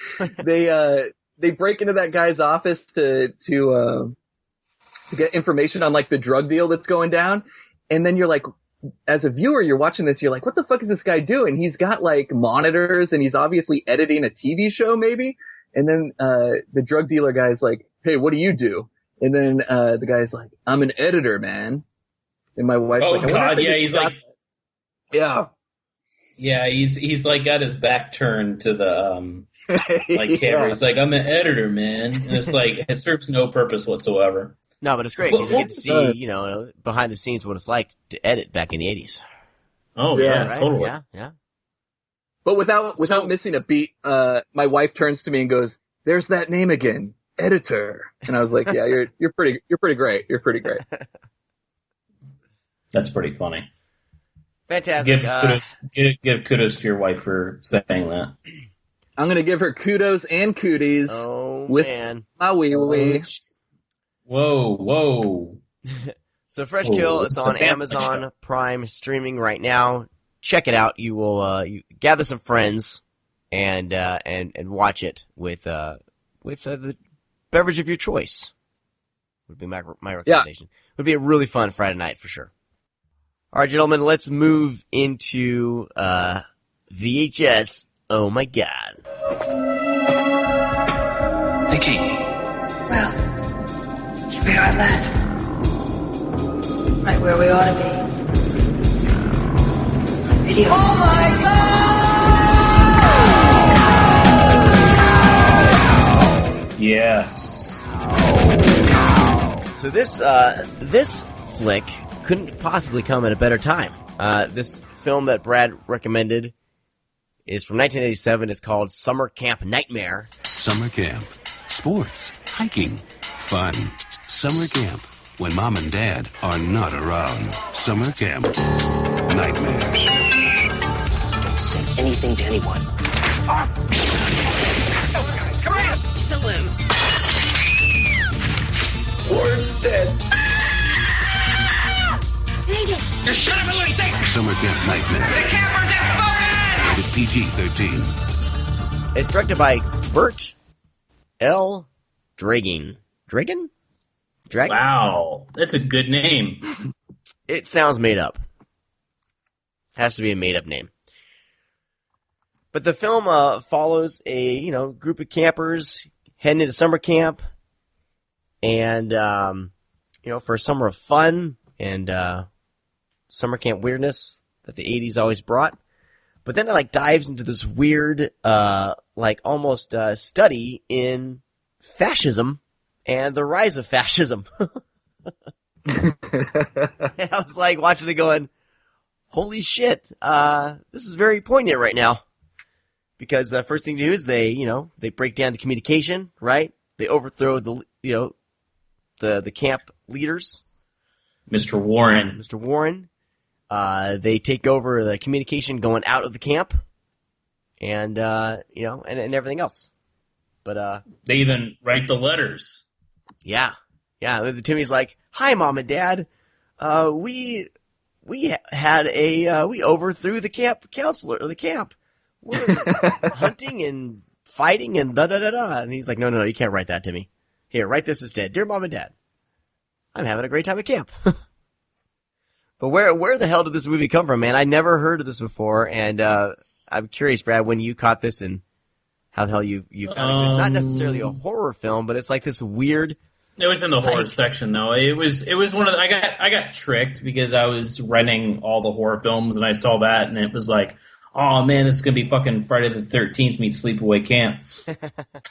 break into that guy's office to get information on like the drug deal that's going down. And then you're like, as a viewer, you're watching this, you're like, what the fuck is this guy doing? He's got like monitors and he's obviously editing a TV show maybe. And then, the drug dealer guy's like, hey, what do you do? And then, the guy's like, I'm an editor, man. And my wife's oh like, god, yeah, he's like, yeah, he's like got his back turned to the like camera. He's like, I'm an editor, man, and it's like it serves no purpose whatsoever. No, but it's great because you get to see, behind the scenes what it's like to edit back in the 80s. Oh yeah, right? totally. Yeah. But without missing a beat, my wife turns to me and goes, "There's that name again, editor." And I was like, "Yeah, you're pretty great. You're pretty great." That's pretty funny. Fantastic. Give kudos to your wife for saying that. I'm going to give her kudos and cooties with my wee-wee. Whoa. So Fresh Kill, it's on Amazon Prime streaming right now. Check it out. You will you gather some friends and watch it with the beverage of your choice. Would be my recommendation. Would be a really fun Friday night for sure. All right, gentlemen, let's move into VHS. Oh my God. Nikki. Well, here we are at last. Right where we ought to be. Video. Oh my God! Yes. So this flick couldn't possibly come at a better time. This film that Brad recommended is from 1987. It's called Summer Camp Nightmare. Summer Camp. Sports, hiking, fun. Summer Camp. When Mom and Dad are not around. Summer Camp Nightmare. Don't say anything to anyone. Come on! Kill him. Ward's dead. Just shut up and let me think. Summer Camp Nightmare. The campers have spoken! Rated PG-13. It's directed by Burt L. Dragan. Dragan? Wow, that's a good name. It sounds made up. Has to be a made up name. But the film follows a group of campers heading into summer camp, and for a summer of fun and summer camp weirdness that the 80s always brought. But then it dives into this weird almost study in fascism and the rise of fascism. And I was watching it going, holy shit, this is very poignant right now. Because the first thing to do is they break down the communication, right? They overthrow the camp leaders. Mr. Warren. They take over the communication going out of the camp, and and everything else. But they even write the letters. Yeah. Timmy's like, "Hi, Mom and Dad. We overthrew the camp counselor or the camp. We're hunting and fighting and da da da da." And he's like, "No, you can't write that, Timmy. Here, write this instead. Dear Mom and Dad, I'm having a great time at camp." But where the hell did this movie come from, man? I never heard of this before, and I'm curious, Brad, when you caught this and how the hell you found it. It's not necessarily a horror film, but it's this weird. It was in the horror section, though. It was one of the, I got tricked because I was renting all the horror films, and I saw that, and it was like, oh man, this is gonna be fucking Friday the 13th meets Sleepaway Camp.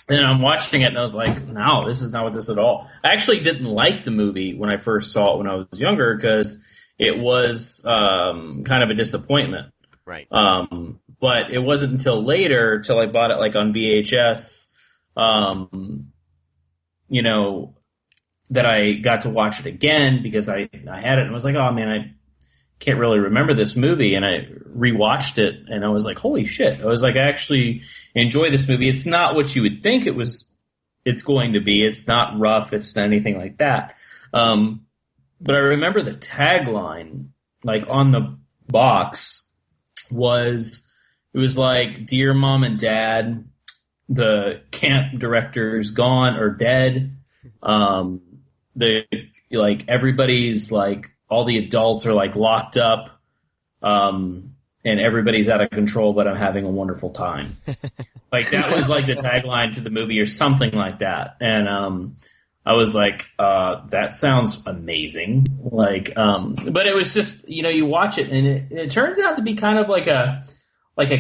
And I'm watching it, and I was like, no, this is not what this at all. I actually didn't like the movie when I first saw it when I was younger because it was kind of a disappointment. Right. But it wasn't until later, till I bought it like on VHS, you know, that I got to watch it again because I had it and was like, oh man, I can't really remember this movie. And I rewatched it and I was like, holy shit. I was like, I actually enjoy this movie. It's not what you would think it's going to be. It's not rough. It's not anything like that. But I remember the tagline, like on the box, it was like, "Dear Mom and Dad, the camp director's gone or dead. Everybody's like, all the adults are like locked up, and everybody's out of control, but I'm having a wonderful time." Like that was like the tagline to the movie or something like that. And I was like, that sounds amazing. Like, but it was just, you know, you watch it and it turns out to be kind of like a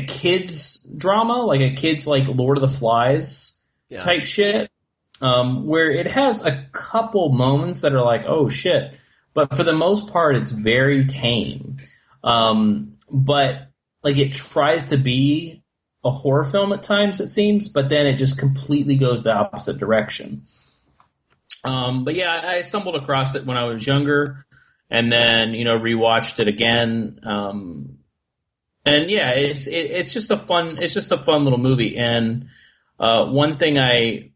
kid's drama, like a kid's like Lord of the Flies type shit, where it has a couple moments that are like, oh shit. But for the most part, it's very tame. But like it tries to be a horror film at times, it seems, but then it just completely goes the opposite direction. But yeah, I stumbled across it when I was younger, and then, you know, rewatched it again. And yeah, it's just a fun little movie. And one thing I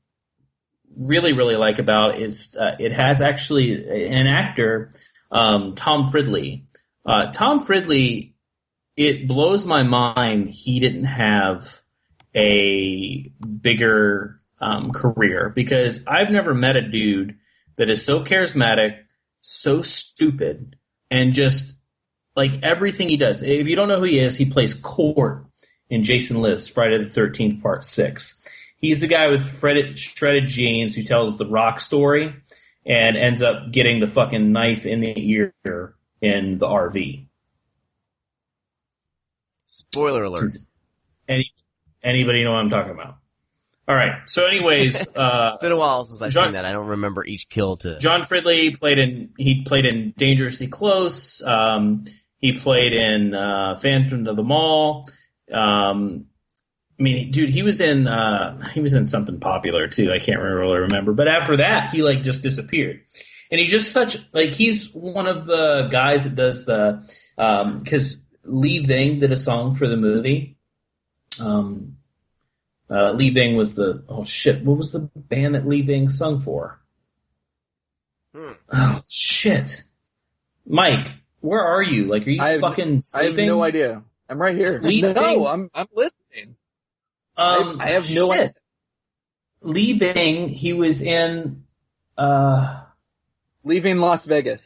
really, really like about it is it has actually an actor, Tom Fridley. Tom Fridley, it blows my mind he didn't have a bigger career, because I've never met a dude that is so charismatic, so stupid, and just like everything he does. If you don't know who he is, he plays Court in Jason Lives, Friday the 13th, Part 6. He's the guy with shredded jeans who tells the rock story and ends up getting the fucking knife in the ear in the RV. Spoiler alert. Anybody know what I'm talking about? All right. So, anyways, it's been a while since I've seen that. I don't remember each kill to. John Fridley played in Dangerously Close. He played in Phantom of the Mall. I mean, dude, he was in something popular too. I can't really remember. But after that, he like just disappeared. And he's just such like he's one of the guys that does the because Lee Ving did a song for the movie. Lee Ving was what was the band that Lee Ving sung for? Oh shit, Mike, where are you? Like, are you fucking sleeping? I have no idea. I'm right here. I'm listening. I have no idea. Lee Ving, he was in Leaving Las Vegas.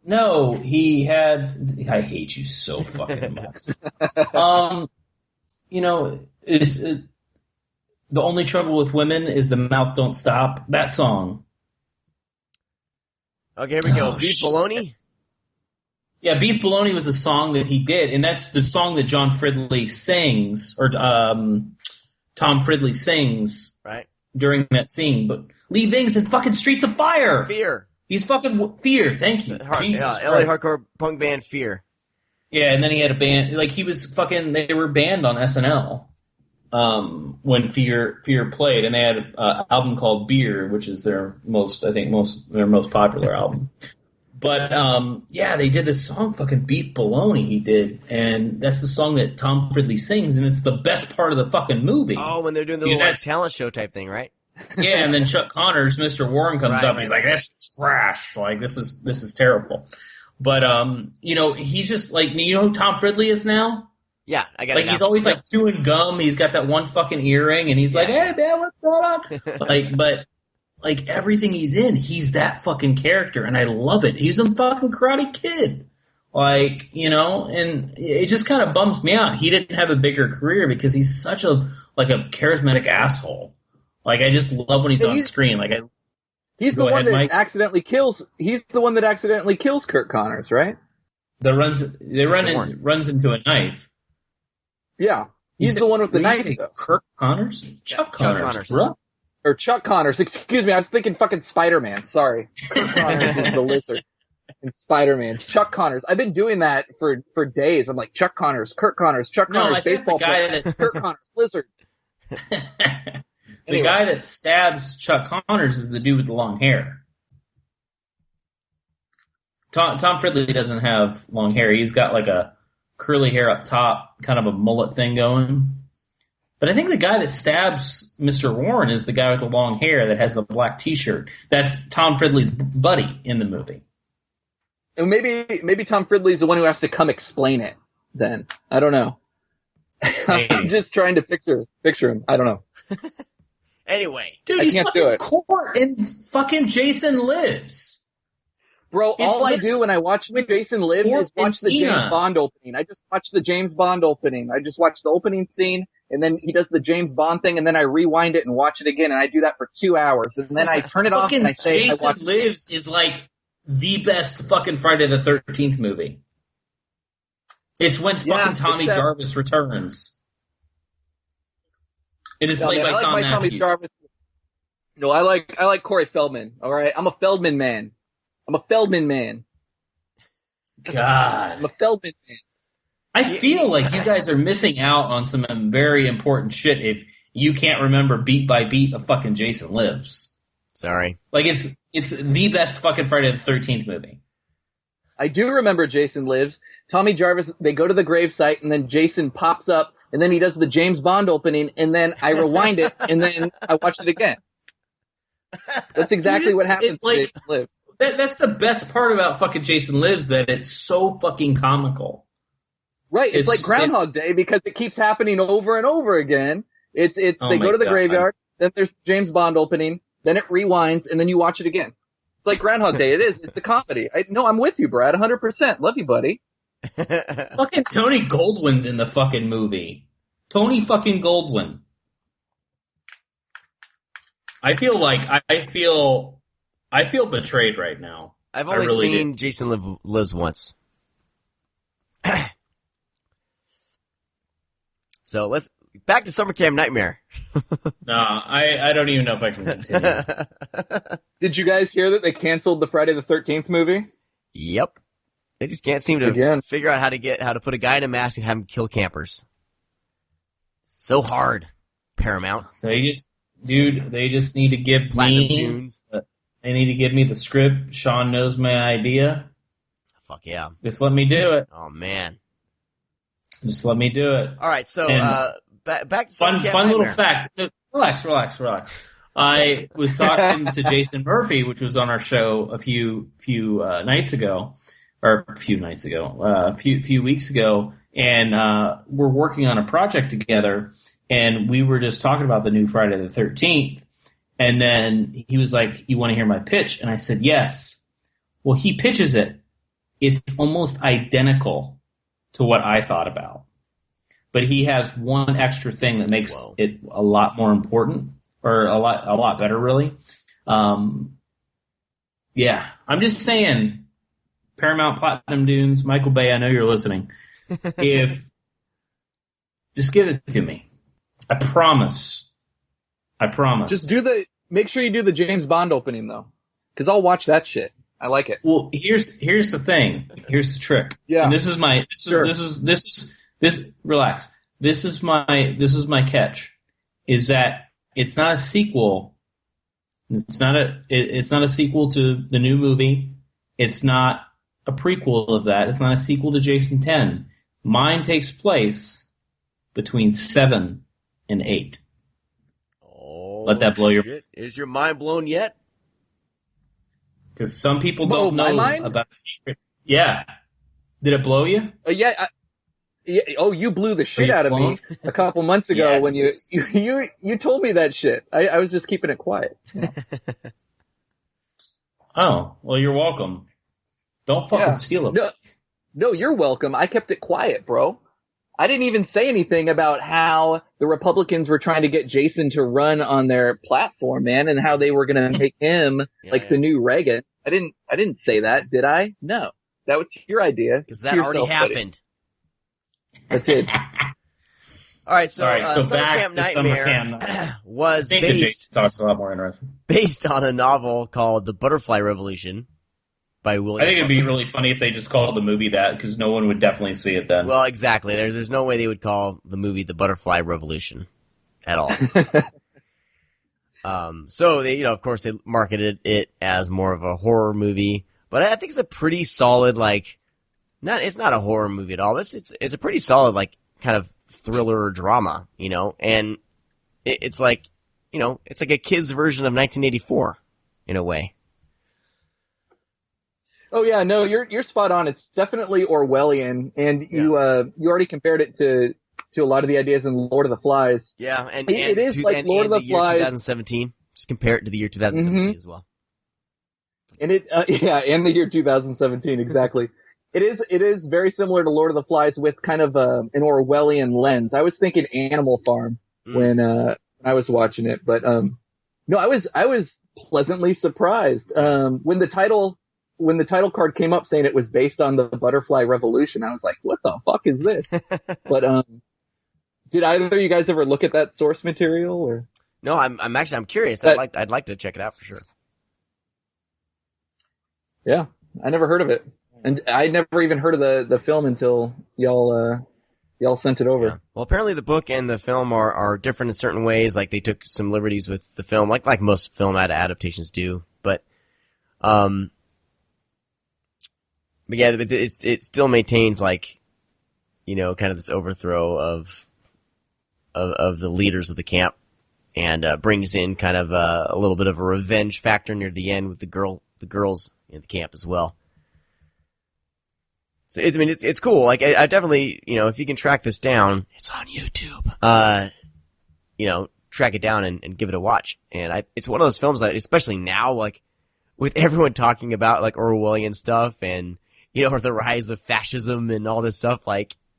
No, he had. I hate you so fucking much. You know, the only trouble with women is the mouth don't stop. That song. Okay, here we go. Beef Bologna? Yeah, Beef Bologna was the song that he did, and that's the song that John Fridley sings, or Tom Fridley sings during that scene. But Lee Ving's in fucking Streets of Fire. Fear. He's fucking Fear. Thank you. Jesus LA hardcore punk band Fear. Yeah, and then he had a band. Like, he was fucking. They were banned on SNL when Fear played, and they had an album called Beer, which is their most popular album. But yeah, they did this song, fucking Beef Bologna. He did, and that's the song that Tom Fridley sings, and it's the best part of the fucking movie. Oh, when they're doing the little like, talent show type thing, right? Yeah, and then Chuck Connors, Mr. Warren, comes up and he's like, "This is trash. Like, this is terrible." But you know, he's just like, you know who Tom Fridley is now? Yeah, I got it. Like, he's always like chewing gum. He's got that one fucking earring, and he's like, "Hey man, what's going on?" Like, but like everything he's in, he's that fucking character, and I love it. He's a fucking Karate Kid, like, you know, and it just kind of bums me out. He didn't have a bigger career because he's such a charismatic asshole. Like, I just love when he's on screen. Like, he's the one that accidentally kills. He's the one that accidentally kills Kurt Connors, right? Runs into a knife. Yeah, he's the one with the knife. Kurt Connors, Chuck Connors, bro. Or Chuck Connors. Excuse me, I was thinking fucking Spider-Man. Sorry, Kurt Connors is the lizard. and Spider-Man. Chuck Connors. I've been doing that for days. I'm like, Chuck Connors, Kurt Connors, Chuck Connors, baseball player, Kurt Connors, Lizard. The guy that stabs Chuck Connors is the dude with the long hair. Tom Fridley doesn't have long hair. He's got like a curly hair up top, kind of a mullet thing going. But I think the guy that stabs Mr. Warren is the guy with the long hair that has the black T-shirt. That's Tom Fridley's buddy in the movie. And maybe Tom Fridley's the one who has to come explain it then. I don't know. I'm just trying to picture him. I don't know. Anyway. Dude, he's fucking Court in fucking Jason Lives. Bro, all I do when I watch Jason Lives is watch the James Bond opening. I just watch the James Bond opening. I just watch the opening scene, and then he does the James Bond thing, and then I rewind it and watch it again, and I do that for 2 hours, and then I turn it off and I say, Jason Lives is like the best fucking Friday the 13th movie. It's when fucking Tommy Jarvis returns. It is played by Tom Matthews. No, I like Corey Feldman. All right, I'm a Feldman man. God. I'm a Feldman man. I feel like you guys are missing out on some very important shit if you can't remember beat by beat of fucking Jason Lives. Sorry. Like, it's the best fucking Friday the 13th movie. I do remember Jason Lives. Tommy Jarvis, they go to the gravesite, and then Jason pops up, and then he does the James Bond opening, and then I rewind it, and then I watch it again. That's exactly what happens to Jason Lives. That's the best part about fucking Jason Lives, that it's so fucking comical. Right, it's like Groundhog Day because it keeps happening over and over again. They go to the graveyard, then there's James Bond opening, then it rewinds, and then you watch it again. It's like Groundhog Day. It's a comedy. I'm with you, Brad, 100%. Love you, buddy. Fucking Tony Goldwyn's in the fucking movie. Tony fucking Goldwyn. I feel betrayed right now. I've only seen Jason Lives once. So let's back to Summer Camp Nightmare. No, I don't even know if I can continue. Did you guys hear that they canceled the Friday the 13th movie? Yep. They just can't seem to figure out how to put a guy in a mask and have him kill campers. So hard, Paramount. They just need to give me the script. Sean knows my idea. Fuck yeah. Just let me do it. Oh, man. Just let me do it. All right, so back to fun little fact. Relax. I was talking to Jason Murphy, which was on our show a few weeks ago, and we're working on a project together, and we were just talking about the new Friday the 13th, and then he was like, "You want to hear my pitch?" And I said, "Yes." Well, he pitches it. It's almost identical to what I thought about. But he has one extra thing that makes it a lot more important, or a lot better, really. Yeah, I'm just saying, Paramount Platinum Dunes, Michael Bay, I know you're listening. Just give it to me. I promise. Just make sure you do the James Bond opening, though. Because I'll watch that shit. I like it. Well, here's the thing. Here's the trick. Yeah. And this is my relax. This is my catch. Is that it's not a sequel. It's not a sequel to the new movie. It's not a prequel of that. It's not a sequel to Jason 10. Mine takes place between 7 and 8. Oh, let that blow your mind. Is your mind blown yet? Because some people don't know about secret. Yeah. Did it blow you? Yeah. You blew the shit out of me a couple months ago when you told me that shit. I was just keeping it quiet. Oh, well, you're welcome. Don't fucking steal it. No, you're welcome. I kept it quiet, bro. I didn't even say anything about how the Republicans were trying to get Jason to run on their platform, man, and how they were going to make him the new Reagan. I didn't say that, did I? No. That was your idea. Because that already happened. That's it. All right, so Summer Camp Nightmare was based talks a lot more interesting. Based on a novel called The Butterfly Revolution by William. I think it'd be really funny if they just called the movie that, because no one would definitely see it then. Well, exactly. There's no way they would call the movie The Butterfly Revolution at all. So they, of course, they marketed it as more of a horror movie, but I think it's a pretty solid, it's not a horror movie at all. It's a pretty solid, kind of thriller or drama, and it's like a kid's version of 1984 in a way. Oh yeah, no, you're spot on. It's definitely Orwellian, and you already compared it to a lot of the ideas in Lord of the Flies. Yeah, and it is like Lord of the Flies. 2017. Just compare it to the year 2017 as well. And and the year 2017 exactly. It is very similar to Lord of the Flies with kind of an Orwellian lens. I was thinking Animal Farm when I was watching it, but no, I was pleasantly surprised when the title card came up saying it was based on the Butterfly Revolution. I was like, what the fuck is this? But did either of you guys ever look at that source material or? No, I'm curious. I'd like to check it out for sure. Yeah, I never heard of it, and I never even heard of the film until y'all sent it over. Yeah. Well, apparently the book and the film are different in certain ways. Like they took some liberties with the film, like most film adaptations do. But yeah, it still maintains kind of this overthrow of the leaders of the camp, and brings in kind of a little bit of a revenge factor near the end with the girls in the camp as well. So it's cool. I definitely, if you can track this down, it's on YouTube. Track it down and give it a watch. And it's one of those films that, especially now, with everyone talking about Orwellian stuff and the rise of fascism and all this stuff,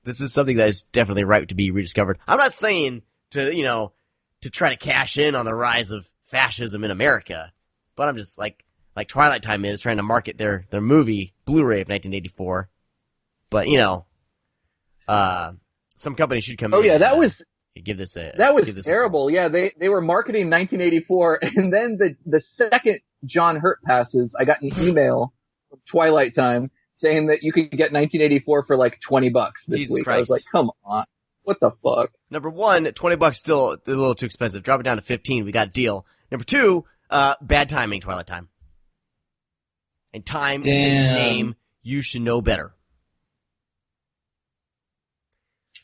this is something that is definitely ripe to be rediscovered. I'm not saying to try to cash in on the rise of fascism in America, but I'm just like Twilight Time is trying to market their movie Blu-ray of 1984. But some company should come in. Oh yeah, that was terrible. Yeah, they were marketing 1984, and then the second John Hurt passes, I got an email from Twilight Time saying that you could get 1984 for $20 this Jesus week. Christ. I was like, come on, what the fuck? Number one, $20 still a little too expensive. Drop it down to 15. We got a deal. Number two, bad timing. Twilight Time, and time is a name you should know better.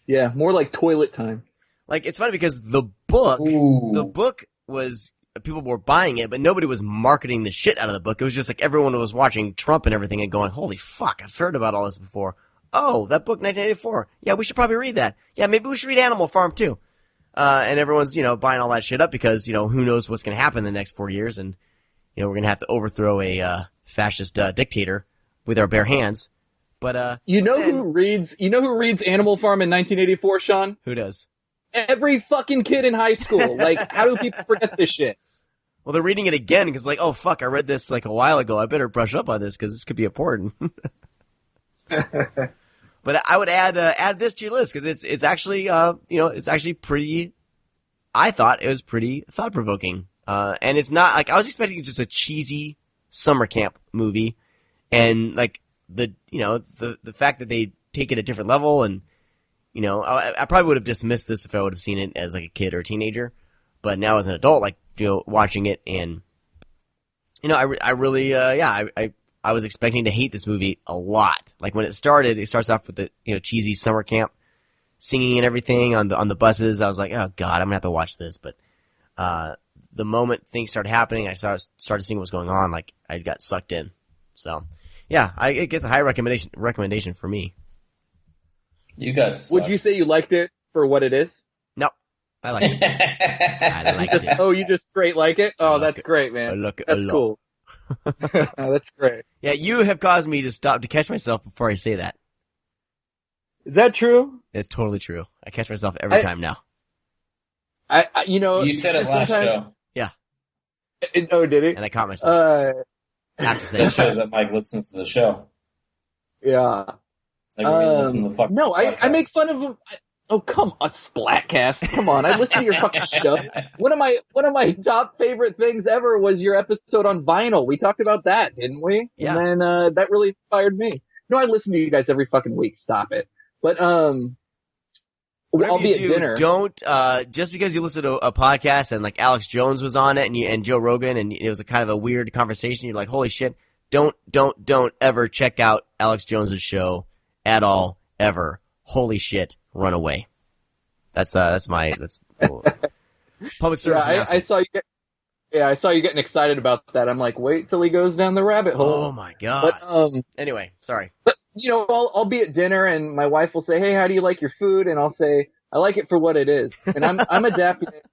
Yeah, more like Toilet Time. It's funny because the book was, people were buying it, but nobody was marketing the shit out of the book. It was just everyone was watching Trump and everything and going, holy fuck, I've heard about all this before. Oh, that book, 1984. Yeah, we should probably read that. Yeah, maybe we should read Animal Farm too. And everyone's, buying all that shit up because, who knows what's going to happen in the next 4 years. And, we're going to have to overthrow a fascist dictator with our bare hands. But who reads Animal Farm in 1984, Sean? Who does? Every fucking kid in high school. How do people forget this shit? Well, they're reading it again because oh fuck, I read this a while ago. I better brush up on this because this could be important. But I would add this to your list because it's actually it's actually pretty. I thought it was pretty thought provoking, and it's not I was expecting just a cheesy summer camp movie, and the fact that they take it a different level, and I probably would have dismissed this if I would have seen it as a kid or a teenager, but now as an adult, watching it, and I really I was expecting to hate this movie a lot. When it starts off with the cheesy summer camp singing and everything on the buses. I was like, oh god, I'm gonna have to watch this. But the moment things started happening, I started seeing what was going on. I got sucked in. So. Yeah, it gets a high recommendation for me. You got sucked. Would you say you liked it for what it is? No, I like it. I liked it. Oh, you just straight like it? Oh, that's great, man. That's cool. That's great. Yeah, you have caused me to catch myself before I say that. Is that true? It's totally true. I catch myself every time now. You said it last show. Yeah. Oh, did he? And I caught myself. That shows that Mike listens to the show. Yeah. Listen to the no, I make fun of him. Oh, come on, Splatcast. Come on, I listen to your fucking show. One of my top favorite things ever was your episode on vinyl. We talked about that, didn't we? Yeah. And then that really inspired me. No, I listen to you guys every fucking week. Stop it. But I'll be at dinner. Don't just because you listen to a podcast and like Alex Jones was on it and Joe Rogan and it was a kind of a weird conversation. You're like, holy shit! Don't ever check out Alex Jones's show at all ever. Holy shit! Run away. That's public service. I saw you. I saw you getting excited about that. I'm like, wait till he goes down the rabbit hole. Oh my god. But anyway, sorry. But I'll be at dinner and my wife will say, "Hey, how do you like your food?" And I'll say, "I like it for what it is." And I'm adapting it.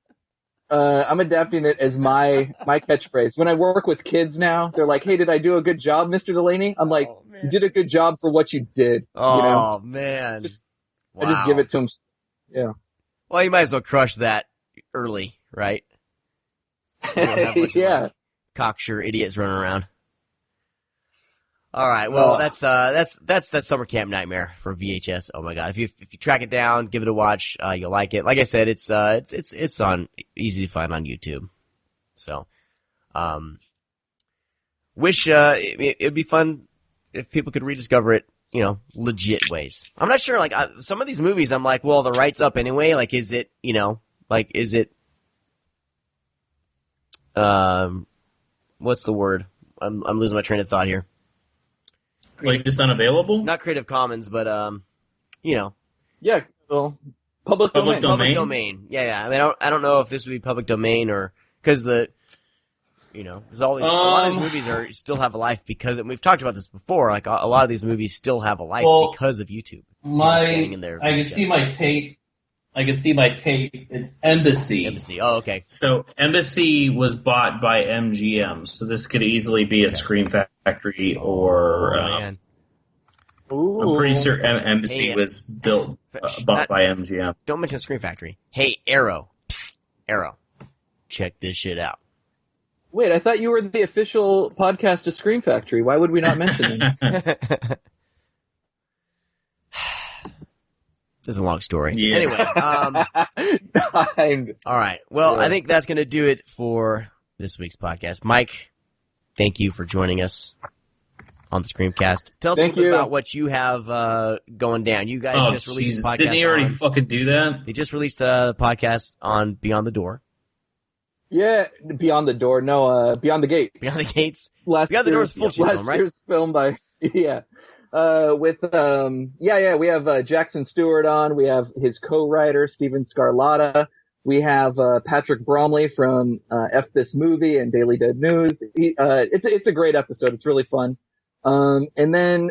I'm adapting it as my catchphrase. When I work with kids now, they're like, "Hey, did I do a good job, Mr. Delaney?" I'm like, "You did a good job for what you did." Oh man. I just give it to them. Yeah. Well, you might as well crush that early, right? So you don't have a bunch of, like, cocksure idiots running around. All right, well, that's that Summer Camp Nightmare for VHS. Oh my god, if you track it down, give it a watch, you'll like it. Like I said, it's on easy to find on YouTube. So, wish it'd be fun if people could rediscover it, legit ways. I'm not sure. Like some of these movies, I'm like, well, the right's up anyway. Like, is it, is it? What's the word? I'm losing my train of thought here. Like just unavailable? Not Creative Commons, but Yeah, well, public domain. Public domain. Yeah. I mean, I don't know if this would be public domain or because because a lot of these movies still have a life because and we've talked about this before. Like a lot of these movies still have a life because of YouTube. I can see my tape. It's Embassy. Embassy. Oh, okay. So Embassy was bought by MGM. So this could easily be a Scream Factory or. Man. I'm pretty sure Embassy was bought by MGM. Don't mention Scream Factory. Hey, Arrow. Psst, Arrow. Check this shit out. Wait, I thought you were the official podcast of Scream Factory. Why would we not mention them? This is a long story. Yeah. Anyway, all right. Well, I think that's going to do it for this week's podcast. Mike, thank you for joining us on the Screamcast. Tell us a little bit about what you have going down. You guys just released the podcast. Didn't he already fucking do that? They just released the podcast on Beyond the Door. Yeah, Beyond the Door. No, Beyond the Gate. Beyond the Gates. Beyond the Door is full film, right? Last year's film by we have Jackson Stewart on. We have his co-writer Steven Scarlatta. We have Patrick Bromley from F This Movie and Daily Dead News. It's a great episode. It's really fun. And then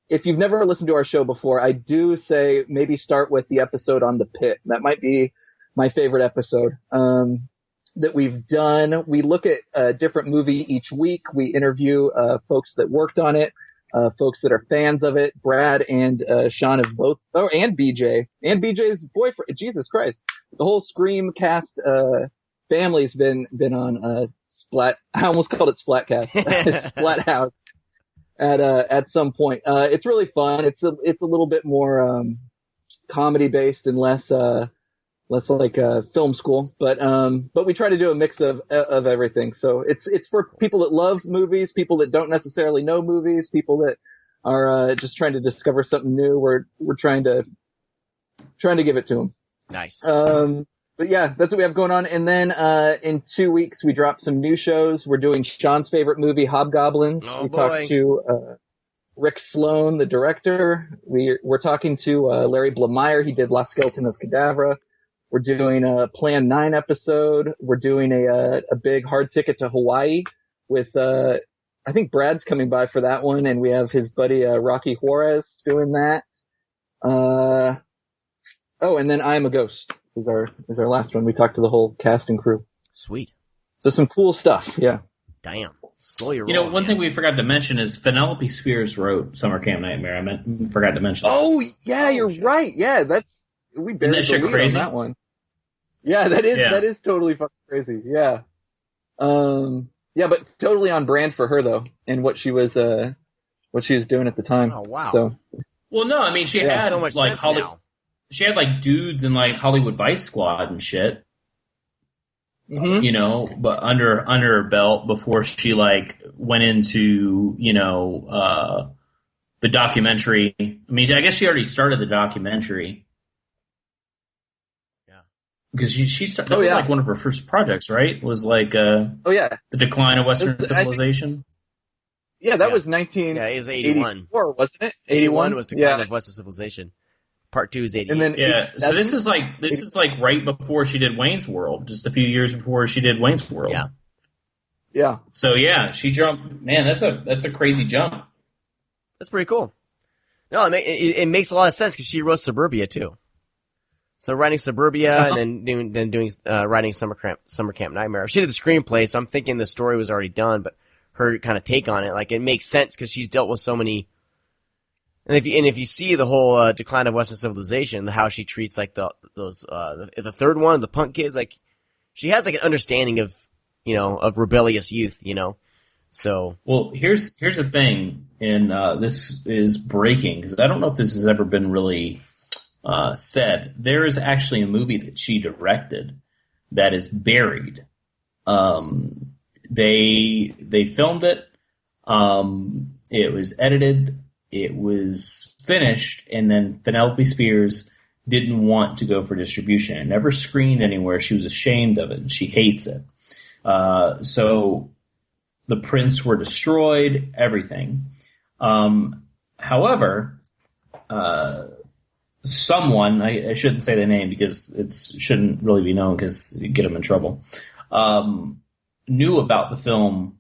if you've never listened to our show before, I do say maybe start with the episode on The Pit. That might be my favorite episode that we've done. We look at a different movie each week. We interview folks that worked on it. Folks that are fans of it. Brad and Sean have both, and BJ. And BJ's boyfriend. Jesus Christ. The whole Screamcast family's been on I almost called it Splatcast. Splathouse at some point. It's really fun. It's a little bit more comedy based and less like film school, but we try to do a mix of everything. So it's for people that love movies, people that don't necessarily know movies, people that are just trying to discover something new. We're trying to give it to them. Nice. But yeah, that's what we have going on. And then in 2 weeks we drop some new shows. We're doing Sean's favorite movie, Hobgoblins. We talked to Rick Sloan, the director. We're talking to Larry Blameyer. He did La Skeleton of Cadavra. We're doing a Plan 9 episode. We're doing a big hard ticket to Hawaii with, I think Brad's coming by for that one, and we have his buddy, Rocky Juarez doing that. And then I Am a Ghost is our last one. We talked to the whole cast and crew. Sweet. So some cool stuff, yeah. Damn. Slow your roll, one thing we forgot to mention is Penelope Spears wrote Summer Camp Nightmare. I forgot to mention. Oh, yeah, you're right. Yeah, we buried the lead on that one. Yeah, that is totally fucking crazy. Yeah. But totally on brand for her though, and what she was doing at the time. Oh wow. So. Well, no, I mean she had so much like sense now. she had like dudes in like Hollywood Vice Squad and shit. Mm-hmm. You know, but under her belt before she like went into, you know, the documentary. I mean, I guess she already started the documentary. Yeah, because she started. That was like one of her first projects, right? Was like the decline of Western civilization. That was 19. Yeah, it was 81, wasn't it? 81 was decline of Western civilization. Part 2 is 88. And then so this is like right before she did Wayne's World, just a few years before she did Wayne's World. Yeah. Yeah. So yeah, she jumped. Man, that's a crazy jump. That's pretty cool. No, it makes a lot of sense because she wrote Suburbia too. So writing Suburbia and then doing writing Summer Camp Nightmare. She did the screenplay, so I'm thinking the story was already done, but her kind of take on it, like it makes sense because she's dealt with so many. And if you see the whole decline of Western civilization, how she treats like the third one, the punk kids, like she has like an understanding of, you know, of rebellious youth, you know. So well, here's the thing, and this is breaking because I don't know if this has ever been really said. There is actually a movie that she directed that is buried. They filmed it. It was edited. It was finished, and then Penelope Spears didn't want to go for distribution. It never screened anywhere. She was ashamed of it, and she hates it. So the prints were destroyed, everything. However, someone, I shouldn't say the name because it shouldn't really be known because it'd get them in trouble, knew about the film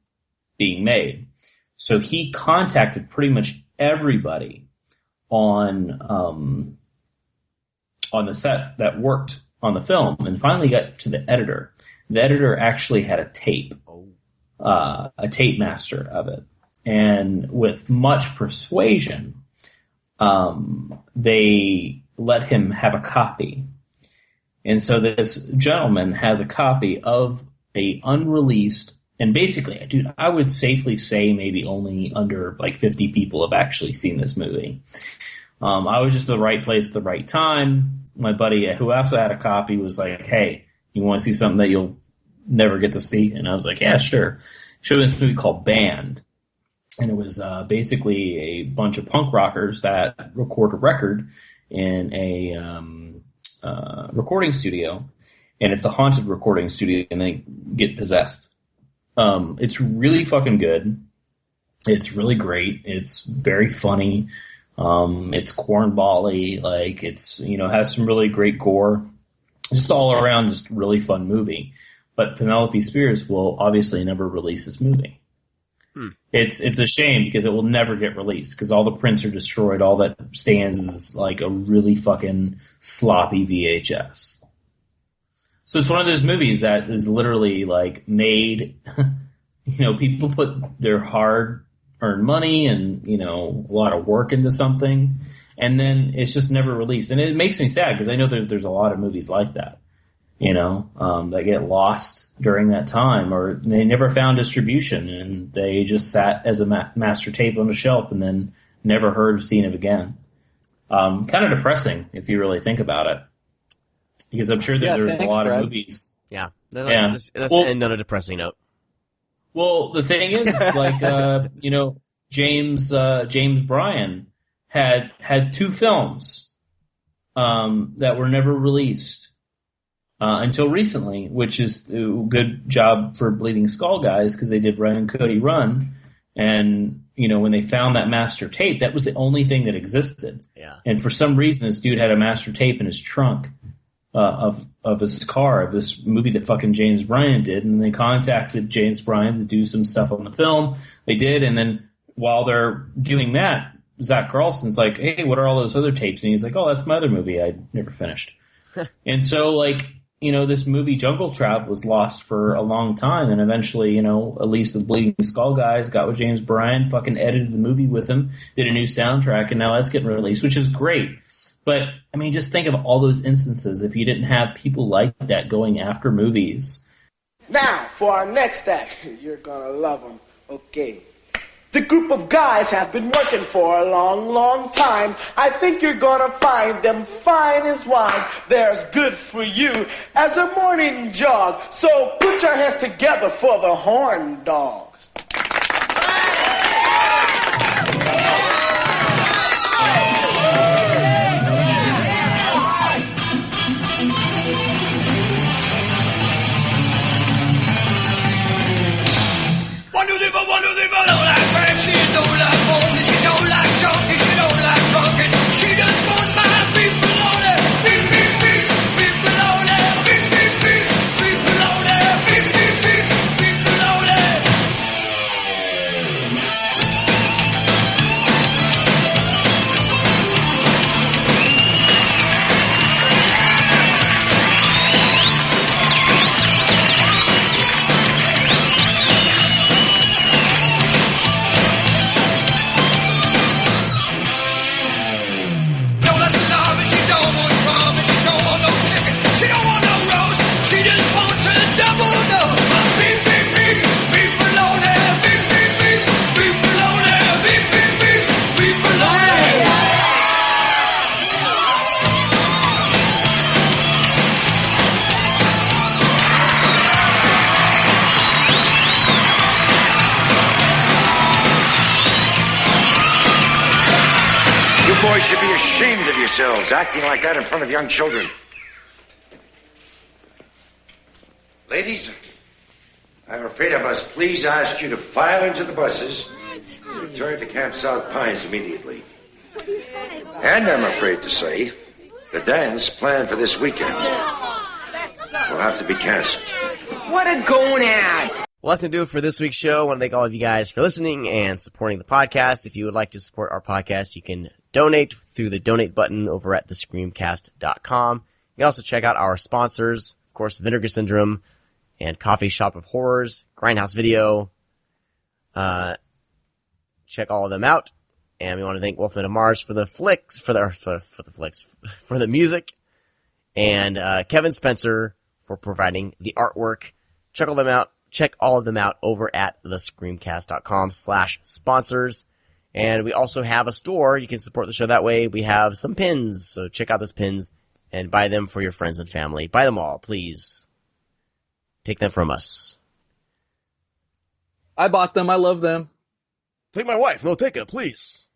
being made. So he contacted pretty much everybody on the set that worked on the film, and finally got to the editor. The editor actually had a tape master of it, and with much persuasion, they let him have a copy. And so this gentleman has a copy of a unreleased. And basically, dude, I would safely say maybe only under like 50 people have actually seen this movie. I was just at the right place at the right time. My buddy, who also had a copy, was like, hey, you want to see something that you'll never get to see? And I was like, yeah, sure. Showed me this movie called Band. And it was basically a bunch of punk rockers that record a record in a recording studio. And it's a haunted recording studio, and they get possessed. It's really fucking good. It's really great. It's very funny. It's cornball-y. Like, it's, you know, has some really great gore. Just all around, just really fun movie. But Penelope Spears will obviously never release this movie. It's a shame because it will never get released because all the prints are destroyed. All that stands is like a really fucking sloppy VHS. So it's one of those movies that is literally like made, you know, people put their hard-earned money and, you know, a lot of work into something, and then it's just never released. And it makes me sad because I know there's a lot of movies like that, you know, that get lost during that time, or they never found distribution and they just sat as a master tape on a shelf and then never heard or seen it again. Kind of depressing if you really think about it. Because I'm sure that there's a lot of movies. Yeah. Let's end on a depressing note. Well, the thing is, like, you know, James Bryan had 2 films that were never released until recently, which is a good job for Bleeding Skull guys because they did Run and Cody Run. And, you know, when they found that master tape, that was the only thing that existed. Yeah. And for some reason, this dude had a master tape in his trunk. Of his car, of this movie that fucking James Bryan did, and they contacted James Bryan to do some stuff on the film. They did, and then while they're doing that, Zach Carlson's like, hey, what are all those other tapes? And he's like, oh, that's my other movie I never finished. And so, like, you know, this movie Jungle Trap was lost for a long time, and eventually, you know, at least the Bleeding Skull guys got with James Bryan, fucking edited the movie with him, did a new soundtrack, and now that's getting released, which is great. But, I mean, just think of all those instances if you didn't have people like that going after movies. Now, for our next act, you're gonna love them. Okay. The group of guys have been working for a long, long time. I think you're gonna find them fine as wine. They're as good for you as a morning jog. So put your hands together for the horn dogs. One of them don't like bad, she don't like bowling, she don't like junkie, she don't like drunken. She just wants my people on it. Beep, beep, beep, people on it. Beep, beep, beep, people on it. Beep, beep, beep, people on it. Boys should be ashamed of yourselves, acting like that in front of young children. Ladies, I'm afraid I must please ask you to file into the buses and return to Camp South Pines immediately. And I'm afraid to say, the dance planned for this weekend will have to be canceled. What a going at! Well, that's going to do it for this week's show. I want to thank all of you guys for listening and supporting the podcast. If you would like to support our podcast, you can donate through the donate button over at thescreamcast.com. You can also check out our sponsors, of course, Vinegar Syndrome and Coffee Shop of Horrors, Grindhouse Video. Check all of them out. And we want to thank Wolfman of Mars for the flicks, for the music, and Kevin Spencer for providing the artwork. Check all of them out over at thescreamcast.com/sponsors. And we also have a store. You can support the show that way. We have some pins, so check out those pins and buy them for your friends and family. Buy them all, please. Take them from us. I bought them. I love them. Take my wife. No, take it, please.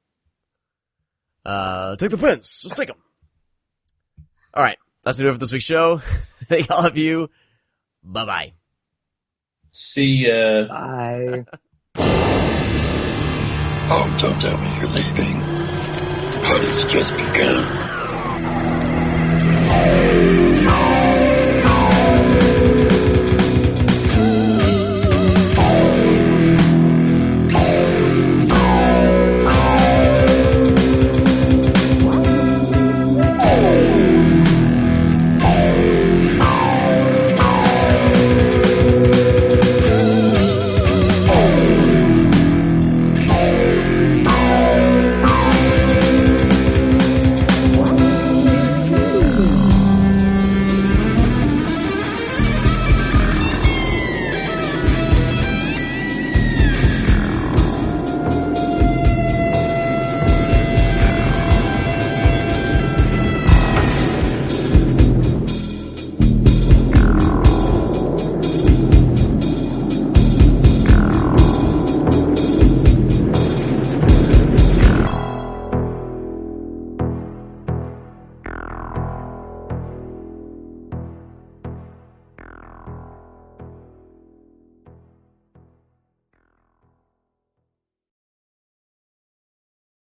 Take the pins. Just take them. All right. That's it for this week's show. Thank all of you. Bye-bye. See ya. Bye. Oh, don't tell me you're leaving. The party's just begun.